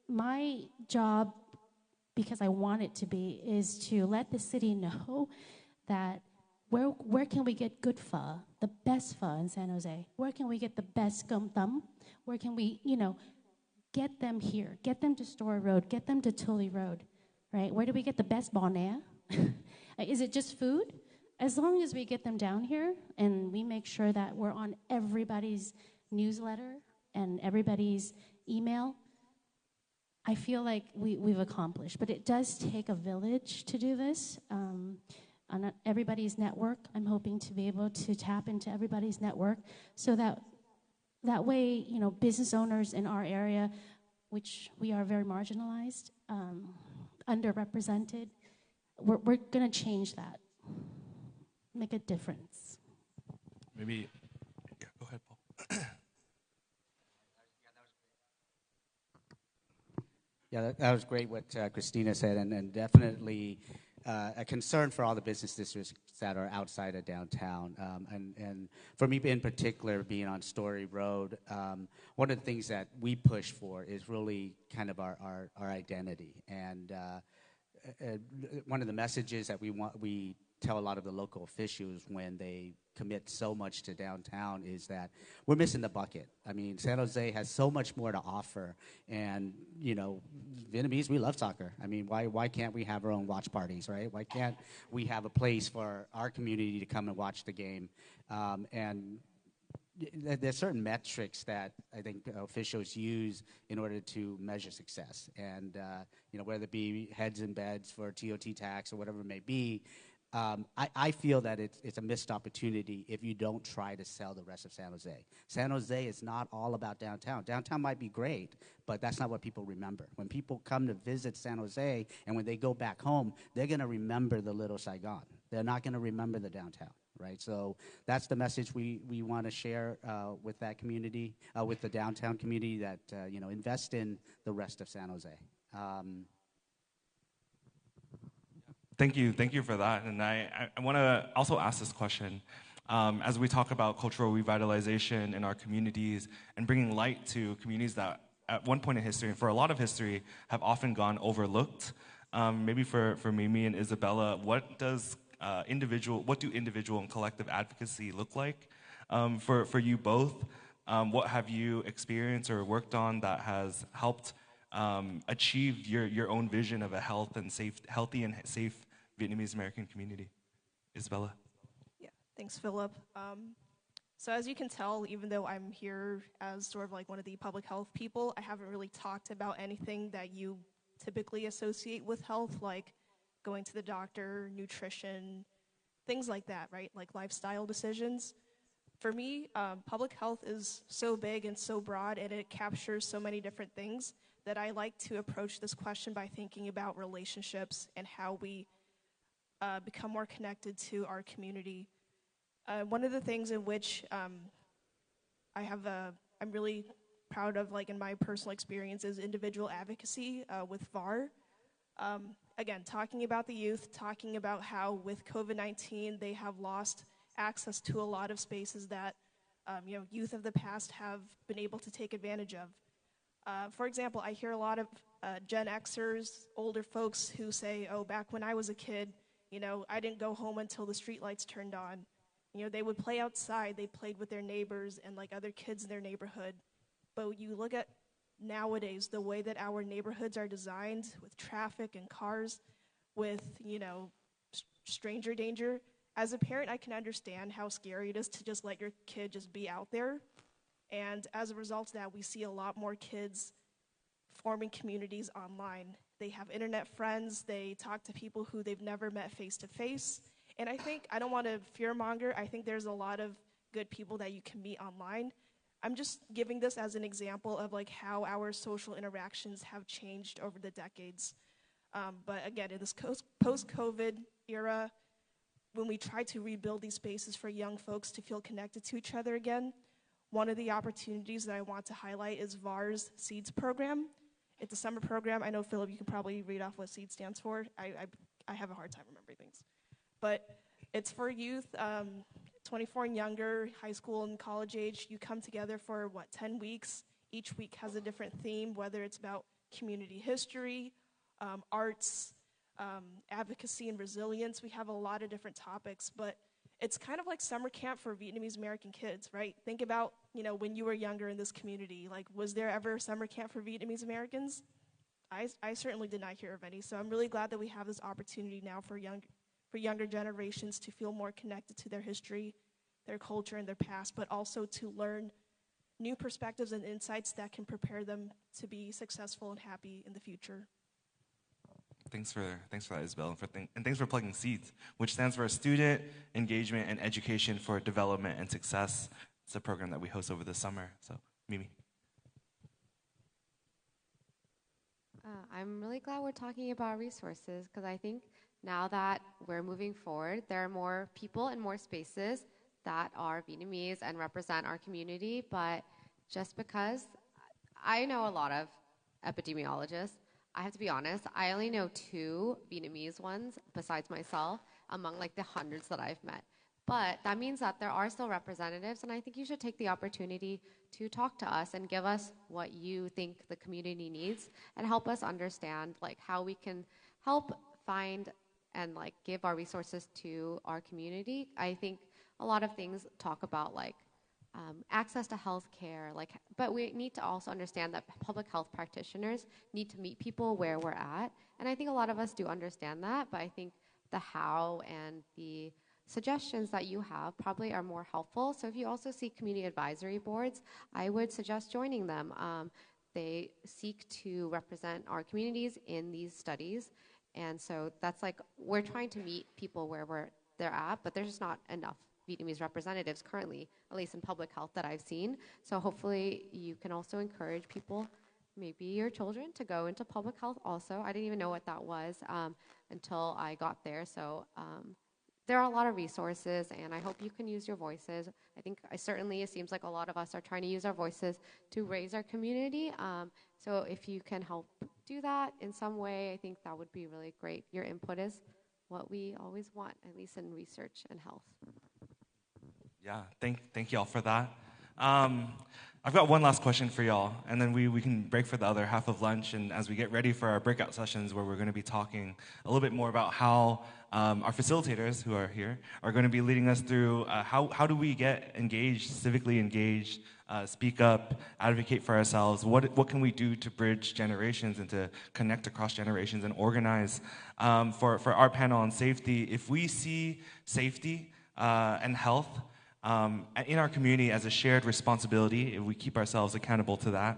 [SPEAKER 10] my job, because I want it to be, is to let the city know that where can we get good pho, the best pho in San Jose? Where can we get the best gum thumb? Where can we, get them here, get them to Story Road, get them to Tully Road, right? Where do we get the best bonnet? Is it just food? As long as we get them down here and we make sure that we're on everybody's newsletter and everybody's email, I feel like we've accomplished. But it does take a village to do this. On everybody's network, I'm hoping to be able to tap into everybody's network so that way, business owners in our area, which we are very marginalized, underrepresented, we're going to change that, make a difference.
[SPEAKER 2] Maybe, yeah, go ahead, Paul.
[SPEAKER 12] Yeah, that was great what Christina said, and definitely a concern for all the business districts that are outside of downtown. And for me in particular, being on Story Road, one of the things that we push for is really kind of our identity. And one of the messages that we tell a lot of the local officials when they commit so much to downtown is that we're missing the bucket. I mean, San Jose has so much more to offer, and Vietnamese, we love soccer. I mean, why can't we have our own watch parties, right? Why can't we have a place for our community to come and watch the game? And there's certain metrics that I think officials use in order to measure success, and whether it be heads and beds for TOT tax or whatever it may be, I feel that it's a missed opportunity if you don't try to sell the rest of San Jose. San Jose is not all about downtown. Downtown might be great, but that's not what people remember. When people come to visit San Jose and when they go back home, they're going to remember the Little Saigon. They're not going to remember the downtown, right? So that's the message we want to share with that community, with the downtown community, that invest in the rest of San Jose.
[SPEAKER 2] Thank you for that. And I want to also ask this question. As we talk about cultural revitalization in our communities and bringing light to communities that at one point in history, and for a lot of history, have often gone overlooked. Maybe for Mimi and Isabella, what do individual and collective advocacy look like for you both? What have you experienced or worked on that has helped achieve your own vision of a healthy and safe Vietnamese American community? Isabella?
[SPEAKER 11] Yeah, thanks, Philip. So as you can tell, even though I'm here as sort of like one of the public health people, I haven't really talked about anything that you typically associate with health, like going to the doctor, nutrition, things like that, right? Like lifestyle decisions. For me, public health is so big and so broad, and it captures so many different things that I like to approach this question by thinking about relationships and how we become more connected to our community. One of the things in which I'm really proud of, like in my personal experience, is individual advocacy with VAR. Again, talking about the youth, talking about how with COVID-19 they have lost access to a lot of spaces that youth of the past have been able to take advantage of. For example, I hear a lot of Gen Xers, older folks who say, oh, back when I was a kid, I didn't go home until the streetlights turned on. They would play outside, they played with their neighbors and like other kids in their neighborhood. But you look at nowadays, the way that our neighborhoods are designed with traffic and cars, with, stranger danger. As a parent, I can understand how scary it is to just let your kid just be out there. And as a result of that, we see a lot more kids forming communities online. They have internet friends, they talk to people who they've never met face to face. And I don't want to fearmonger, I think there's a lot of good people that you can meet online. I'm just giving this as an example of like how our social interactions have changed over the decades. But again, in this post-COVID era, when we try to rebuild these spaces for young folks to feel connected to each other again, one of the opportunities that I want to highlight is VAR's SEEDS program. It's a summer program. I know, Philip, you can probably read off what SEEDS stands for. I have a hard time remembering things. But it's for youth, 24 and younger, high school and college age. You come together for, 10 weeks. Each week has a different theme, whether it's about community history, arts, advocacy and resilience. We have a lot of different topics, but it's kind of like summer camp for Vietnamese American kids, right? Think about, when you were younger in this community, like, was there ever a summer camp for Vietnamese Americans? I certainly did not hear of any, so I'm really glad that we have this opportunity now for younger generations to feel more connected to their history, their culture, and their past, but also to learn new perspectives and insights that can prepare them to be successful and happy in the future.
[SPEAKER 2] Thanks for that, Isabel, and thanks for plugging SEEDS, which stands for Student Engagement and Education for Development and Success. It's a program that we host over the summer. So, Mimi.
[SPEAKER 14] I'm really glad we're talking about resources, because I think now that we're moving forward, there are more people and more spaces that are Vietnamese and represent our community. But just because I know a lot of epidemiologists, I have to be honest, I only know 2 Vietnamese ones besides myself among like the hundreds that I've met. But that means that there are still representatives, and I think you should take the opportunity to talk to us and give us what you think the community needs and help us understand like how we can help find and like give our resources to our community. I think a lot of things talk about like access to health care, but we need to also understand that public health practitioners need to meet people where we're at. And I think a lot of us do understand that, but I think the how and the suggestions that you have probably are more helpful. So if you also see community advisory boards, I would suggest joining them. They seek to represent our communities in these studies, And so that's like, we're trying to meet people where they're at, but there's just not enough Vietnamese representatives currently, at least in public health that I've seen. So hopefully you can also encourage people, maybe your children, to go into public health also. I didn't even know what that was until I got there. So there are a lot of resources, and I hope you can use your voices. I think it seems like a lot of us are trying to use our voices to raise our community. So if you can help do that in some way, I think that would be really great. Your input is what we always want, at least in research and health.
[SPEAKER 2] Yeah, thank y'all for that. I've got one last question for y'all, and then we can break for the other half of lunch, and as we get ready for our breakout sessions where we're going to be talking a little bit more about how our facilitators who are here are going to be leading us through how do we get engaged, civically engaged, speak up, advocate for ourselves, what can we do to bridge generations and to connect across generations and organize. For our panel on safety, if we see safety and health in our community as a shared responsibility, if we keep ourselves accountable to that,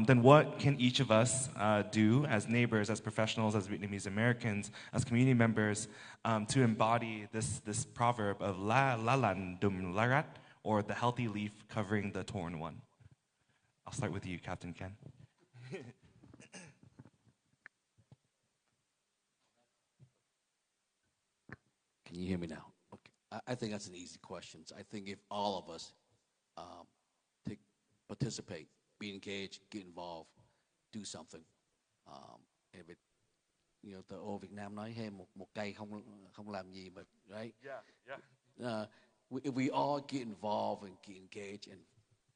[SPEAKER 2] then what can each of us do as neighbors, as professionals, as Vietnamese Americans, as community members to embody this proverb of La Lan Dum Larat, or the healthy leaf covering the torn one? I'll start with you, Captain Ken.
[SPEAKER 13] Can you hear me now? I think that's an easy question. I think if all of us participate, be engaged, get involved, do something. If it, the old Vietnam nói hey một cây không làm gì, but right? Yeah. If we all get involved and get engaged and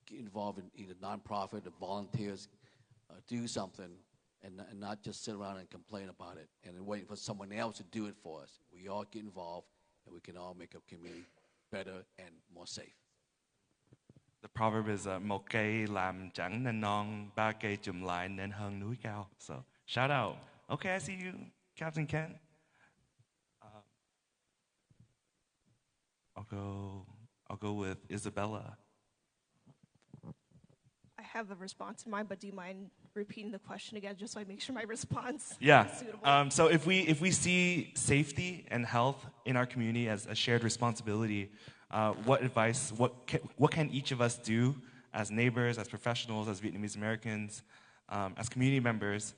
[SPEAKER 13] get involved in either nonprofit or volunteers, do something, and not just sit around and complain about it and then waiting for someone else to do it for us. We all get involved, and we can all make our community better and more safe.
[SPEAKER 2] The proverb is một cây làm chẳng nên non, ba cây chùm lại nên hơn núi cao. So shout out. Okay, I see you, Captain Ken. I'll go with Isabella.
[SPEAKER 11] I have a response in mind, but do you mind repeating the question again, just so I make sure my response
[SPEAKER 2] is
[SPEAKER 11] suitable?
[SPEAKER 2] So if we see safety and health in our community as a shared responsibility, what advice, what can each of us do as neighbors, as professionals, as Vietnamese Americans, as community members,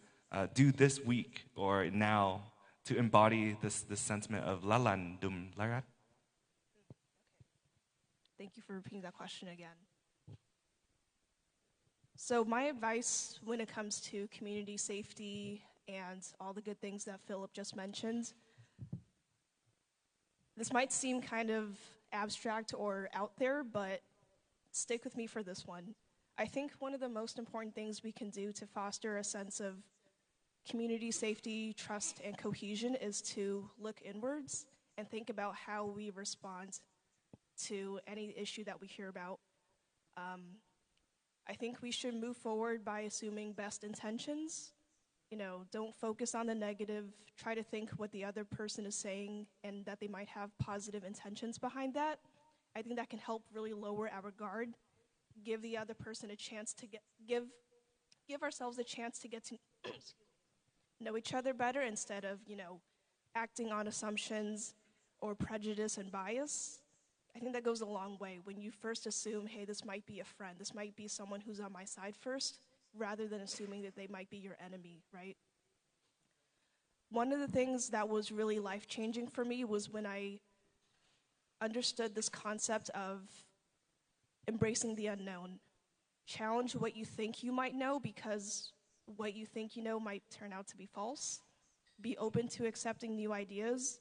[SPEAKER 2] do this week or now to embody this sentiment of La Lan Dum Larat?
[SPEAKER 11] Thank you for repeating that question again. So my advice when it comes to community safety and all the good things that Philip just mentioned, this might seem kind of abstract or out there, but stick with me for this one. I think one of the most important things we can do to foster a sense of community safety, trust, and cohesion is to look inwards and think about how we respond to any issue that we hear about. I think we should move forward by assuming best intentions. Don't focus on the negative. Try to think what the other person is saying and that they might have positive intentions behind that. I think that can help really lower our guard, give the other person a chance to give ourselves a chance to get to know each other better instead of, acting on assumptions or prejudice and bias. I think that goes a long way when you first assume, hey, this might be a friend, this might be someone who's on my side first, rather than assuming that they might be your enemy, right? One of the things that was really life-changing for me was when I understood this concept of embracing the unknown. Challenge what you think you might know, because what you think you know might turn out to be false. Be open to accepting new ideas,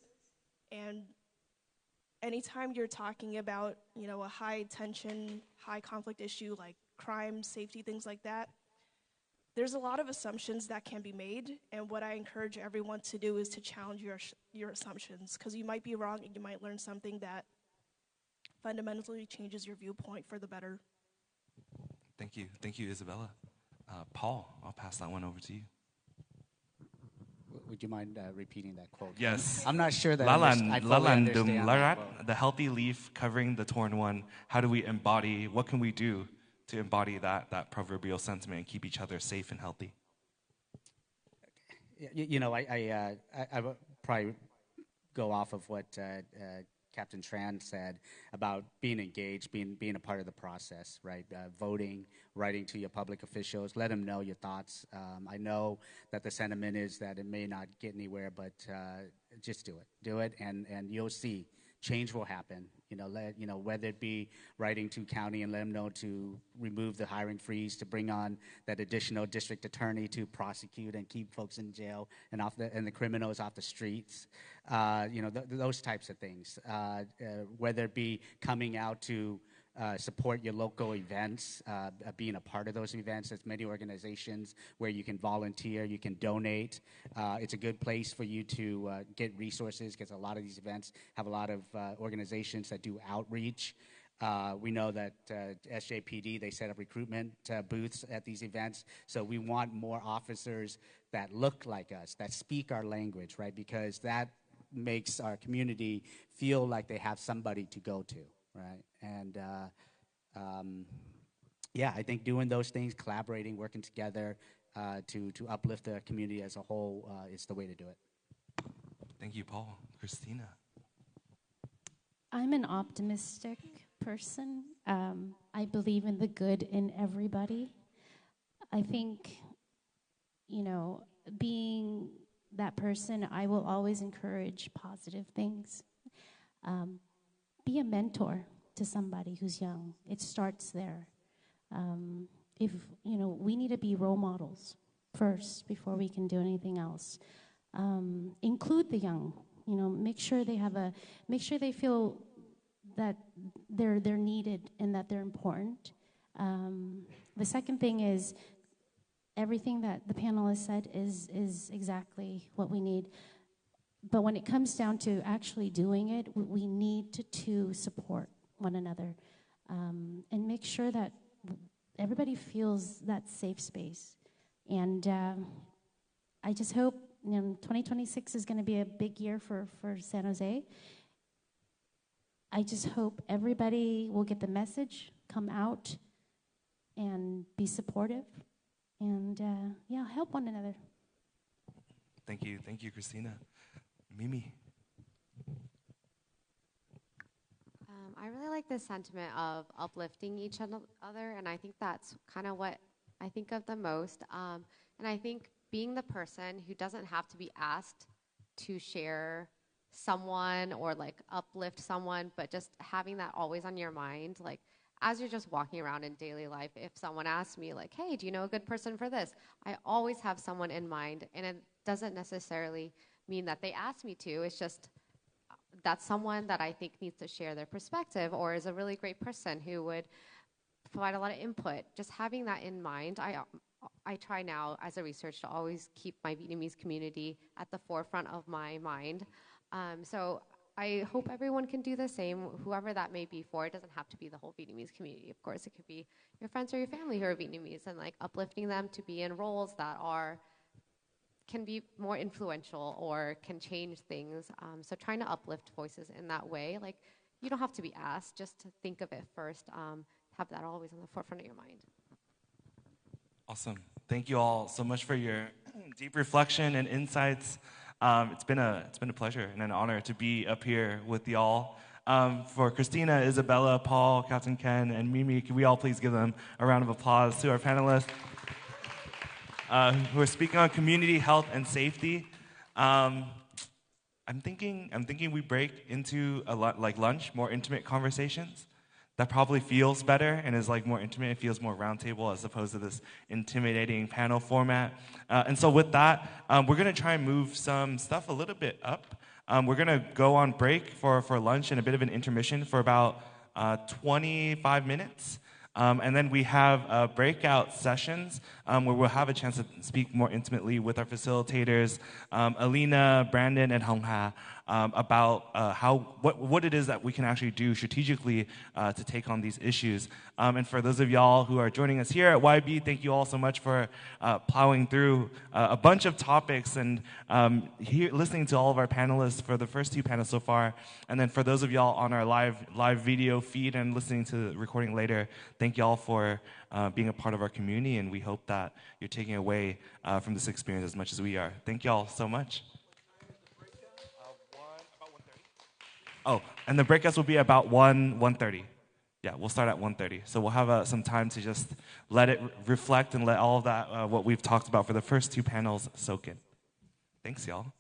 [SPEAKER 11] and anytime you're talking about, a high tension, high conflict issue like crime, safety, things like that, there's a lot of assumptions that can be made, and what I encourage everyone to do is to challenge your assumptions, because you might be wrong and you might learn something that fundamentally changes your viewpoint for the better.
[SPEAKER 2] Thank you, Isabella. Paul, I'll pass that one over to you.
[SPEAKER 12] Would you mind repeating that quote?
[SPEAKER 2] Yes.
[SPEAKER 12] I'm not sure that
[SPEAKER 2] La
[SPEAKER 12] I
[SPEAKER 2] Lan
[SPEAKER 12] fully
[SPEAKER 2] Dum
[SPEAKER 12] understand
[SPEAKER 2] Larat,
[SPEAKER 12] that.
[SPEAKER 2] the healthy leaf covering the torn one. How do we embody, what can we do to embody that proverbial sentiment and keep each other safe and healthy?
[SPEAKER 12] I would probably go off of what Captain Tran said about being engaged, being a part of the process, right? Voting, writing to your public officials, let them know your thoughts. I know that the sentiment is that it may not get anywhere, but just do it, and you'll see change will happen. Whether it be writing to county and let them know to remove the hiring freeze, to bring on that additional district attorney to prosecute and keep folks in jail and the criminals off the streets. Those types of things. Whether it be coming out to support your local events, being a part of those events. There's many organizations where you can volunteer, you can donate. It's a good place for you to get resources because a lot of these events have a lot of organizations that do outreach. We know that SJPD, they set up recruitment booths at these events. So we want more officers that look like us, that speak our language, right? Because that makes our community feel like they have somebody to go to, right? And I think doing those things, collaborating, working together to uplift the community as a whole is the way to do it.
[SPEAKER 2] Thank you, Paul. Christina.
[SPEAKER 10] I'm an optimistic person. I believe in the good in everybody. I think, being that person, I will always encourage positive things. Be a mentor to somebody who's young. It starts there. We need to be role models first before we can do anything else. Include the young. Make sure they feel that they're needed and that they're important. The second thing is everything that the panelists said is exactly what we need. But when it comes down to actually doing it, we need to support one another and make sure that everybody feels that safe space. And I just hope 2026 is going to be a big year for San Jose. I just hope everybody will get the message, come out, and be supportive, and help one another.
[SPEAKER 2] Thank you, Christina. Mimi.
[SPEAKER 14] I really like the sentiment of uplifting each other, and I think that's kind of what I think of the most. And I think being the person who doesn't have to be asked to share someone or like uplift someone, but just having that always on your mind, like as you're just walking around in daily life, if someone asks me like, hey, do you know a good person for this? I always have someone in mind, and it doesn't necessarily mean that they ask me to. It's just that's someone that I think needs to share their perspective or is a really great person who would provide a lot of input. Just having that in mind, I try now as a researcher to always keep my Vietnamese community at the forefront of my mind. So I hope everyone can do the same, whoever that may be for. It doesn't have to be the whole Vietnamese community. Of course, it could be your friends or your family who are Vietnamese, and like uplifting them to be in roles that can be more influential or can change things. So trying to uplift voices in that way, like you don't have to be asked, just to think of it first. Have that always on the forefront of your mind.
[SPEAKER 2] Awesome. Thank you all so much for your deep reflection and insights. It's been a pleasure and an honor to be up here with y'all. For Christina, Isabella, Paul, Captain Ken, and Mimi, can we all please give them a round of applause to our panelists who are speaking on community health and safety. I'm thinking we break into like lunch, more intimate conversations. That probably feels better and is like more intimate. It feels more roundtable as opposed to this intimidating panel format. And so with that, we're going to try and move some stuff a little bit up. We're going to go on break for lunch and a bit of an intermission for about 25 minutes. And then we have breakout sessions where we'll have a chance to speak more intimately with our facilitators, Alina, Brandon, and Hong Ha. about what it is that we can actually do strategically to take on these issues. And for those of y'all who are joining us here at YB, thank you all so much for plowing through a bunch of topics and listening to all of our panelists for the first 2 panels so far. And then for those of y'all on our live video feed and listening to the recording later, thank y'all for being a part of our community, and we hope that you're taking away from this experience as much as we are. Thank y'all so much. Oh, and the breakouts will be about 1:30. Yeah, we'll start at 1:30. So we'll have some time to just let it reflect and let all of that, what we've talked about for the first 2 panels, soak in. Thanks, y'all.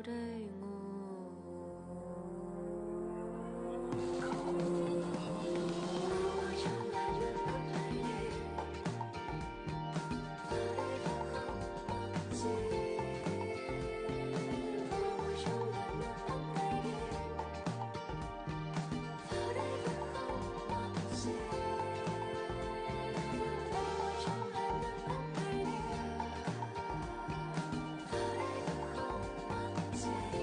[SPEAKER 15] Hãy subscribe cho kênh Ghiền Mì Gõ để không bỏ lỡ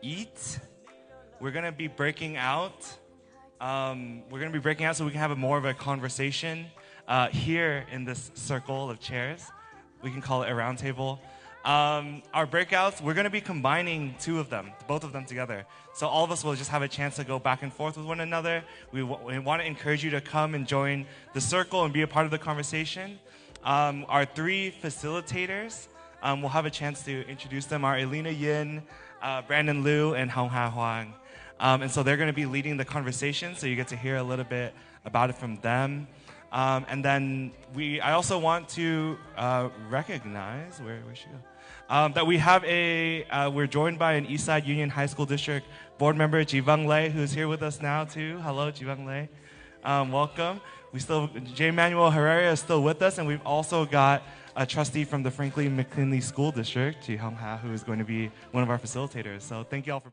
[SPEAKER 2] eat. We're going to be breaking out. We're going to be breaking out so we can have more of a conversation here in this circle of chairs. We can call it a round table. Our breakouts, we're going to be combining both of them together. So all of us will just have a chance to go back and forth with one another. We want to encourage you to come and join the circle and be a part of the conversation. Our three facilitators, we'll have a chance to introduce them, are Elena Yin, Brandon Liu, and Hong Ha Huang. And so they're going to be leading the conversation, so you get to hear a little bit about it from them. And then I also want to recognize, where should we go? That we have we're joined by an Eastside Union High School District board member, Jivang Lei, who's here with us now too. Hello, Jivang Lei. Welcome. J. Manuel Herrera is still with us, and we've also got a trustee from the Franklin McKinley School District, Ji Hong Ha, who is going to be one of our facilitators. So thank you all for.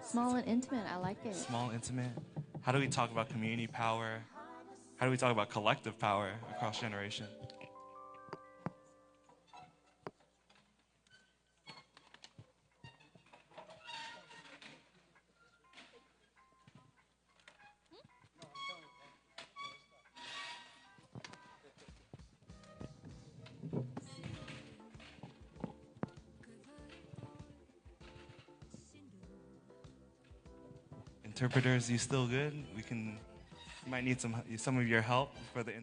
[SPEAKER 15] Small and intimate, I like it.
[SPEAKER 2] Small and intimate. How do we talk about community power? How do we talk about collective power across generation? Interpreters, you still good? We might need some of your help for the.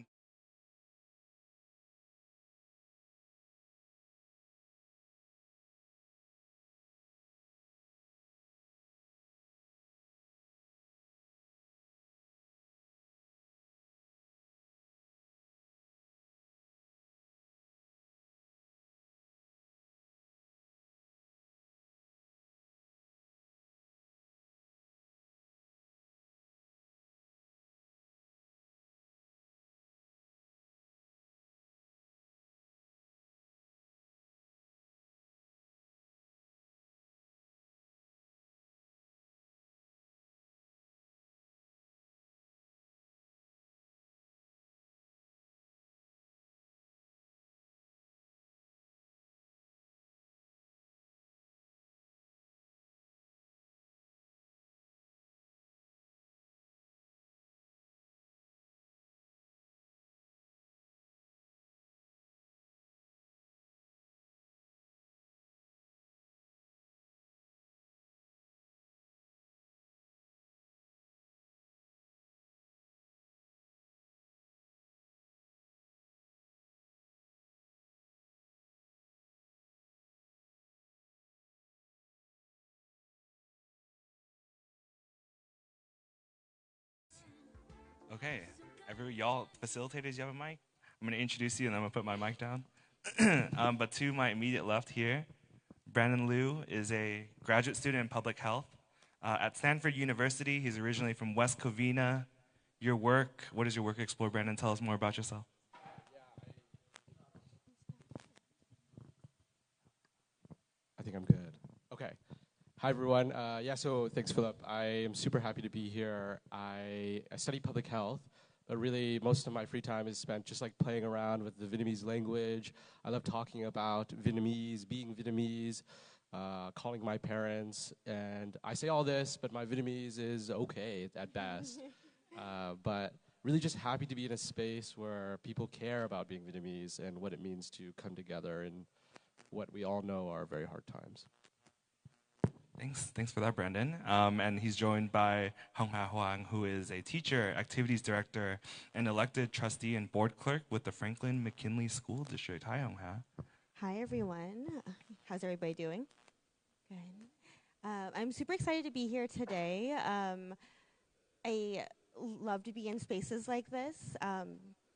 [SPEAKER 2] Okay, y'all facilitators, you have a mic? I'm going to introduce you and I'm going to put my mic down. But to my immediate left here, Brandon Liu is a graduate student in public health at Stanford University. He's originally from West Covina. What does your work explore, Brandon? Tell us more about yourself.
[SPEAKER 16] I think I'm good. Okay. Hi, everyone. So thanks, Philip. I am super happy to be here. I study public health, But really, most of my free time is spent just like playing around with the Vietnamese language. I love talking about Vietnamese, being Vietnamese, calling my parents. And I say all this, but my Vietnamese is okay at best. But really just happy to be in a space where people care about being Vietnamese and what it means to come together in what we all know are very hard times.
[SPEAKER 2] Thanks for that, Brandon. And he's joined by Hong Ha Huang, who is a teacher, activities director, and elected trustee and board clerk with the Franklin McKinley School District. Hi, Hong Ha.
[SPEAKER 17] Hi, everyone. How's everybody doing? Good. I'm super excited to be here today. I love to be in spaces like this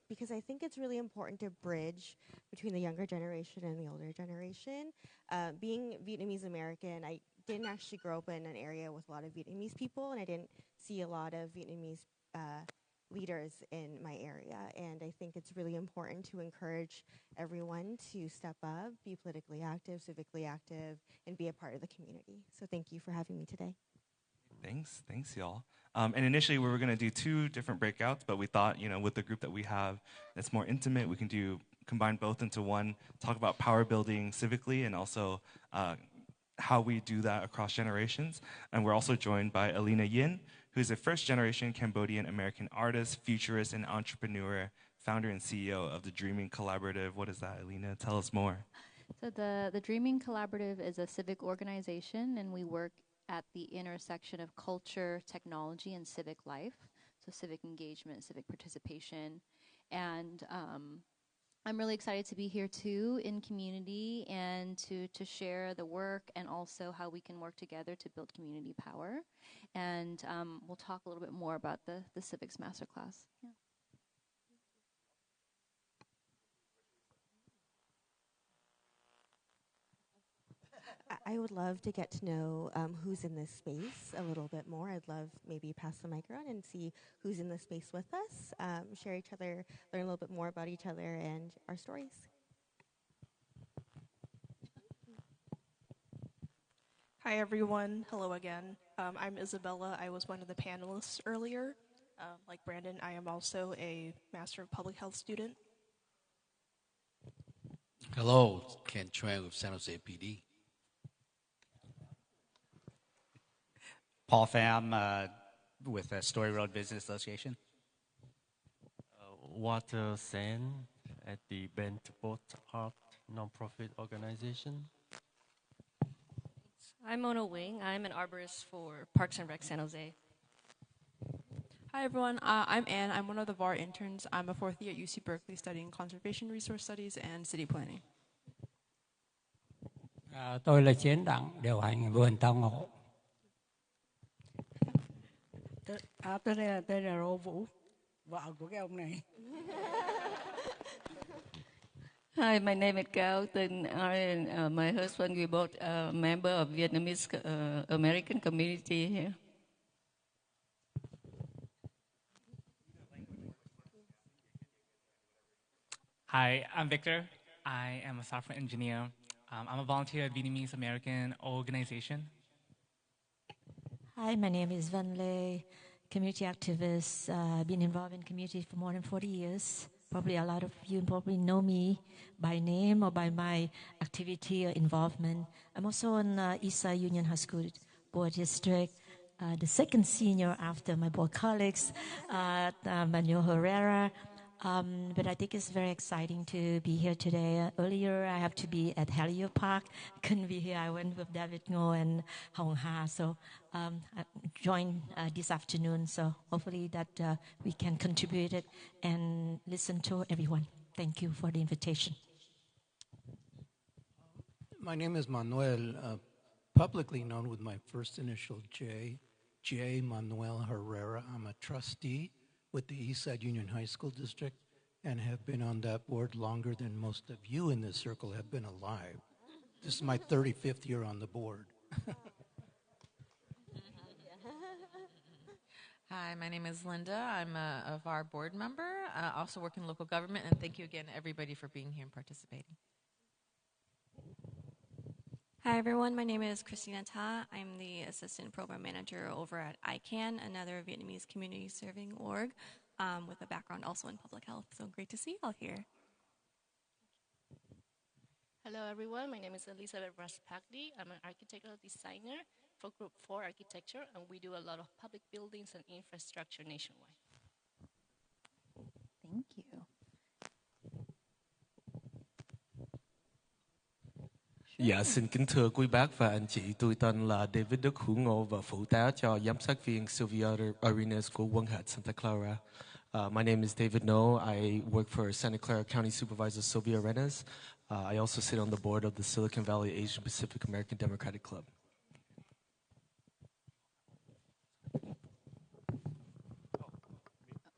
[SPEAKER 17] because I think it's really important to bridge between the younger generation and the older generation. Being Vietnamese American, I didn't actually grow up in an area with a lot of Vietnamese people, and I didn't see a lot of Vietnamese leaders in my area. And I think it's really important to encourage everyone to step up, be politically active, civically active, and be a part of the community. So thank you for having me today.
[SPEAKER 2] Thanks, y'all. And initially, we were going to do 2 different breakouts, but we thought, with the group that we have that's more intimate, we can combine both into one, talk about power building civically, and also how we do that across generations. And we're also joined by Alina Yin, who is a first-generation Cambodian American artist, futurist, and entrepreneur, founder and CEO of the Dreaming Collaborative. What is that, Alina? Tell us more.
[SPEAKER 15] So the Dreaming Collaborative is a civic organization, and we work at the intersection of culture, technology, and civic life. So civic engagement, civic participation. And I'm really excited to be here too in community and to share the work and also how we can work together to build community power. And we'll talk a little bit more about the civics masterclass. Yeah.
[SPEAKER 17] I would love to get to know who's in this space a little bit more. I'd love maybe pass the mic around and see who's in this space with us, share each other, learn a little bit more about each other and our stories.
[SPEAKER 11] Hi, everyone. Hello again. I'm Isabella. I was one of the panelists earlier. Like Brandon, I am also a Master of Public Health student.
[SPEAKER 18] Hello, Ken Chuang with San Jose PD.
[SPEAKER 12] Paul Pham with the Story Road Business Association.
[SPEAKER 19] Walter Sen at the Bent Boat Art nonprofit organization.
[SPEAKER 20] I'm Mona Wing. I'm an arborist for Parks and Rec San Jose.
[SPEAKER 21] Hi, everyone. I'm Ann. I'm one of the VAR interns. I'm a 4th year at UC Berkeley studying conservation resource studies and city planning.
[SPEAKER 22] Tôi là Chiến Đặng, điều hành vườn tao ngộ.
[SPEAKER 23] Tên là Rô Vũ, vợ của cái ông này.
[SPEAKER 24] Hi, my name is Cao Tinh. I and my husband, we both a member of Vietnamese American community here.
[SPEAKER 25] Hi, I'm Victor. I am a software engineer. I'm a volunteer at Vietnamese American organization.
[SPEAKER 26] Hi, my name is Van Lê, community activist. I've been involved in community for more than 40 years. Probably a lot of you probably know me by name or by my activity or involvement. I'm also on Eastside Union High School Board District, the second senior after my board colleagues, Manuel Herrera. But I think it's very exciting to be here today. Earlier, I have to be at Helio Park. Couldn't be here. I went with David Ngo and Hong Ha. So I joined this afternoon. So hopefully that we can contribute it and listen to everyone. Thank you for the invitation.
[SPEAKER 23] My name is Manuel, publicly known with my first initial J. Manuel Herrera. I'm a trustee with the Eastside Union High School District and have been on that board longer than most of you in this circle have been alive. This is my 35th year on the board.
[SPEAKER 27] Hi, my name is Linda. I'm a VAR board member, also work in local government, and thank you again, everybody, for being here and participating.
[SPEAKER 20] Hi, everyone. My name is Christina Ta. I'm the Assistant Program Manager over at ICANN, another Vietnamese community serving org. with a background also in public health. So great to see you all here.
[SPEAKER 1] Hello everyone, my name is Elizabeth Raspagdi. I'm an architectural designer for Group 4 Architecture, and we do a lot of public buildings and infrastructure nationwide.
[SPEAKER 15] Thank you.
[SPEAKER 3] Dạ, xin kính thưa quý bác và anh chị, tôi tên là David Đức Hữu Ngô và phụ tá cho giám sát viên Sylvia Arenas của Quận Hạt, Santa Clara. My name is David No. I work for Santa Clara County Supervisor Sylvia Arenas. I also sit on the board of the Silicon Valley Asian Pacific American Democratic Club.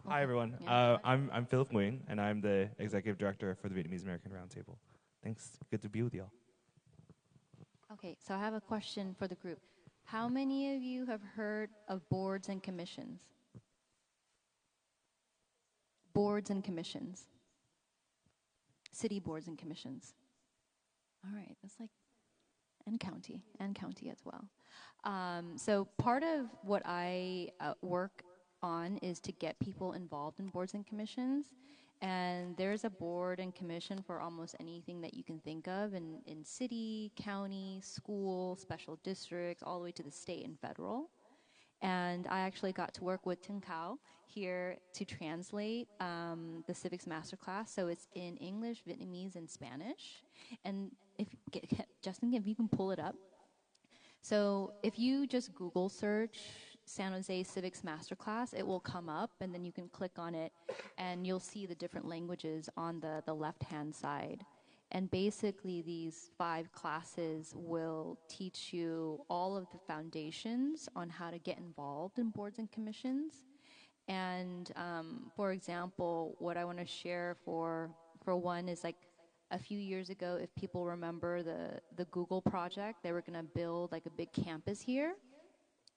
[SPEAKER 2] Hi, everyone. I'm Philip Nguyen, and I'm the Executive Director for the Vietnamese American Roundtable. Thanks. Good to be with y'all.
[SPEAKER 15] Okay, so I have a question for the group. How many of you have heard of boards and commissions? Boards and commissions. City boards and commissions. All right, that's like, and county as well. So part of what I work on is to get people involved in boards and commissions. And there's a board and commission for almost anything that you can think of in city, county, school, special districts, all the way to the state and federal. And I actually got to work with Tin Cao here to translate the civics masterclass. So it's in English, Vietnamese, and Spanish. And Justin, if you can pull it up. So if you just Google search San Jose Civics Masterclass, it will come up, and then you can click on it, and you'll see the different languages on the left-hand side. And basically, these 5 classes will teach you all of the foundations on how to get involved in boards and commissions. And for example, what I want to share for one is like a few years ago, if people remember the Google project, they were going to build like a big campus here.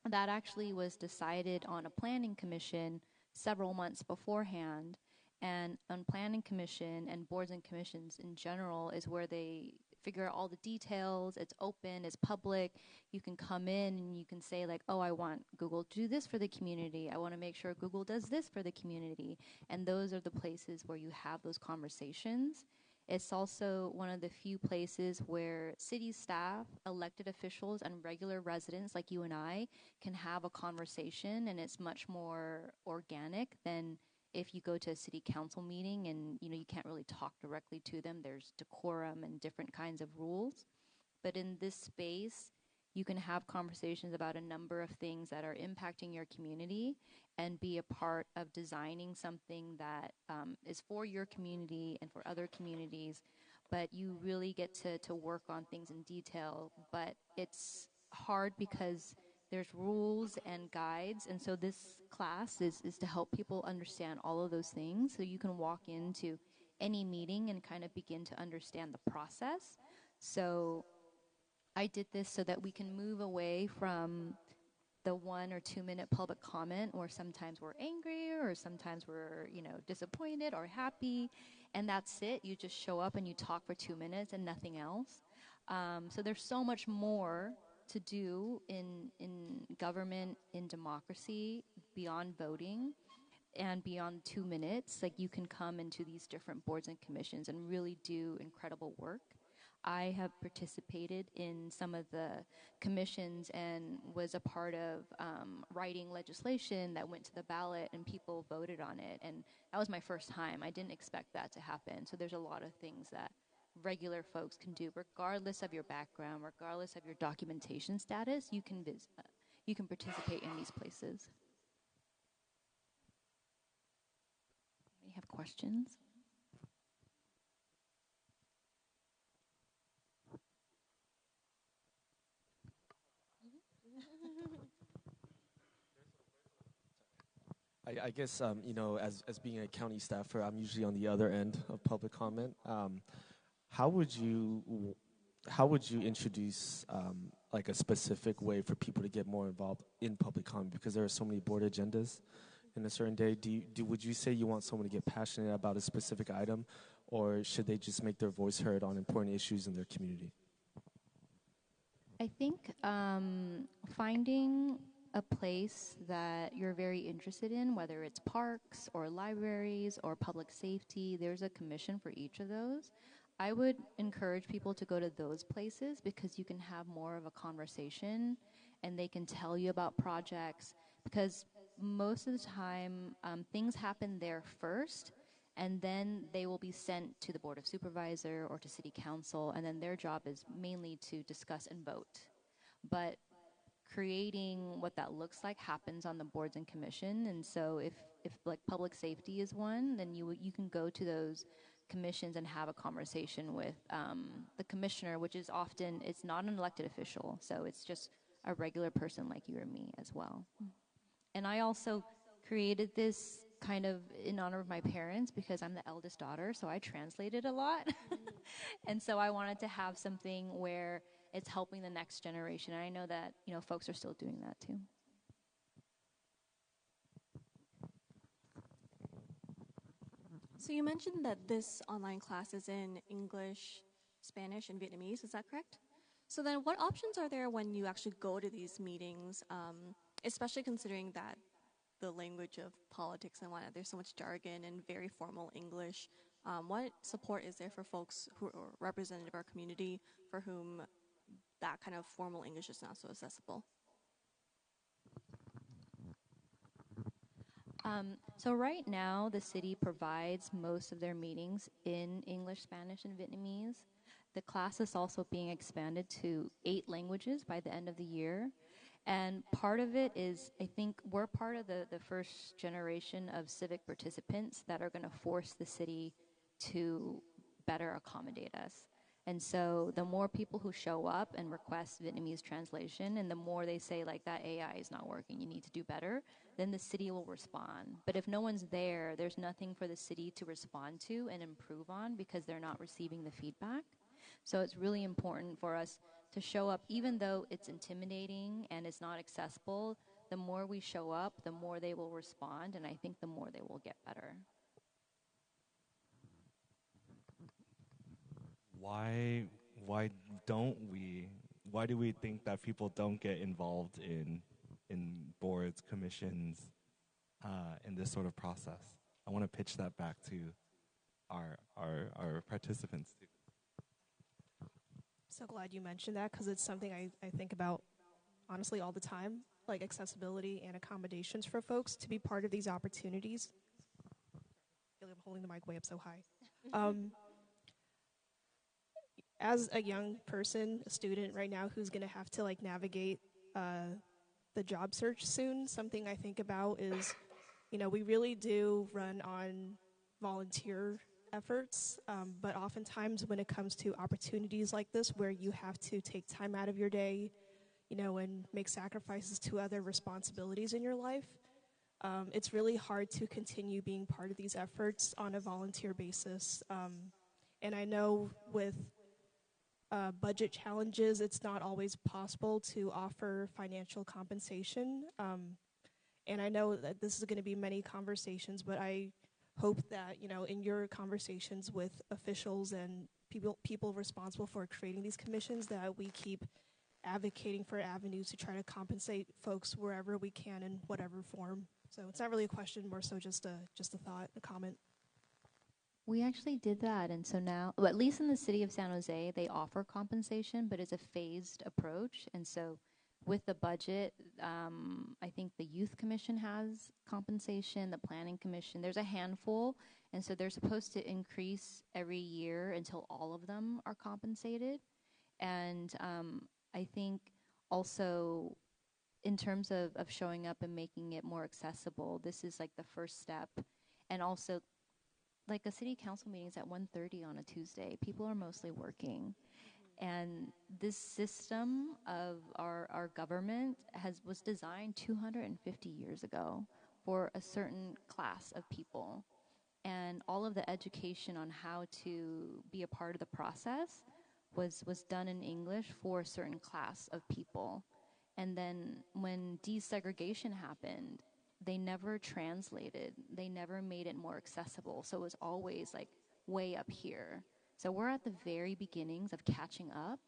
[SPEAKER 15] That actually was decided on a planning commission several months beforehand. And on planning commission and boards and commissions in general is where they figure out all the details. It's open, it's public. You can come in and you can say like, oh, I want Google to do this for the community. I want to make sure Google does this for the community. And those are the places where you have those conversations. It's also one of the few places where city staff, elected officials, and regular residents like you and I can have a conversation, and it's much more organic than if you go to a city council meeting and you can't really talk directly to them. There's decorum and different kinds of rules. But in this space, you can have conversations about a number of things that are impacting your community and be a part of designing something that is for your community and for other communities. But you really get to work on things in detail. But it's hard because there's rules and guides. And so this class is to help people understand all of those things. So you can walk into any meeting and kind of begin to understand the process. So I did this so that we can move away from the 1 or 2 minute public comment, or sometimes we're angry, or sometimes we're, disappointed or happy, and that's it. You just show up and you talk for 2 minutes and nothing else. So there's so much more to do in government, in democracy, beyond voting, and beyond 2 minutes. Like, you can come into these different boards and commissions and really do incredible work. I have participated in some of the commissions and was a part of writing legislation that went to the ballot and people voted on it. And that was my first time. I didn't expect that to happen. So there's a lot of things that regular folks can do, regardless of your background, regardless of your documentation status. You can participate in these places. You have questions?
[SPEAKER 4] I guess, as being a county staffer, I'm usually on the other end of public comment. How would you introduce like a specific way for people to get more involved in public comment? Because there are so many board agendas in a certain day. Would you say you want someone to get passionate about a specific item, or should they just make their voice heard on important issues in their community?
[SPEAKER 15] I think finding a place that you're very interested in, whether it's parks or libraries or public safety, there's a commission for each of those. I would encourage people to go to those places because you can have more of a conversation and they can tell you about projects, because most of the time things happen there first and then they will be sent to the Board of Supervisor or to City Council, and then their job is mainly to discuss and vote. But creating what that looks like happens on the boards and commission, and so if like public safety is one, then you can go to those commissions and have a conversation with the commissioner, which is often, it's not an elected official, so it's just a regular person like you or me as well. And I also created this kind of in honor of my parents because I'm the eldest daughter, so I translated a lot. And so I wanted to have something where it's helping the next generation. And I know that, you know, folks are still doing that too.
[SPEAKER 5] So you mentioned that this online class is in English, Spanish, and Vietnamese. Is that correct? So then what options are there when you actually go to these meetings, especially considering that the language of politics and whatnot, there's so much jargon and very formal English. What support is there for folks who are representative of our community for whom that kind of formal English is not so accessible?
[SPEAKER 15] So right now, the city provides most of their meetings in English, Spanish, and Vietnamese. The class is also being expanded to 8 languages by the end of the year. And part of it is, I think we're part of the first generation of civic participants that are going to force the city to better accommodate us. And so the more people who show up and request Vietnamese translation, and the more they say, like, that AI is not working, you need to do better, then the city will respond. But if no one's there, there's nothing for the city to respond to and improve on because they're not receiving the feedback. So it's really important for us to show up, even though it's intimidating and it's not accessible. The more we show up, the more they will respond, and I think the more they will get better.
[SPEAKER 2] Why do we think that people don't get involved in boards, commissions, in this sort of process? I want to pitch that back to our participants too.
[SPEAKER 11] So glad you mentioned that because it's something I think about honestly all the time, like accessibility and accommodations for folks to be part of these opportunities. I feel like I'm holding the mic way up so high. As a young person, a student right now who's going to have to like navigate the job search soon, something I think about is, you know, we really do run on volunteer efforts, but oftentimes when it comes to opportunities like this where you have to take time out of your day, you know, and make sacrifices to other responsibilities in your life, it's really hard to continue being part of these efforts on a volunteer basis. And I know with budget challenges, it's not always possible to offer financial compensation. And I know that this is going to be many conversations, but I hope that, you know, in your conversations with officials and people responsible for creating these commissions, that we keep advocating for avenues to try to compensate folks wherever we can in whatever form. So it's not really a question, more so just a thought, a comment.
[SPEAKER 15] We actually did that, and so now, well, at least in the city of San Jose, they offer compensation, but it's a phased approach. And so with the budget, I think the Youth Commission has compensation, the Planning Commission, there's a handful, and so they're supposed to increase every year until all of them are compensated. And I think also in terms of showing up and making it more accessible, this is like the first step. And also, like a city council meeting is at 1:30 on a Tuesday. People are mostly working. And this system of our government was designed 250 years ago for a certain class of people. And all of the education on how to be a part of the process was done in English for a certain class of people. And then when desegregation happened, they never translated. They never made it more accessible. So it was always like way up here. So we're at the very beginnings of catching up,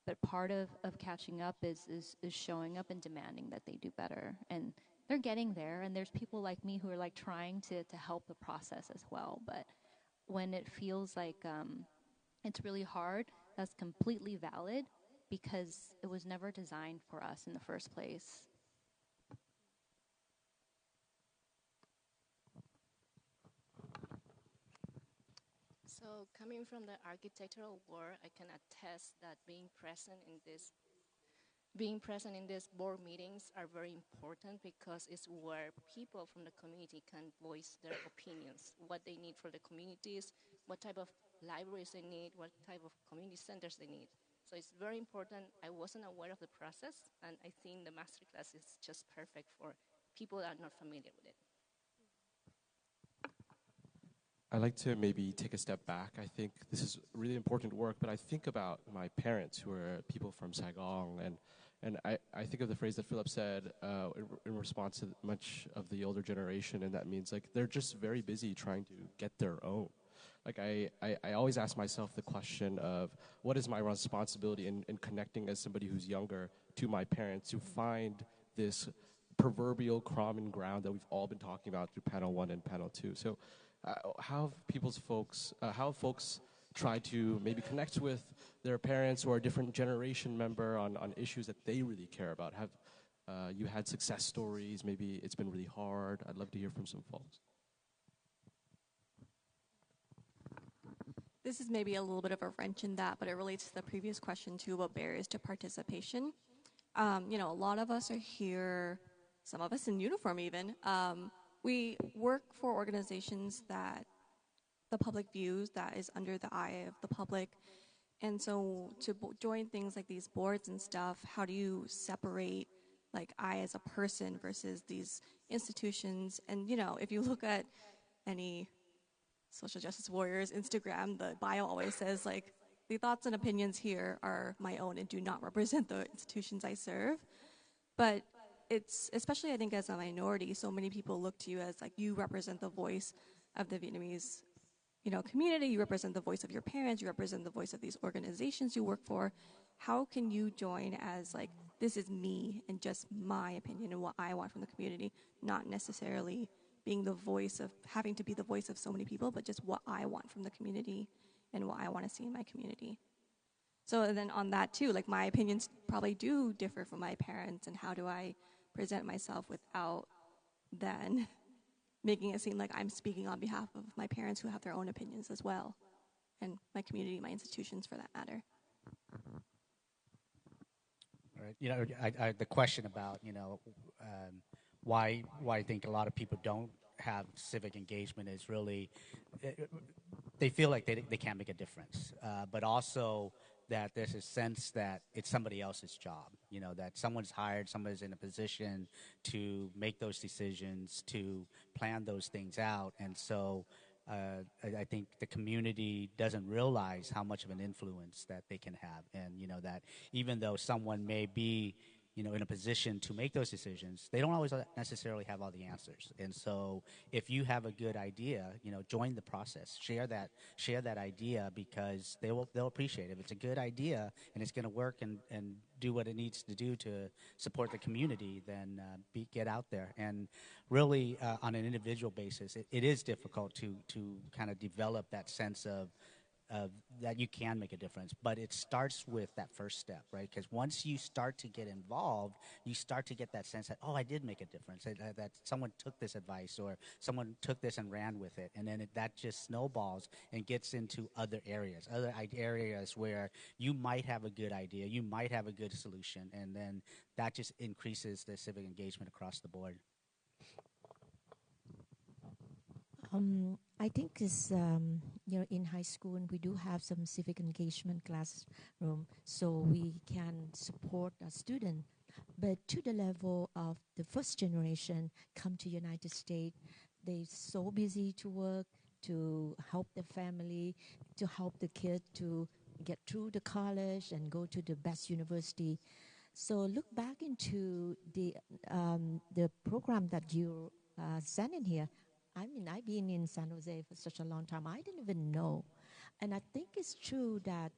[SPEAKER 15] But part of catching up is showing up and demanding that they do better. And they're getting there, and there's people like me who are like trying to help the process as well. But when it feels like it's really hard, that's completely valid because it was never designed for us in the first place.
[SPEAKER 1] So coming from the architectural world, I can attest that being present in these board meetings are very important because it's where people from the community can voice their opinions, what they need for the communities, what type of libraries they need, what type of community centers they need. So it's very important. I wasn't aware of the process, and I think the masterclass is just perfect for people that are not familiar with it.
[SPEAKER 16] I like to maybe take a step back. I think this is really important work, but I think about my parents who are people from Saigon, and I think of the phrase that Philip said in response to much of the older generation, and that means like they're just very busy trying to get their own. Like I always ask myself the question of what is my responsibility in connecting as somebody who's younger to my parents to find this proverbial common ground that we've all been talking about through panel 1 and panel 2. So how have folks try to maybe connect with their parents or a different generation member on issues that they really care about? Have you had success stories? Maybe it's been really hard. I'd love to hear from some folks.
[SPEAKER 5] This is maybe a little bit of a wrench in that, but it relates to the previous question too about barriers to participation. A lot of us are here, some of us in uniform even. We work for organizations that the public views, that is under the eye of the public. And so to join things like these boards and stuff, how do you separate like I as a person versus these institutions? And, if you look at any social justice warriors Instagram, the bio always says like, the thoughts and opinions here are my own and do not represent the institutions I serve. But it's, especially I think as a minority, so many people look to you as like, you represent the voice of the Vietnamese, community, you represent the voice of your parents, you represent the voice of these organizations you work for. How can you join as like, this is me and just my opinion and what I want from the community, not necessarily being the voice of, having to be the voice of so many people, but just what I want from the community and what I want to see in my community. So then on that too, like my opinions probably do differ from my parents, and how do I present myself without then making it seem like I'm speaking on behalf of my parents who have their own opinions as well, and my community, my institutions for that matter.
[SPEAKER 12] Right. The question about, why I think a lot of people don't have civic engagement is really, they feel like they can't make a difference, but also that there's a sense that it's somebody else's job, that someone's hired, somebody's in a position to make those decisions, to plan those things out. And so I think the community doesn't realize how much of an influence that they can have. And, that even though someone may be, in a position to make those decisions, they don't always necessarily have all the answers. And so if you have a good idea, join the process, share that idea, because they'll appreciate it. If it's a good idea and it's going to work and do what it needs to do to support the community, then get out there. And really, on an individual basis, it is difficult to kind of develop that sense of that you can make a difference, but it starts with that first step, right? Because once you start to get involved, you start to get that sense that, oh, I did make a difference, that someone took this advice or someone took this and ran with it, and then that just snowballs and gets into other areas where you might have a good idea, you might have a good solution, and then that just increases the civic engagement across the board.
[SPEAKER 26] I think is in high school, and we do have some civic engagement classroom, so we can support a student. But to the level of the first generation come to United States, they're so busy to work, to help the family, to help the kid to get through the college and go to the best university. So look back into the program that you sent in here. I mean, I've been in San Jose for such a long time. I didn't even know. And I think it's true that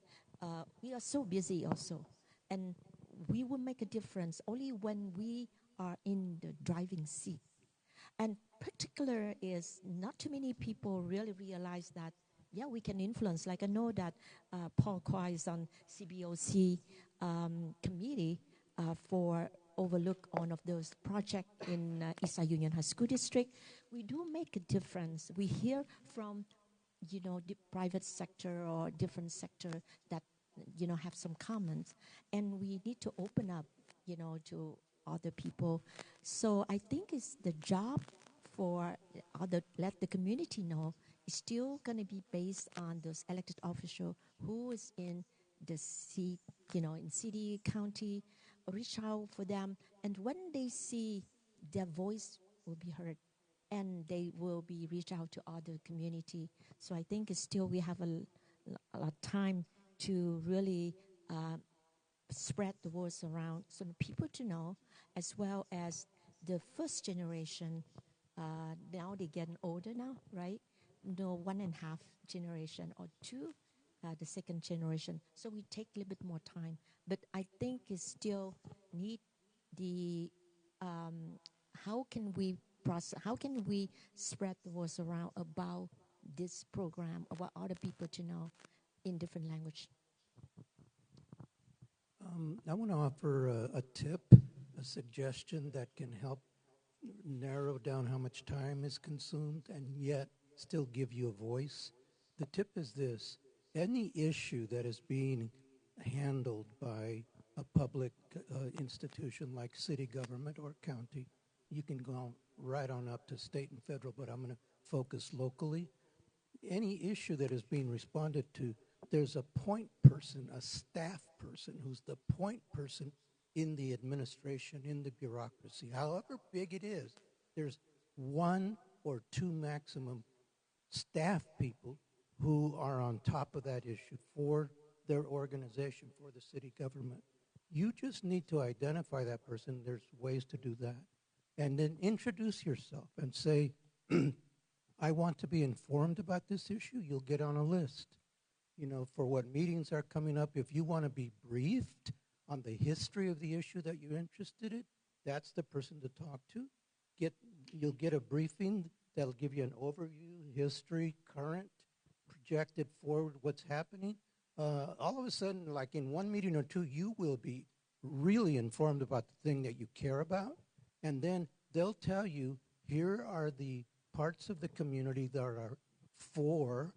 [SPEAKER 26] we are so busy also. And we will make a difference only when we are in the driving seat. And particular is not too many people really realize that, yeah, we can influence. Like I know that Paul Kwai is on CBOC committee for overlook one of those projects in Eastside Union High School District. We do make a difference. We hear from, the private sector or different sector that, have some comments. And we need to open up, to other people. So I think it's the job for let the community know is still going to be based on those elected officials who is in the seat, in city, county, reach out for them. And when they see their voice will be heard and they will be reach out to other community. So I think it's still we have a lot of time to really spread the words around so people to know, as well as the first generation. Now they're getting older now, right? No, 1.5 generation or 2, the second generation. So we take a little bit more time. But I think it still need the, how can we spread the words around about this program, about other people to know in different language.
[SPEAKER 23] I want to offer a tip, a suggestion that can help narrow down how much time is consumed and yet still give you a voice. The tip is this: any issue that is being handled by a public institution like city government or county, you can go right on up to state and federal, but I'm going to focus locally. Any issue that is being responded to, there's a point person, a staff person, who's the point person in the administration, in the bureaucracy. However big it is, there's 1 or 2 maximum staff people who are on top of that issue for their organization, for the city government. You just need to identify that person. There's ways to do that. And then introduce yourself and say, I want to be informed about this issue. You'll get on a list, for what meetings are coming up. If you want to be briefed on the history of the issue that you're interested in, that's the person to talk to. You'll get a briefing that'll give you an overview, history, current, projected forward, what's happening. All of a sudden, like in 1 meeting or 2, you will be really informed about the thing that you care about. And then they'll tell you, here are the parts of the community that are for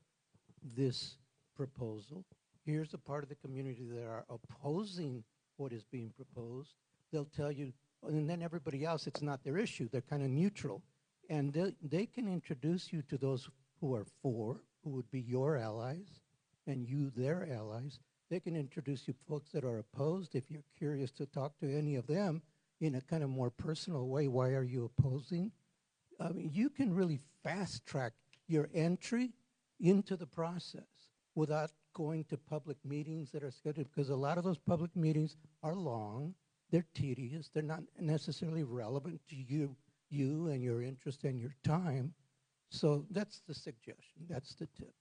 [SPEAKER 23] this proposal. Here's the part of the community that are opposing what is being proposed. They'll tell you, and then everybody else, it's not their issue. They're kind of neutral. And they can introduce you to those who are for, who would be your allies, and you their allies. They can introduce you to folks that are opposed. If you're curious to talk to any of them in a kind of more personal way, why are you opposing? I mean, you can really fast track your entry into the process without going to public meetings that are scheduled, because a lot of those public meetings are long, they're tedious, they're not necessarily relevant to you and your interest and your time. So that's the suggestion, that's the tip.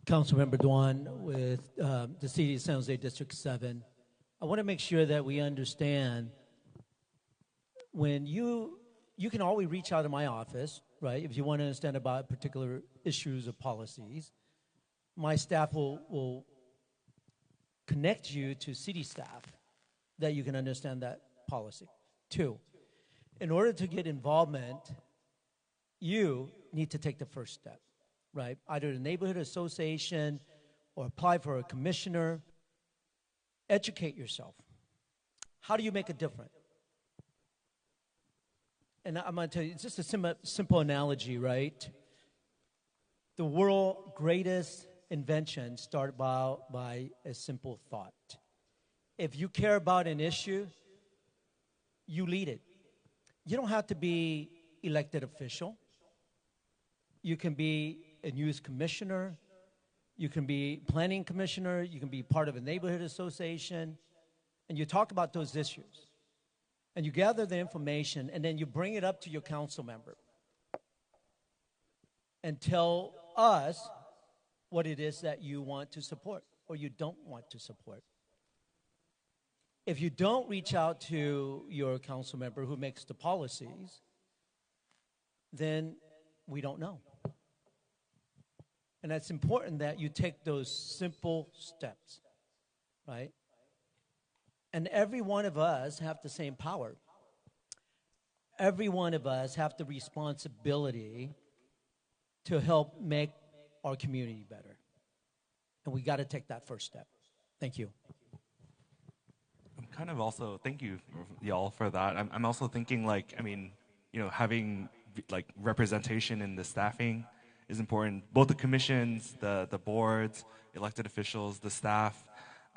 [SPEAKER 22] Councilmember Duan with the City of San Jose District 7. I want to make sure that we understand when you can always reach out to my office, right, if you want to understand about particular issues or policies. My staff will connect you to city staff that you can understand that policy. 2, in order to get involvement, you need to take the first step, right? Either the neighborhood association or apply for a commissioner. Educate yourself. How do you make a difference? And I'm going to tell you, it's just a simple analogy, right? The world's greatest invention started by a simple thought. If you care about an issue, you lead it. You don't have to be elected official. You can be a youth commissioner. You can be planning commissioner. You can be part of a neighborhood association. And you talk about those issues. And you gather the information, and then you bring it up to your council member. And tell us what it is that you want to support or you don't want to support. If you don't reach out to your council member who makes the policies, then we don't know. And it's important that you take those simple steps, right? And every one of us have the same power. Every one of us have the responsibility to help make our community better. And we got to take that first step. Thank you.
[SPEAKER 2] I'm kind of also, thank you y'all for that. I'm also thinking like, I mean, you know, having like representation in the staffing is important. Both the commissions, the boards, elected officials, the staff.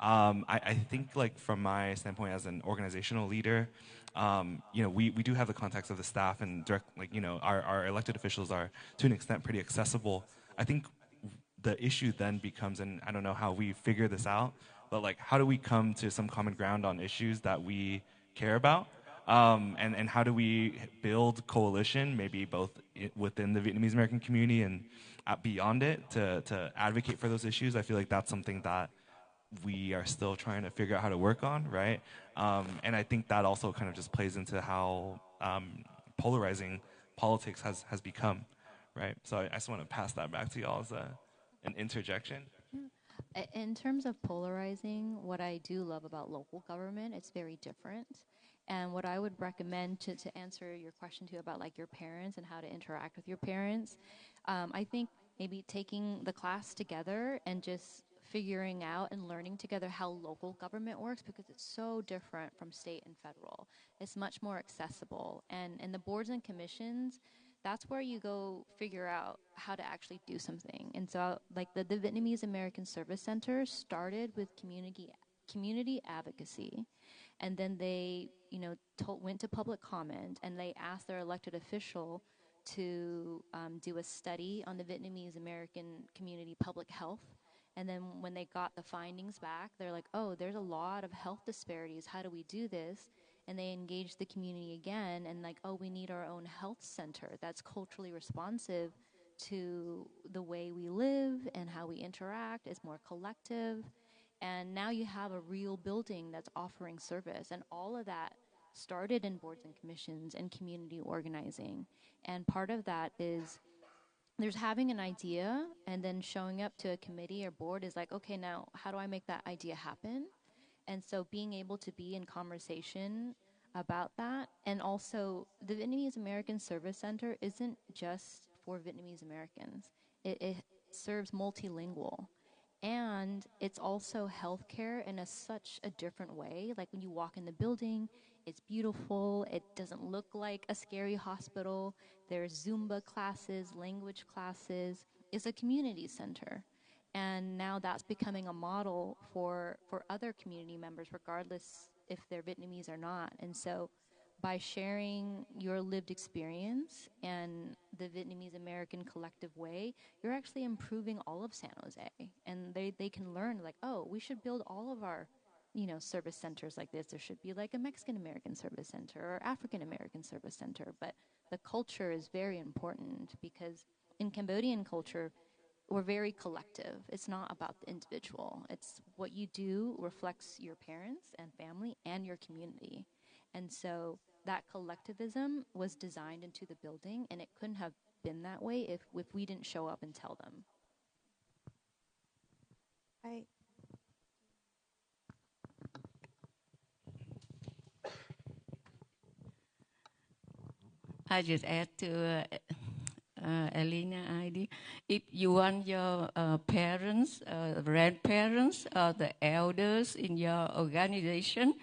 [SPEAKER 2] I think like from my standpoint as an organizational leader, you know, we do have the context of the staff and direct, like, you know, our elected officials are to an extent pretty accessible. I think the issue then becomes, and I don't know how we figure this out, but like how do we come to some common ground on issues that we care about? And how do we build coalition, maybe both within the Vietnamese American community and beyond it to advocate for those issues? I feel like that's something that we are still trying to figure out how to work on, right? And I think that also kind of just plays into how polarizing politics has become, right? So I just want to pass that back to y'all as an interjection.
[SPEAKER 15] In terms of polarizing, what I do love about local government, it's very different. And what I would recommend to answer your question too about like your parents and how to interact with your parents, I think maybe taking the class together and just figuring out and learning together how local government works, because it's so different from state and federal. It's much more accessible. And the boards and commissions, that's where you go figure out how to actually do something. And so like the Vietnamese American Service Center started with community advocacy. And then they, you know, went to public comment and they asked their elected official to do a study on the Vietnamese American community public health. And then when they got the findings back, they're like, oh, there's a lot of health disparities. How do we do this? And they engaged the community again and like, oh, we need our own health center that's culturally responsive to the way we live and how we interact. It's more collective. And now you have a real building that's offering service. And all of that started in boards and commissions and community organizing. And part of that is there's having an idea and then showing up to a committee or board is like, okay, now how do I make that idea happen? And so being able to be in conversation about that. And also the Vietnamese American Service Center isn't just for Vietnamese Americans. It serves multilingual. And it's also healthcare in such a different way. Like when you walk in the building, it's beautiful. It doesn't look like a scary hospital. There's Zumba classes, language classes. It's a community center. And now that's becoming a model for other community members, regardless if they're Vietnamese or not. And so by sharing your lived experience and the Vietnamese American collective way, you're actually improving all of San Jose. And they can learn like, oh, we should build all of our, you know, service centers like this. There should be like a Mexican American service center or African American service center. But the culture is very important because in Cambodian culture, we're very collective. It's not about the individual. It's what you do reflects your parents and family and your community. And so that collectivism was designed into the building, and it couldn't have been that way if we didn't show up and tell them.
[SPEAKER 24] I just add to Elena idea. If you want your parents, grandparents, or the elders in your organization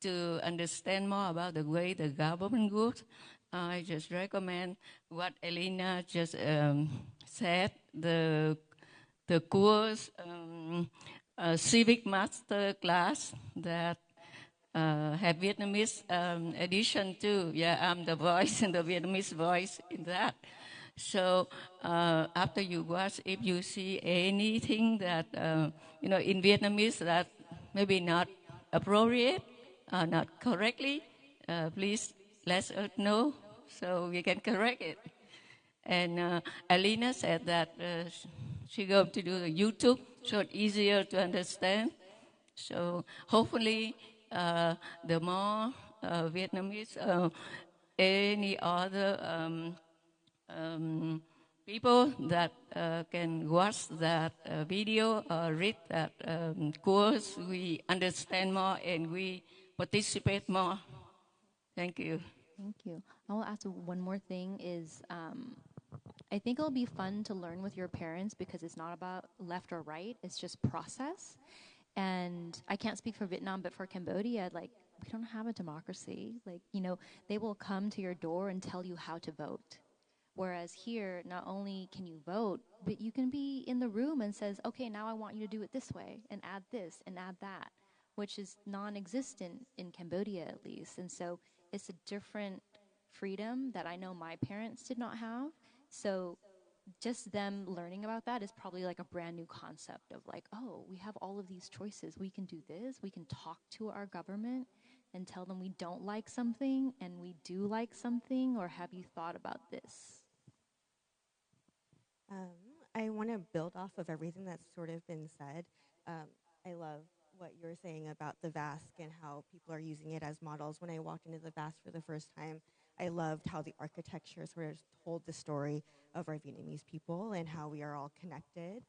[SPEAKER 24] to understand more about the way the government works, I just recommend what Elena just said, the course, civic master class that have Vietnamese edition too. Yeah, I'm the voice and the Vietnamese voice in that. So after you watch, if you see anything that, you know, in Vietnamese that maybe not appropriate, not correctly, please let us know so we can correct it. And Alina said that She going to do the YouTube, so it's easier to understand. So hopefully, the more Vietnamese, any other people that can watch that video or read that course, we understand more and we participate more. Thank you.
[SPEAKER 15] Thank you. I will ask one more thing is I think it'll be fun to learn with your parents because it's not about left or right. It's just process. And I can't speak for Vietnam, but for Cambodia, like, we don't have a democracy. Like, you know, they will come to your door and tell you how to vote. Whereas here, not only can you vote, but you can be in the room and says, okay, now I want you to do it this way and add this and add that, which is non-existent in Cambodia at least. And so it's a different freedom that I know my parents did not have. So just them learning about that is probably like a brand new concept of like, oh, we have all of these choices. We can do this. We can talk to our government and tell them we don't like something and we do like something, or have you thought about this?
[SPEAKER 17] I want to build off of everything that's sort of been said. I love what you're saying about the VASC and how people are using it as models. When I walked into the VASC for the first time, I loved how the architecture sort of told the story of our Vietnamese people and how we are all connected.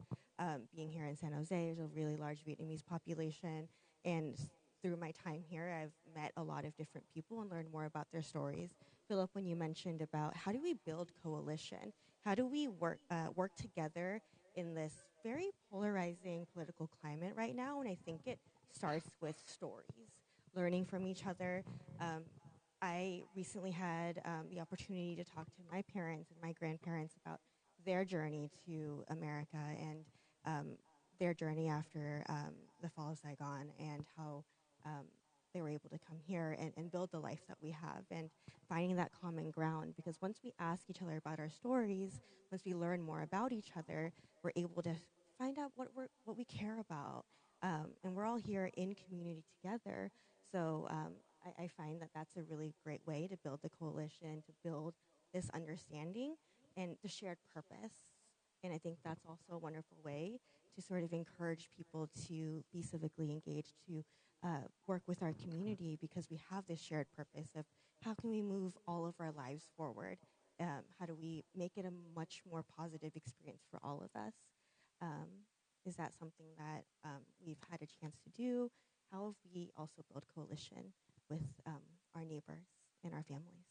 [SPEAKER 17] Being here in San Jose, there's a really large Vietnamese population, and through my time here, I've met a lot of different people and learned more about their stories. Philip, when you mentioned about how do we build coalition, how do we work together in this very polarizing political climate right now, and I think it starts with stories, learning from each other. I recently had the opportunity to talk to my parents and my grandparents about their journey to America and their journey after the fall of Saigon and how they were able to come here and build the life that we have and finding that common ground. Because once we ask each other about our stories, once we learn more about each other, we're able to find out what we care about. And we're all here in community together. So I find that that's a really great way to build the coalition, to build this understanding and the shared purpose. And I think that's also a wonderful way to sort of encourage people to be civically engaged, to work with our community, because we have this shared purpose of how can we move all of our lives forward? How do we make it a much more positive experience for all of us? Is that something that we've had a chance to do? How have we also built coalition with our neighbors and our families?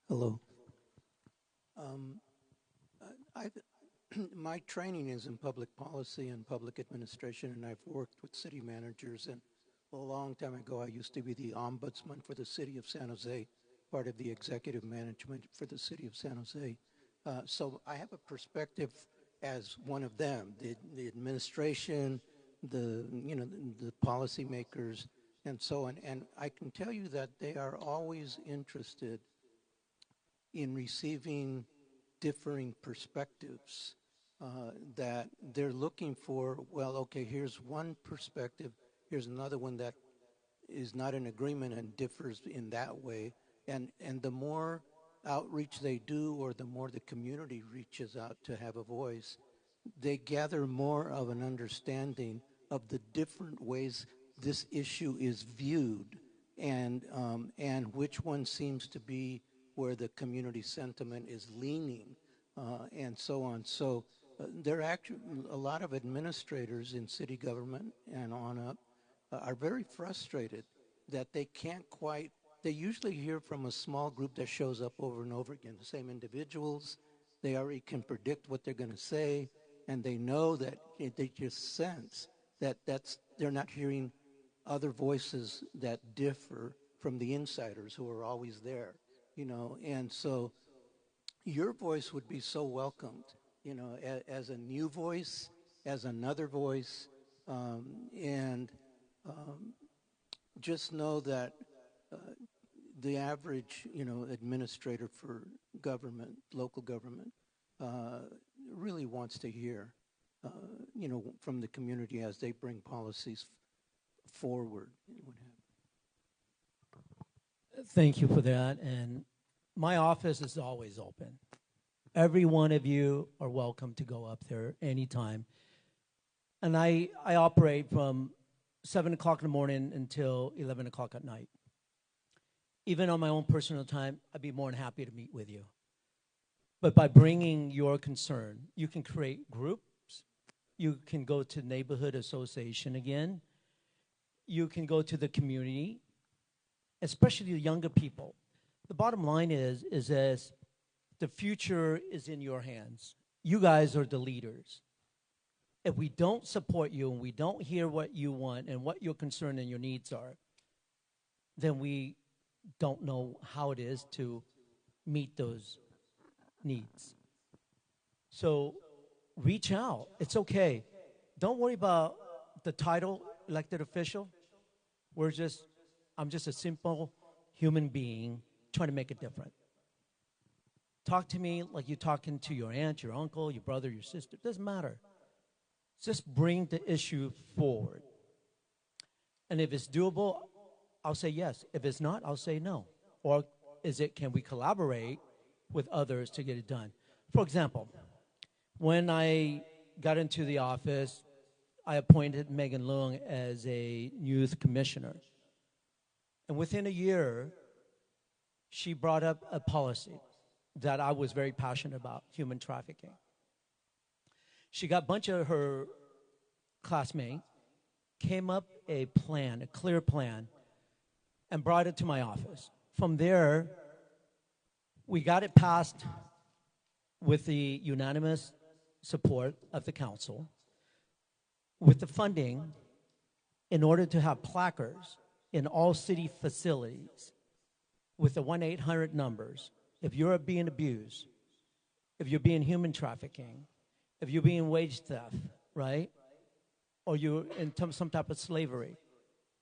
[SPEAKER 23] Hello. My training is in public policy and public administration, and I've worked with city managers. And a long time ago, I used to be the ombudsman for the city of San Jose, part of the executive management for the city of San Jose. So I have a perspective as one of them, the administration, the policymakers, and so on. And I can tell you that they are always interested in receiving differing perspectives, that they're looking for, well, okay, here's one perspective, here's another one that is not in agreement and differs in that way. And the more outreach they do, or the more the community reaches out to have a voice, they gather more of an understanding of the different ways this issue is viewed, and which one seems to be where the community sentiment is leaning, and so on. So there are actually a lot of administrators in city government and on up are very frustrated that they can't quite, they usually hear from a small group that shows up over and over again, the same individuals. They already can predict what they're going to say, and they know that they just sense that they're not hearing other voices that differ from the insiders who are always there, and so your voice would be so welcomed, as a new voice, as another voice, and just know that the average, administrator for government, local government, really wants to hear from the community as they bring policies forward.
[SPEAKER 22] Thank you for that. And my office is always open. Every one of you are welcome to go up there anytime. And I operate from 7 o'clock in the morning until 11 o'clock at night. Even on my own personal time, I'd be more than happy to meet with you. But by bringing your concern, you can create groups. You can go to neighborhood association again. You can go to the community, especially the younger people. The bottom line is as the future is in your hands. You guys are the leaders. If we don't support you and we don't hear what you want and what your concern and your needs are, then we don't know how it is to meet those needs. So reach out. It's okay. Don't worry about the title, elected official. I'm just a simple human being trying to make a difference. Talk to me like you're talking to your aunt, your uncle, your brother, your sister. It doesn't matter. Just bring the issue forward. And if it's doable, I'll say yes. If it's not, I'll say no. Or can we collaborate with others to get it done? For example, when I got into the office, I appointed Megan Leung as a youth commissioner. And within a year, she brought up a policy that I was very passionate about, human trafficking. She got a bunch of her classmates, came up a clear plan, and brought it to my office. From there, we got it passed with the unanimous support of the council, with the funding in order to have placards in all city facilities with the 1-800 numbers. If you're being abused, if you're being human trafficking, if you're being wage theft, right? Or you're in some type of slavery,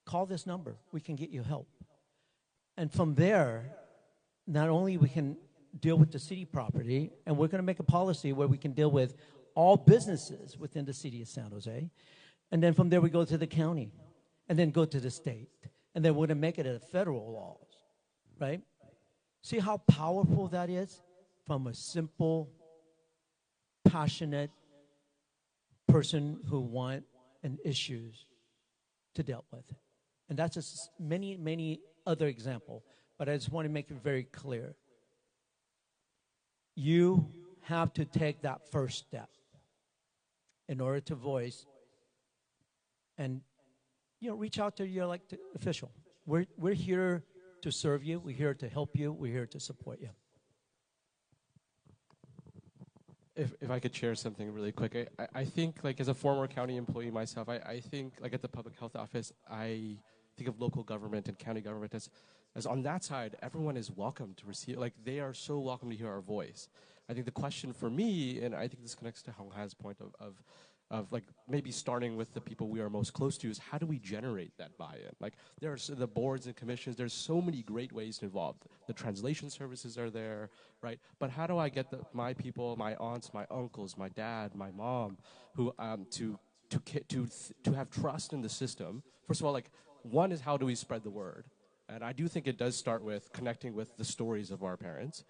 [SPEAKER 22] call this number. We can get you help. And from there, not only we can deal with the city property, and we're going to make a policy where we can deal with all businesses within the city of San Jose. And then from there, we go to the county, and then go to the state. And then we're going to make it a federal laws, right? See how powerful that is from a simple, passionate person who want an issues to deal with. And that's just many, many other example. But I just want to make it very clear. You have to take that first step in order to voice and reach out to your elected official. We're here to serve you. We're here to help you. We're here to support you.
[SPEAKER 16] If I could share something really quick, I think, like, as a former county employee myself, I think, like, at the public health office, I think of local government and county government as on that side, everyone is welcome to receive, like, they are so welcome to hear our voice. I think the question for me, and I think this connects to Hong Ha's point of like maybe starting with the people we are most close to, is how do we generate that buy-in? Like, there's the boards and commissions, there's so many great ways involved. The translation services are there, right? But how do I get my people, my aunts, my uncles, my dad, my mom, who to have trust in the system? First of all, like, one is, how do we spread the word? And I do think it does start with connecting with the stories of our parents.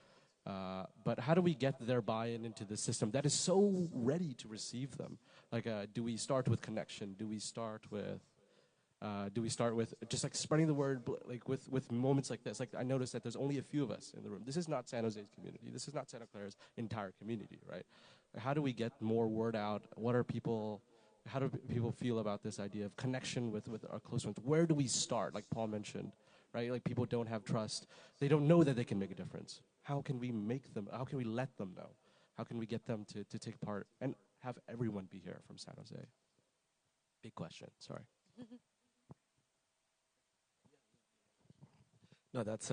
[SPEAKER 16] But how do we get their buy-in into the system that is so ready to receive them? Like, do we start with connection? Do we start with just like spreading the word, like with moments like this? Like, I noticed that there's only a few of us in the room. This is not San Jose's community. This is not Santa Clara's entire community, right? How do we get more word out? How do people feel about this idea of connection with our close ones? Where do we start? Like Paul mentioned, right? Like, people don't have trust. They don't know that they can make a difference. How can we how can we let them know? How can we get them to take part and have everyone be here from San Jose? Big question, sorry.
[SPEAKER 4] No, that's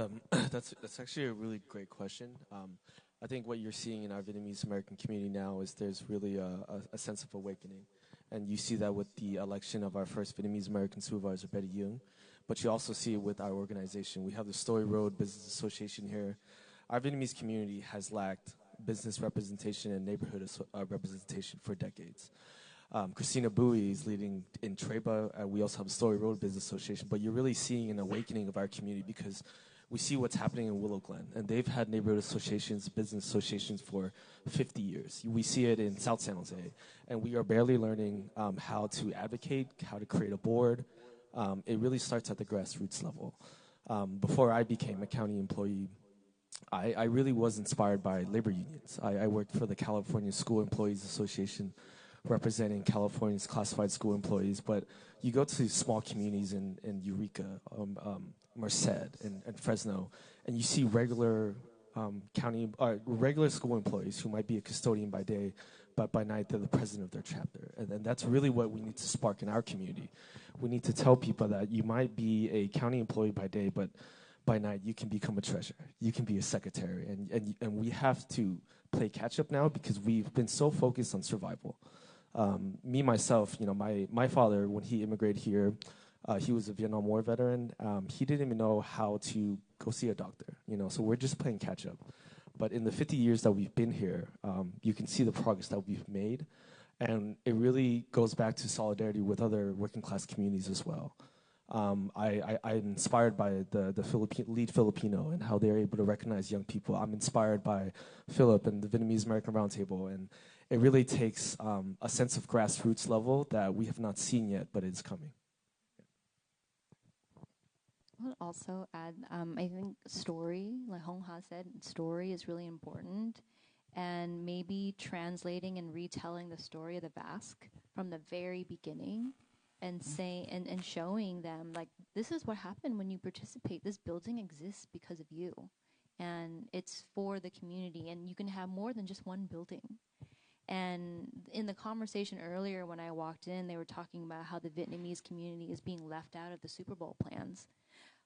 [SPEAKER 4] actually a really great question. I think what you're seeing in our Vietnamese American community now is there's really a sense of awakening. And you see that with the election of our first Vietnamese American supervisor, Betty Young. But you also see it with our organization. We have the Story Road Business Association here. Our Vietnamese community has lacked business representation and neighborhood representation for decades. Christina Bowie is leading in Treba. We also have Story Road Business Association. But you're really seeing an awakening of our community because we see what's happening in Willow Glen. And they've had neighborhood associations, business associations for 50 years. We see it in South San Jose. And we are barely learning how to advocate, how to create a board. It really starts at the grassroots level. Before I became a county employee, I really was inspired by labor unions. I worked for the California School Employees Association, representing California's classified school employees. But you go to small communities in Eureka, Merced, and Fresno, and you see regular regular school employees who might be a custodian by day, but by night they're the president of their chapter. And that's really what we need to spark in our community. We need to tell people that you might be a county employee by day, but by night you can become a treasurer, you can be a secretary, and we have to play catch up now because we've been so focused on survival. Me myself, my father, when he immigrated here, he was a Vietnam War veteran. He didn't even know how to go see a doctor, so we're just playing catch up. But in the 50 years that we've been here, you can see the progress that we've made, and it really goes back to solidarity with other working class communities as well. I'm inspired by the lead Filipino and how they're able to recognize young people. I'm inspired by Philip and the Vietnamese American Roundtable, and it really takes a sense of grassroots level that we have not seen yet, but it's coming.
[SPEAKER 15] I would also add, I think story, like Hong Ha said, story is really important. And maybe translating and retelling the story of the Basque from the very beginning and and showing them, like, this is what happened when you participate. This building exists because of you. And it's for the community. And you can have more than just one building. And in the conversation earlier when I walked in, they were talking about how the Vietnamese community is being left out of the Super Bowl plans.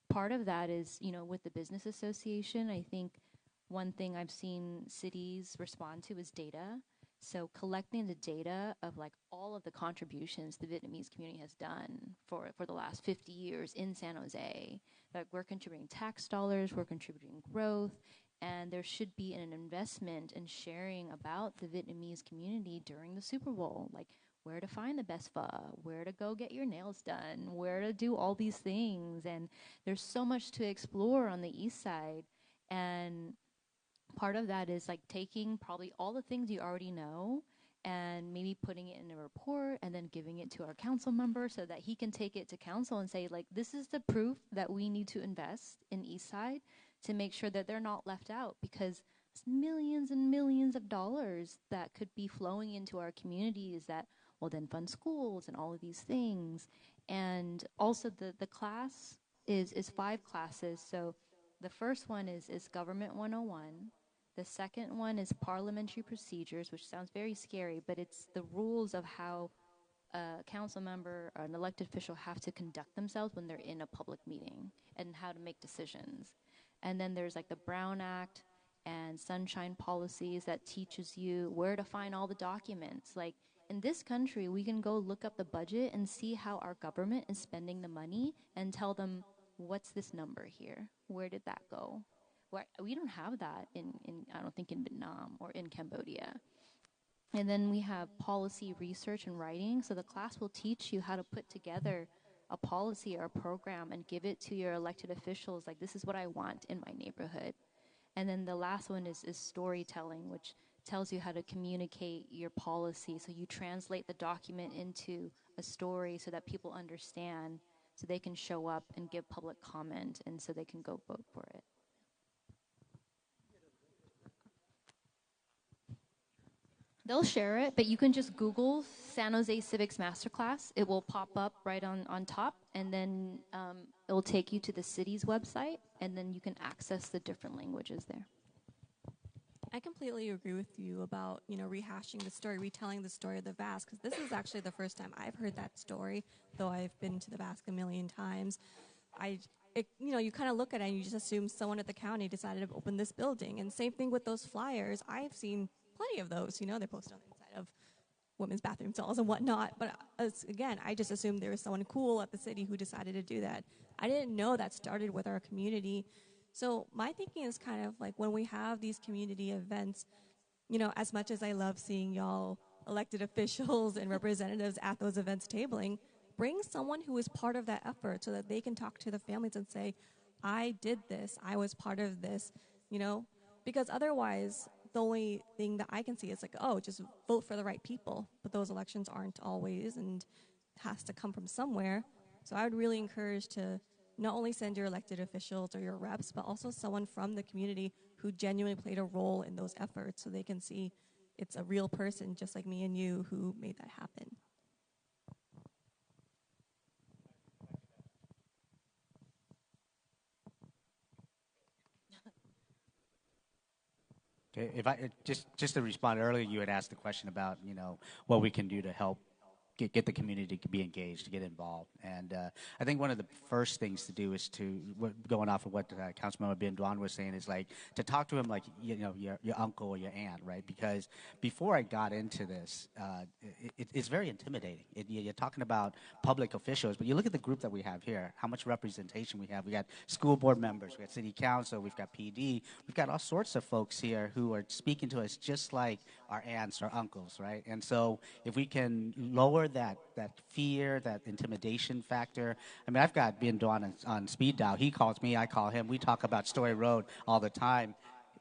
[SPEAKER 15] Part of that is, with the business association, I think one thing I've seen cities respond to is data. So collecting the data of like all of the contributions the Vietnamese community has done for the last 50 years in San Jose. Like we're contributing tax dollars, we're contributing growth, and there should be an investment in sharing about the Vietnamese community during the Super Bowl. Like where to find the best pho, where to go get your nails done, where to do all these things. And there's so much to explore on the east side. And part of that is like taking probably all the things you already know and maybe putting it in a report and then giving it to our council member so that he can take it to council and say, like, this is the proof that we need to invest in East Side to make sure that they're not left out, because it's millions and millions of dollars that could be flowing into our communities that will then fund schools and all of these things. And also the class is 5 classes. So the first one is Government 101. The second one is Parliamentary Procedures, which sounds very scary, but it's the rules of how a council member or an elected official have to conduct themselves when they're in a public meeting and how to make decisions. And then there's like the Brown Act and Sunshine Policies that teaches you where to find all the documents. Like in this country, we can go look up the budget and see how our government is spending the money and tell them, what's this number here? Where did that go? We don't have that in I don't think in Vietnam or in Cambodia. And then we have policy research and writing. So the class will teach you how to put together a policy or a program and give it to your elected officials. Like, this is what I want in my neighborhood. And then the last one is storytelling, which tells you how to communicate your policy. So you translate the document into a story so that people understand, so they can show up and give public comment, and so they can go vote for it. They'll share it, but you can just Google San Jose Civics Masterclass. It will pop up right on top, and then it will take you to the city's website, and then you can access the different languages there.
[SPEAKER 5] I completely agree with you about, rehashing the story, retelling the story of the Basque, because this is actually the first time I've heard that story, though I've been to the Basque a million times. You kind of look at it and you just assume someone at the county decided to open this building. And same thing with those flyers. I've seen plenty of those, they're posted on the inside of women's bathroom stalls and whatnot. But again, I just assumed there was someone cool at the city who decided to do that. I didn't know that started with our community. So my thinking is kind of like when we have these community events, as much as I love seeing y'all
[SPEAKER 6] elected officials and representatives at those events tabling, bring someone who is part of that effort so that they can talk to the families and say, I did this, I was part of this, because otherwise the only thing that I can see is like, oh, just vote for the right people. But those elections aren't always and has to come from somewhere. So I would really encourage to not only send your elected officials or your reps, but also someone from the community who genuinely played a role in those efforts so they can see it's a real person just like me and you who made that happen.
[SPEAKER 12] Okay, if I just to respond earlier, you had asked the question about what we can do to help get the community to be engaged, to get involved, and I think one of the first things to do is going off of what Councilmember Bien Duan was saying is like to talk to him like your uncle or your aunt, right? Because before I got into this, it's very intimidating. You're talking about public officials, but you look at the group that we have here, how much representation we have. We got school board members, we got city council, we've got PD, we've got all sorts of folks here who are speaking to us just like our aunts or uncles, right? And so if we can lower that fear, that intimidation factor. I mean, I've got Bien Duan on speed dial. He calls me, I call him. We talk about Story Road all the time.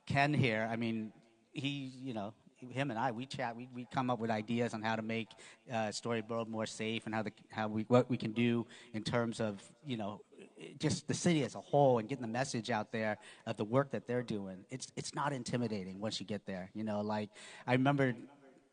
[SPEAKER 12] Ken here, I mean, him and I, we chat. We come up with ideas on how to make Story Road more safe and what we can do in terms of just the city as a whole and getting the message out there of the work that they're doing. It's not intimidating once you get there. Like I remember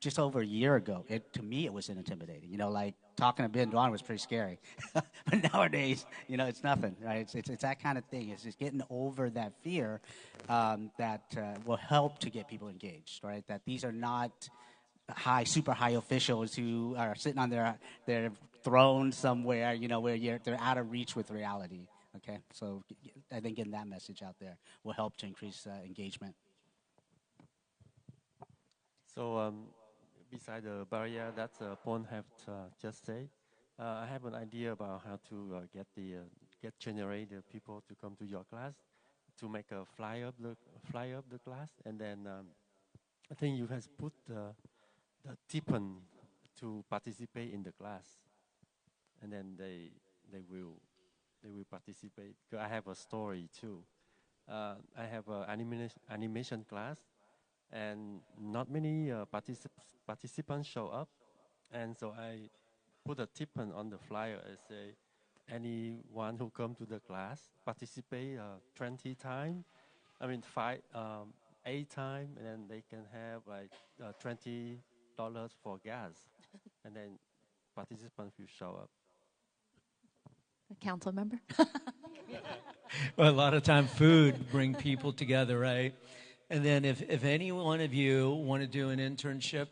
[SPEAKER 12] just over a year ago, to me it was intimidating. Like talking to Bien Duan was pretty scary, but nowadays, it's nothing. Right? It's that kind of thing. It's just getting over that fear that will help to get people engaged. Right? That these are not super high officials who are sitting on their throne somewhere. Where they're out of reach with reality. Okay, so I think getting that message out there will help to increase engagement.
[SPEAKER 19] So. Beside the barrier that Paul have just said, I have an idea about how to generate the people to come to your class, to make a fly up the class, and then I think you have put the tippen to participate in the class, and then they will participate. I have a story too. I have an animation class. And not many participants show up, and so I put a tippen on the flyer and say, anyone who come to the class participate 20 times. I mean 8 times, and then they can have like $20 for gas, and then participants will show up.
[SPEAKER 15] A council member.
[SPEAKER 22] Well, a lot of time food bring people together, right? And then if any one of you want to do an internship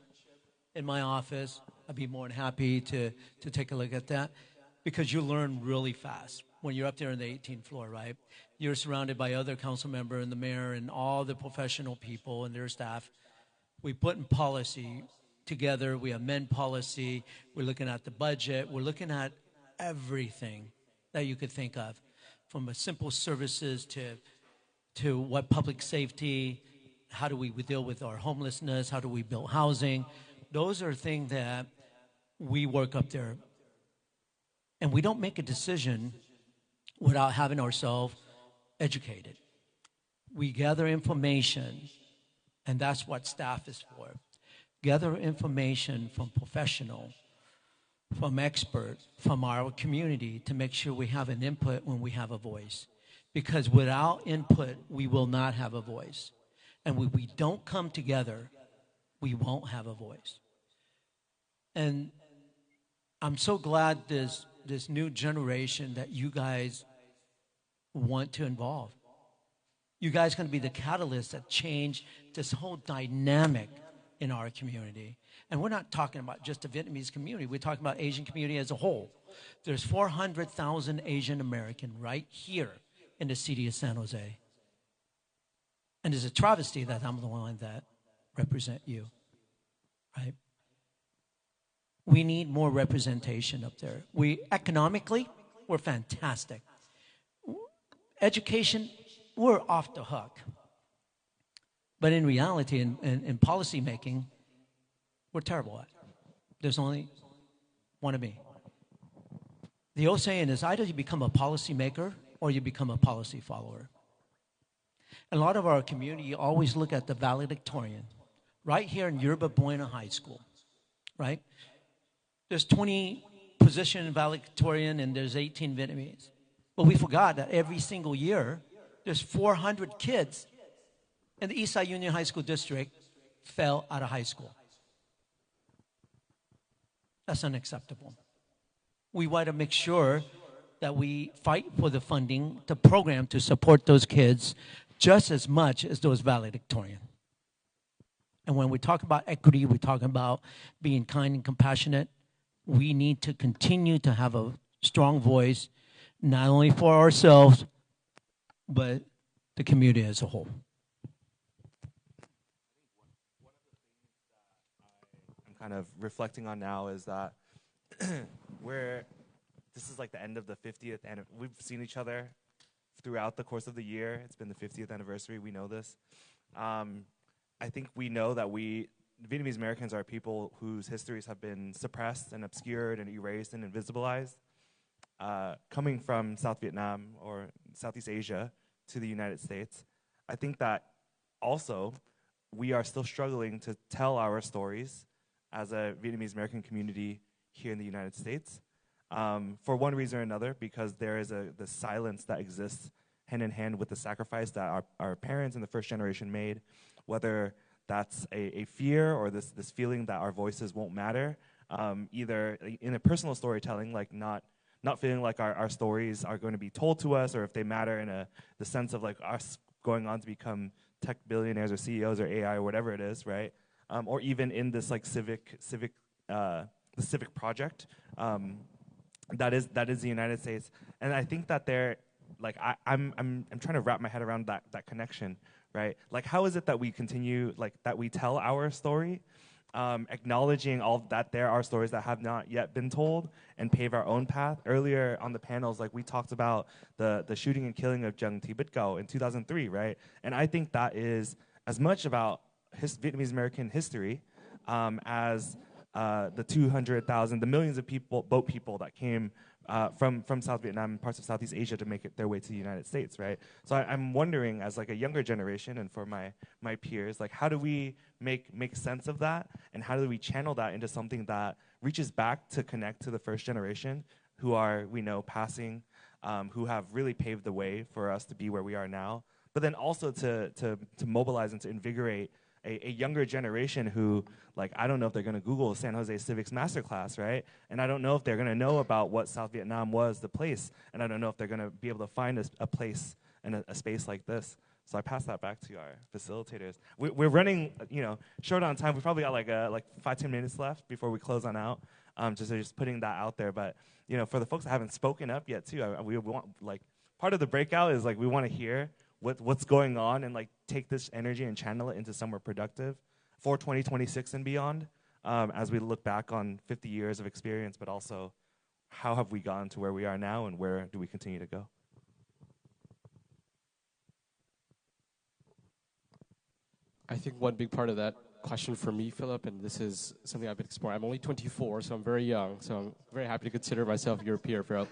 [SPEAKER 22] in my office, I'd be more than happy to take a look at that because you learn really fast when you're up there on the 18th floor, right? You're surrounded by other council member and the mayor and all the professional people and their staff. We put in policy together. We amend policy. We're looking at the budget. We're looking at everything that you could think of, from a simple services to what public safety, how do we deal with our homelessness, how do we build housing. Those are things that we work up there. And we don't make a decision without having ourselves educated. We gather information, and that's what staff is for. Gather information from professionals, from experts, from our community to make sure we have an input when we have a voice. Because without input, we will not have a voice. And when we don't come together, we won't have a voice. And I'm so glad this new generation that you guys want to involve. You guys are going to be the catalyst that change this whole dynamic in our community. And we're not talking about just the Vietnamese community. We're talking about Asian community as a whole. There's 400,000 Asian American right here in the city of San Jose. And it's a travesty that I'm the one that represent you, right? We need more representation up there. Economically, we're fantastic. Education, we're off the hook. But in reality, in policy making, We're terrible at. There's only one of me. The old saying is either you become a policymaker or you become a policy follower. And a lot of our community always look at the valedictorian. Right here in Yerba Buena High School, right? There's 20 position valedictorian and there's 18 Vietnamese. But we forgot that every single year, there's 400 kids in the Eastside Union High School District fell out of high school. That's unacceptable. We want to make sure that we fight for the funding, the program to support those kids just as much as those valedictorian. And when we talk about equity, we talk about being kind and compassionate. We need to continue to have a strong voice, not only for ourselves, but the community as a whole.
[SPEAKER 2] I'm kind of reflecting on now is that this is like the end of the 50th, and we've seen each other throughout the course of the year. It's been the 50th anniversary. We know this. I think we know that Vietnamese Americans are people whose histories have been suppressed and obscured and erased and invisibilized. Coming from South Vietnam or Southeast Asia to the United States, I think that also we are still struggling to tell our stories as a Vietnamese American community here in the United States. For one reason or another, because there is the silence that exists hand in hand with the sacrifice that our parents in the first generation made, whether that's a fear or this feeling that our voices won't matter, either in a personal storytelling, like not feeling like our stories are going to be told to us, or if they matter in the sense of like us going on to become tech billionaires or CEOs or AI or whatever it is, right? Or even in this like the civic project that is the United States. And I think that I'm trying to wrap my head around that connection, right? Like, how is it that we continue, like, that we tell our story, acknowledging all that there are stories that have not yet been told, and pave our own path? Earlier on the panels, like, we talked about the shooting and killing of Jung Thi Bích Cao in 2003, right? And I think that is as much about Vietnamese American history as the 200,000, the millions of boat people that came from South Vietnam and parts of Southeast Asia to make their way to the United States, right? So I'm wondering, as like a younger generation, and for my peers, like, how do we make sense of that, and how do we channel that into something that reaches back to connect to the first generation, who are, we know, passing, who have really paved the way for us to be where we are now, but then also to mobilize and to invigorate a younger generation who, like, I don't know if they're going to Google San Jose Civics Masterclass, right? And I don't know if they're going to know about what South Vietnam was, the place. And I don't know if they're going to be able to find a place and a space like this. So I pass that back to our facilitators. We're running, short on time. We probably got like 5-10 minutes left before we close on out. Just putting that out there. But for the folks that haven't spoken up yet too, we want, like, part of the breakout is like we want to hear what's going on, and like take this energy and channel it into somewhere productive for 2026 and beyond, as we look back on 50 years of experience, but also how have we gotten to where we are now, and where do we continue to go?
[SPEAKER 16] I think one big part of that question for me, Philip, and this is something I've been exploring. I'm only 24, so I'm very young, so I'm very happy to consider myself your peer, Philip.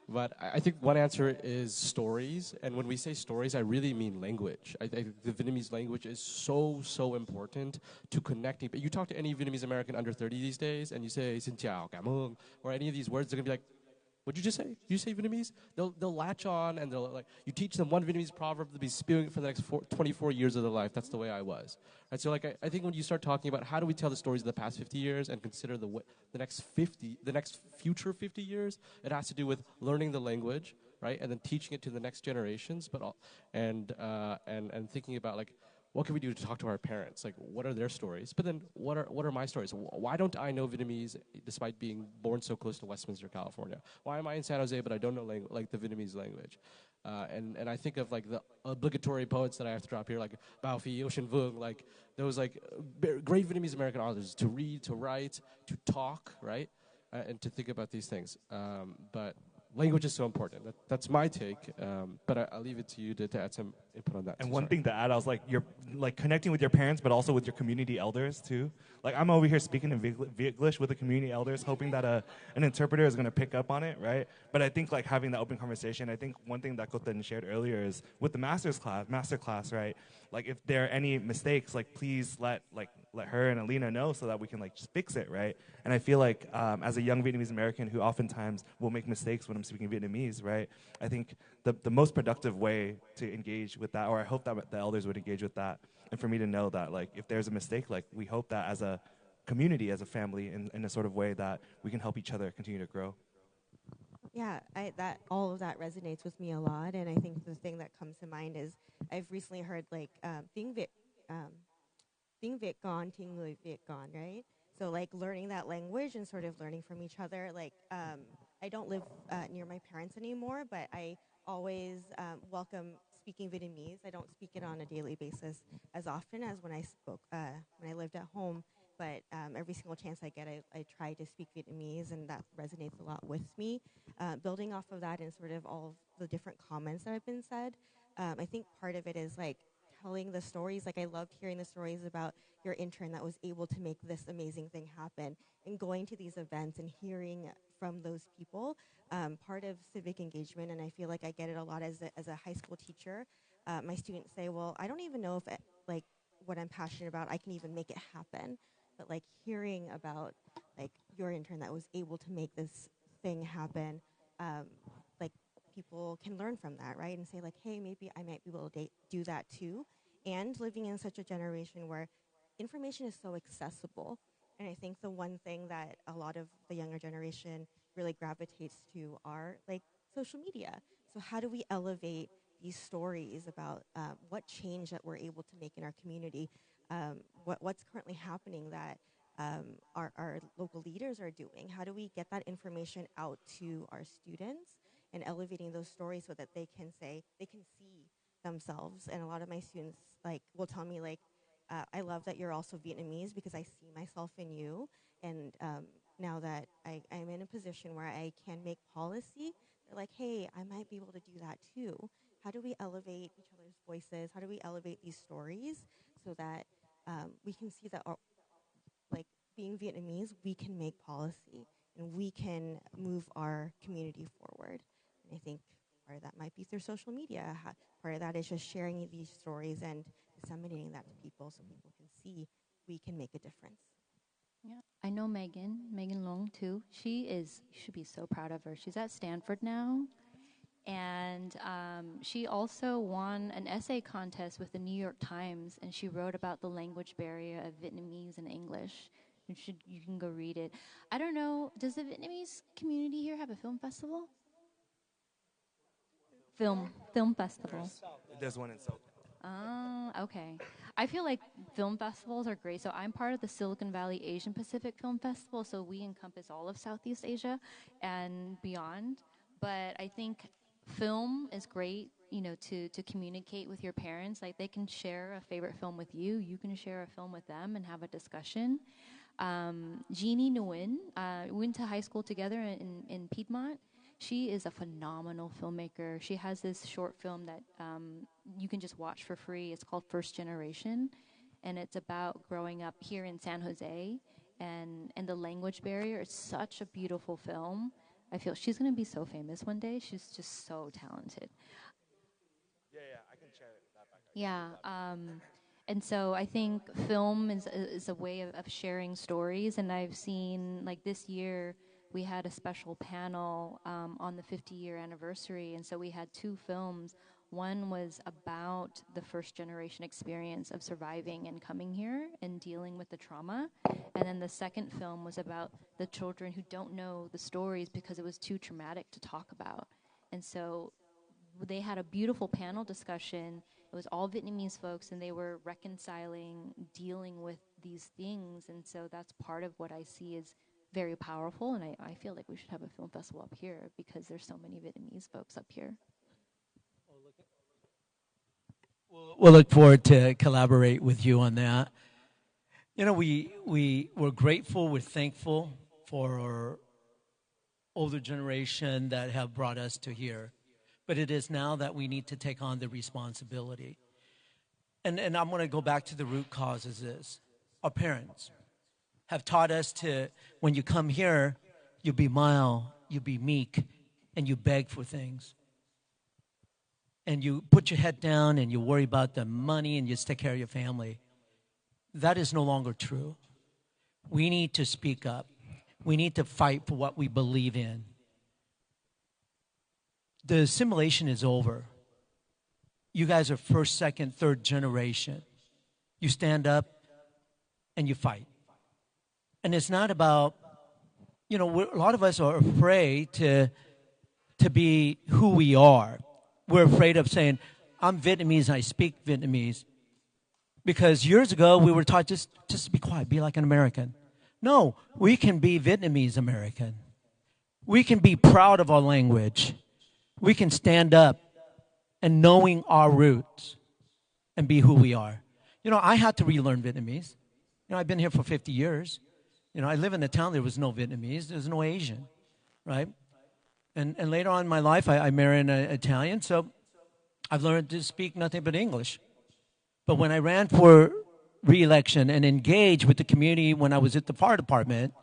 [SPEAKER 16] But I think one answer is stories. And when we say stories, I really mean language. I think the Vietnamese language is so important to connecting. But you talk to any Vietnamese American under 30 these days, and you say, xin chào, cảm ơn, or any of these words, they're going to be like, what'd you just say? You say Vietnamese? They'll latch on, and they'll, like, you teach them one Vietnamese proverb, they'll be spewing it for the next 24 years of their life. That's the way I was. Right? So, like, I think when you start talking about how do we tell the stories of the past 50 years and consider the next future 50 years, it has to do with learning the language, right, and then teaching it to the next generations, and thinking about, like, what can we do to talk to our parents? Like, what are their stories? But then, what are my stories? Why don't I know Vietnamese despite being born so close to Westminster, California? Why am I in San Jose but I don't know the Vietnamese language? And I think of, like, the obligatory poets that I have to drop here, like Bao Phi, Ocean Vuong, like those, like, great Vietnamese American authors, to read, to write, to talk, right, and to think about these things. But language is so important. That's my take, but I'll leave it to you to add some input on that.
[SPEAKER 2] And
[SPEAKER 16] too.
[SPEAKER 2] one
[SPEAKER 16] Sorry.
[SPEAKER 2] thing to add, I was like, you're like connecting with your parents, but also with your community elders too. Like I'm over here speaking in Vietglish with the community elders, hoping that an interpreter is going to pick up on it, right? But I think like having that open conversation. I think one thing that Koten shared earlier is with the master class, right? Like if there are any mistakes, like please let her and Alina know so that we can like just fix it, right? And I feel like as a young Vietnamese American who oftentimes will make mistakes when I'm speaking Vietnamese, right? I think the most productive way to engage with that, or I hope that the elders would engage with that, and for me to know that like if there's a mistake, like we hope that as a community, as a family, in a sort of way that we can help each other continue to grow.
[SPEAKER 17] Yeah, that all of that resonates with me a lot, and I think the thing that comes to mind is I've recently heard like Tiếng Việt gone, Tiếng Người Việt gone, right? So like learning that language and sort of learning from each other. Like I don't live near my parents anymore, but I always welcome speaking Vietnamese. I don't speak it on a daily basis as often as when I lived at home. But every single chance I get, I try to speak Vietnamese, and that resonates a lot with me. Building off of that and sort of all of the different comments that have been said, I think part of it is like telling the stories. Like I loved hearing the stories about your intern that was able to make this amazing thing happen, and going to these events and hearing from those people. Part of civic engagement, and I feel like I get it a lot as a high school teacher. My students say, well, I don't even know if like what I'm passionate about, I can even make it happen. But like hearing about like your intern that was able to make this thing happen, like people can learn from that, right? And say like, hey, maybe I might be able to do that too. And living in such a generation where information is so accessible. And I think the one thing that a lot of the younger generation really gravitates to are like social media. So how do we elevate these stories about what change that we're able to make in our community? What's currently happening that our local leaders are doing? How do we get that information out to our students and elevating those stories so that they can see themselves? And a lot of my students like will tell me like, I love that you're also Vietnamese because I see myself in you. And now that I'm in a position where I can make policy, they're like, hey, I might be able to do that too. How do we elevate each other's voices? How do we elevate these stories so that we can see that, like being Vietnamese, we can make policy and we can move our community forward. And I think part of that might be through social media. Part of that is just sharing these stories and disseminating that to people so people can see we can make a difference.
[SPEAKER 15] Yeah, I know Megan Long too. You should be so proud of her. She's at Stanford now. And she also won an essay contest with the New York Times, and she wrote about the language barrier of Vietnamese and English. You can go read it. I don't know, does the Vietnamese community here have a film festival? Film festival.
[SPEAKER 2] There's one in Seoul.
[SPEAKER 15] Oh, okay. I feel like film festivals are great. So I'm part of the Silicon Valley Asian Pacific Film Festival, so we encompass all of Southeast Asia and beyond. But I think film is great, to communicate with your parents. Like they can share a favorite film with you. You can share a film with them and have a discussion. Jeannie Nguyen, we went to high school together in Piedmont. She is a phenomenal filmmaker. She has this short film that you can just watch for free. It's called First Generation, and it's about growing up here in San Jose and the language barrier. It's such a beautiful film. I feel she's going to be so famous one day. She's just so talented.
[SPEAKER 2] Yeah, I can share that back.
[SPEAKER 15] Yeah, and so I think film is a way of sharing stories. And I've seen, like this year, we had a special panel on the 50-year anniversary. And so we had two films. One was about the first generation experience of surviving and coming here and dealing with the trauma. And then the second film was about the children who don't know the stories because it was too traumatic to talk about. And so they had a beautiful panel discussion. It was all Vietnamese folks, and they were reconciling, dealing with these things. And so that's part of what I see is very powerful. And I feel like we should have a film festival up here because there's so many Vietnamese folks up here.
[SPEAKER 22] We'll look forward to collaborate with you on that. We're grateful, we're thankful for older generation that have brought us to here. But it is now that we need to take on the responsibility. And I'm going to go back to the root causes is our parents have taught us to, when you come here, you be mild, you be meek, and you beg for things. And you put your head down and you worry about the money and you just take care of your family. That is no longer true. We need to speak up. We need to fight for what we believe in. The assimilation is over. You guys are first, second, third generation. You stand up and you fight. And it's not about, a lot of us are afraid to be who we are. We're afraid of saying, I'm Vietnamese and I speak Vietnamese. Because years ago, we were taught just be quiet, be like an American. No, we can be Vietnamese American. We can be proud of our language. We can stand up and knowing our roots and be who we are. I had to relearn Vietnamese. I've been here for 50 years. I live in a town, there was no Vietnamese, there was no Asian, right? And later on in my life, I married an Italian, so I've learned to speak nothing but English. But when I ran for re-election and engaged with the community when I was at the fire department,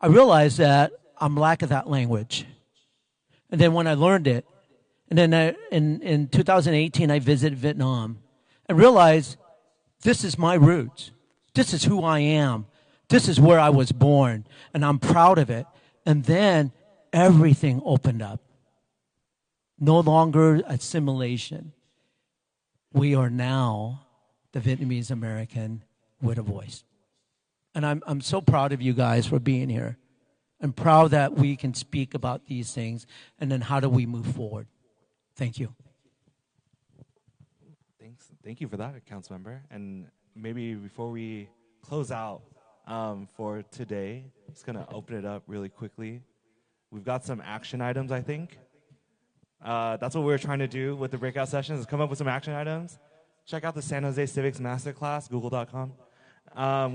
[SPEAKER 22] I realized that I'm lacking that language. And then when I learned it, and then in 2018, I visited Vietnam and realized this is my roots. This is who I am. This is where I was born, and I'm proud of it. And then everything opened up. No longer assimilation. We are now the Vietnamese American with a voice. And I'm so proud of you guys for being here. I'm proud that we can speak about these things, and then how do we move forward. Thank you.
[SPEAKER 2] Thank you for that, council member. And maybe before we close out for today, I'm just going to open it up really quickly. We've got some action items, I think. That's what we're trying to do with the breakout sessions, is come up with some action items. Check out the San Jose Civics Masterclass, google.com.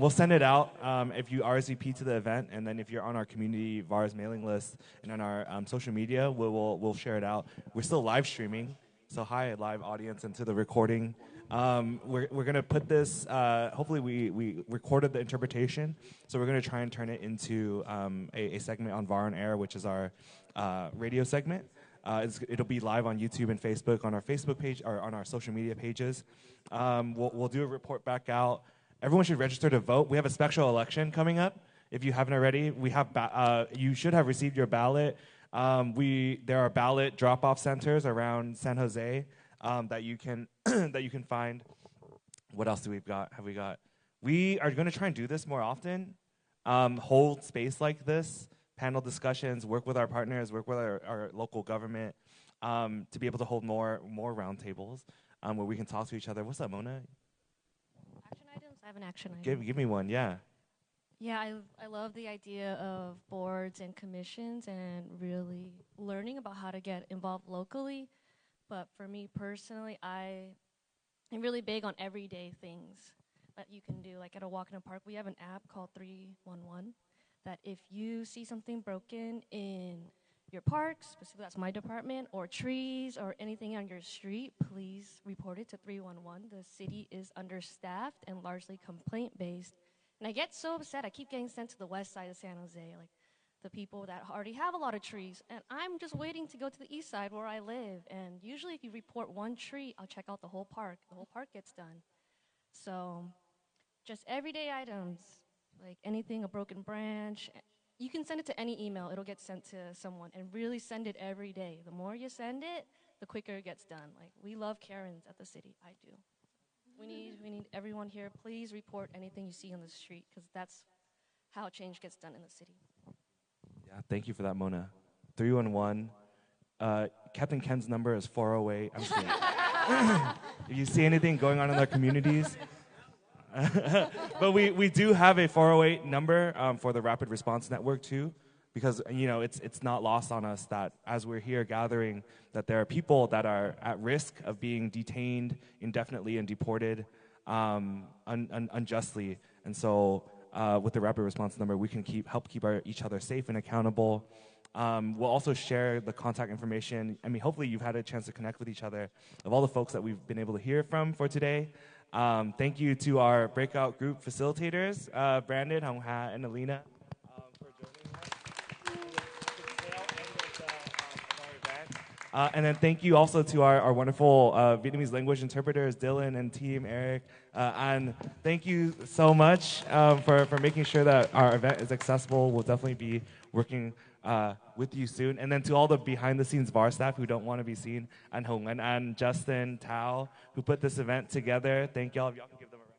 [SPEAKER 2] We'll send it out if you RSVP to the event, and then if you're on our community VARS mailing list and on our social media, we'll share it out. We're still live streaming, so hi, live audience, and to the recording. We're going to put this, hopefully we recorded the interpretation, so we're going to try and turn it into a segment on VAR on Air, which is our radio segment. It'll be live on YouTube and Facebook, on our Facebook page, or on our social media pages. We'll do a report back out. Everyone should register to vote. We have a special election coming up. If you haven't already, we have you should have received your ballot. There are ballot drop-off centers around San Jose that you can that you can find. What else do we got? We are going to try and do this more often. Hold space like this, panel discussions, work with our partners, work with our local government to be able to hold more roundtables where we can talk to each other. What's up, Mona?
[SPEAKER 20] Action items? I have an action item.
[SPEAKER 2] Give me one, yeah.
[SPEAKER 20] Yeah, I love the idea of boards and commissions and really learning about how to get involved locally. But for me personally, I'm really big on everyday things that you can do. Like at a walk in the park, we have an app called 311 that if you see something broken in your parks, specifically that's my department, or trees or anything on your street, please report it to 311. The city is understaffed and largely complaint-based. And I get so upset. I keep getting sent to the west side of San Jose, like the people that already have a lot of trees. And I'm just waiting to go to the east side where I live. And usually if you report one tree, I'll check out the whole park. The whole park gets done. So just everyday items, like anything, a broken branch. You can send it to any email. It'll get sent to someone. And really send it every day. The more you send it, the quicker it gets done. Like, we love Karens at the city. I do. We need everyone here. Please report anything you see on the street, because that's how change gets done in the city.
[SPEAKER 2] Yeah, thank you for that, Mona. 311. Captain Ken's number is 408. I'm just kidding. If you see anything going on in their communities. But we do have a 408 number for the Rapid Response Network, too. Because, it's not lost on us that as we're here gathering, that there are people that are at risk of being detained indefinitely and deported unjustly. And so with the Rapid Response Number, we can help keep each other safe and accountable. We'll also share the contact information. I mean, hopefully you've had a chance to connect with each other of all the folks that we've been able to hear from for today. Thank you to our breakout group facilitators, Brandon, Hong Ha, and Alina, for joining us. And then thank you also to our wonderful Vietnamese language interpreters, Dylan and team, Eric. And thank you so much for making sure that our event is accessible. We'll definitely be working with you soon. And then to all the behind-the-scenes VAR staff who don't want to be seen, and Hong and Justin, Tao, who put this event together. Thank y'all. If y'all can give them a round.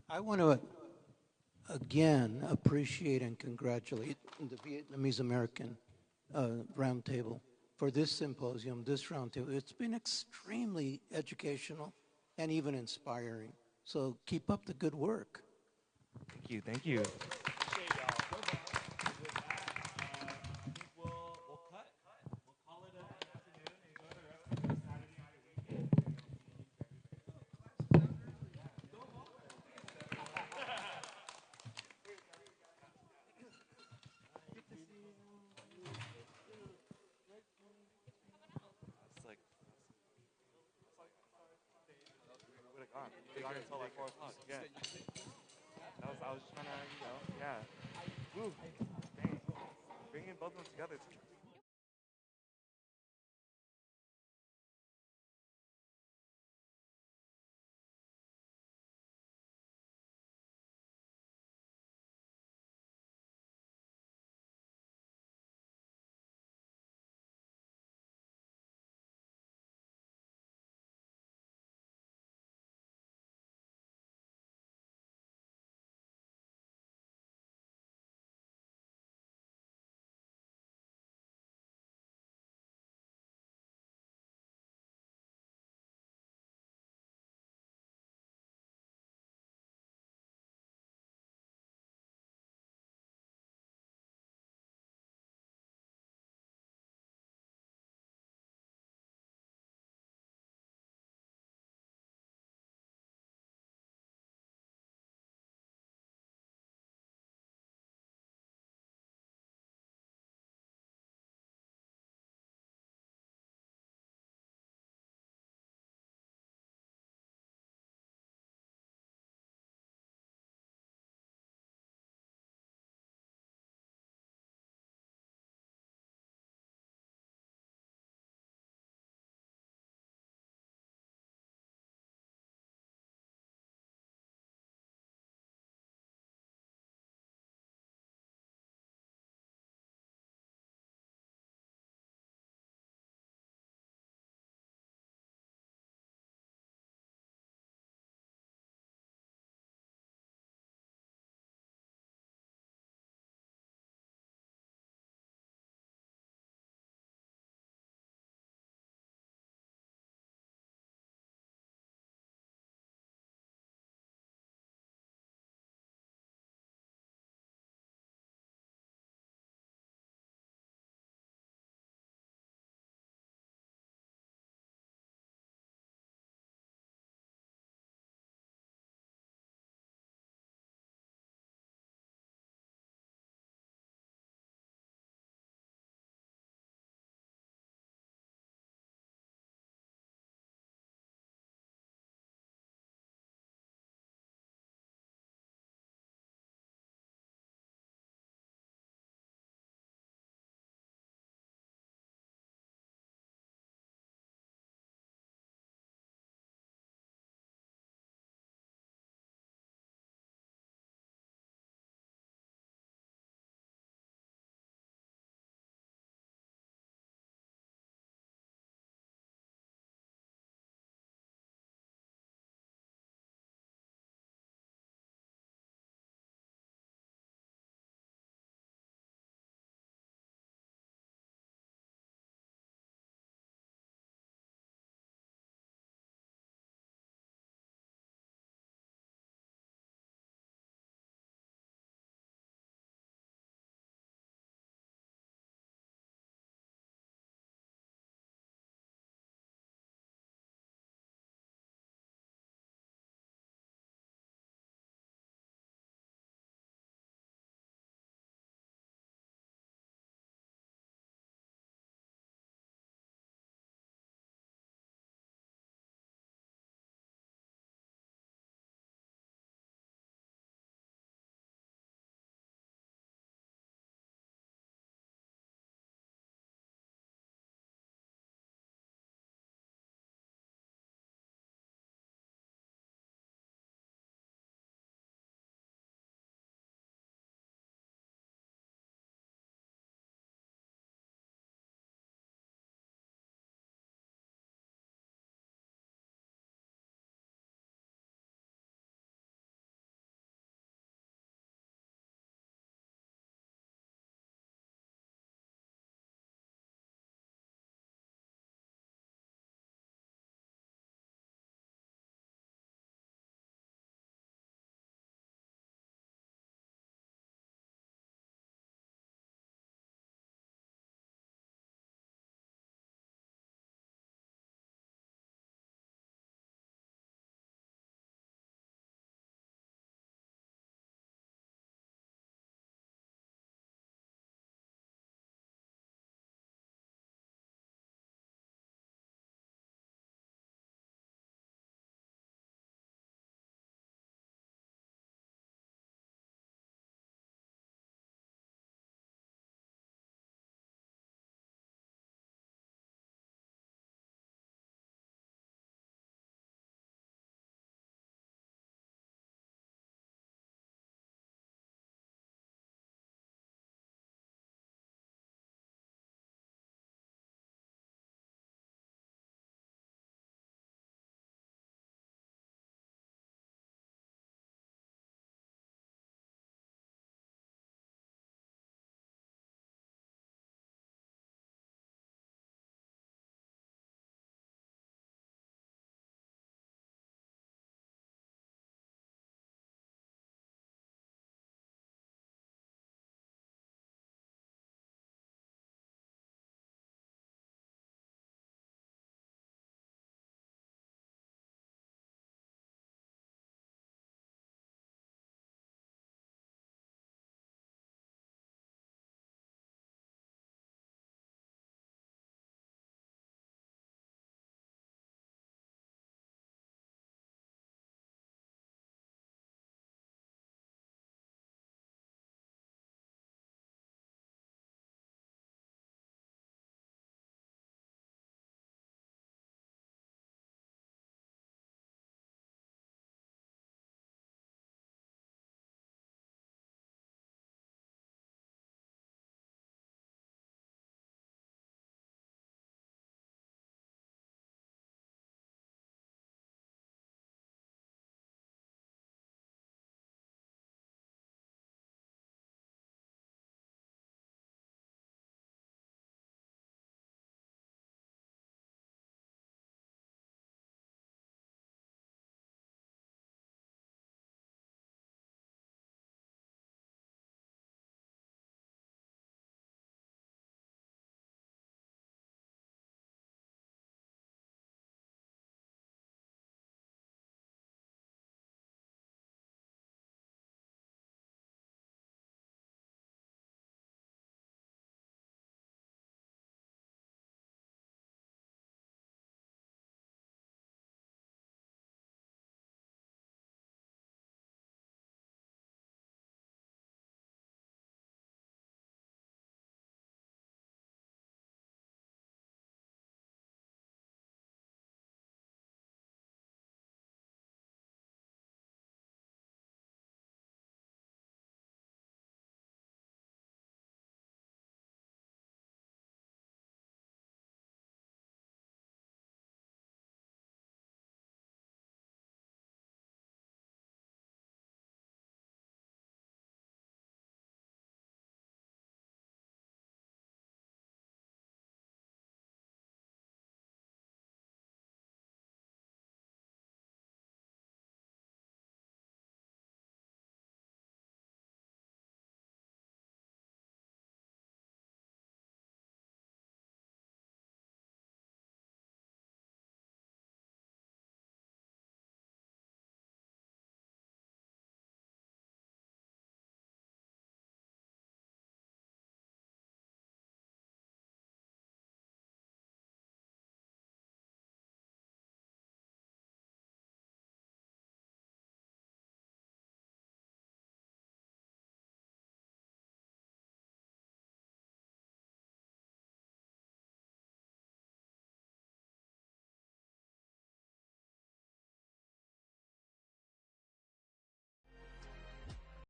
[SPEAKER 23] I want to again appreciate and congratulate the Vietnamese American Roundtable for this symposium, this roundtable. It's been extremely educational and even inspiring. So keep up the good work.
[SPEAKER 2] Thank you. Thank you. Until like 4 o'clock. Yeah. I was trying to, yeah. Woo. Dang. Bringing both of them together.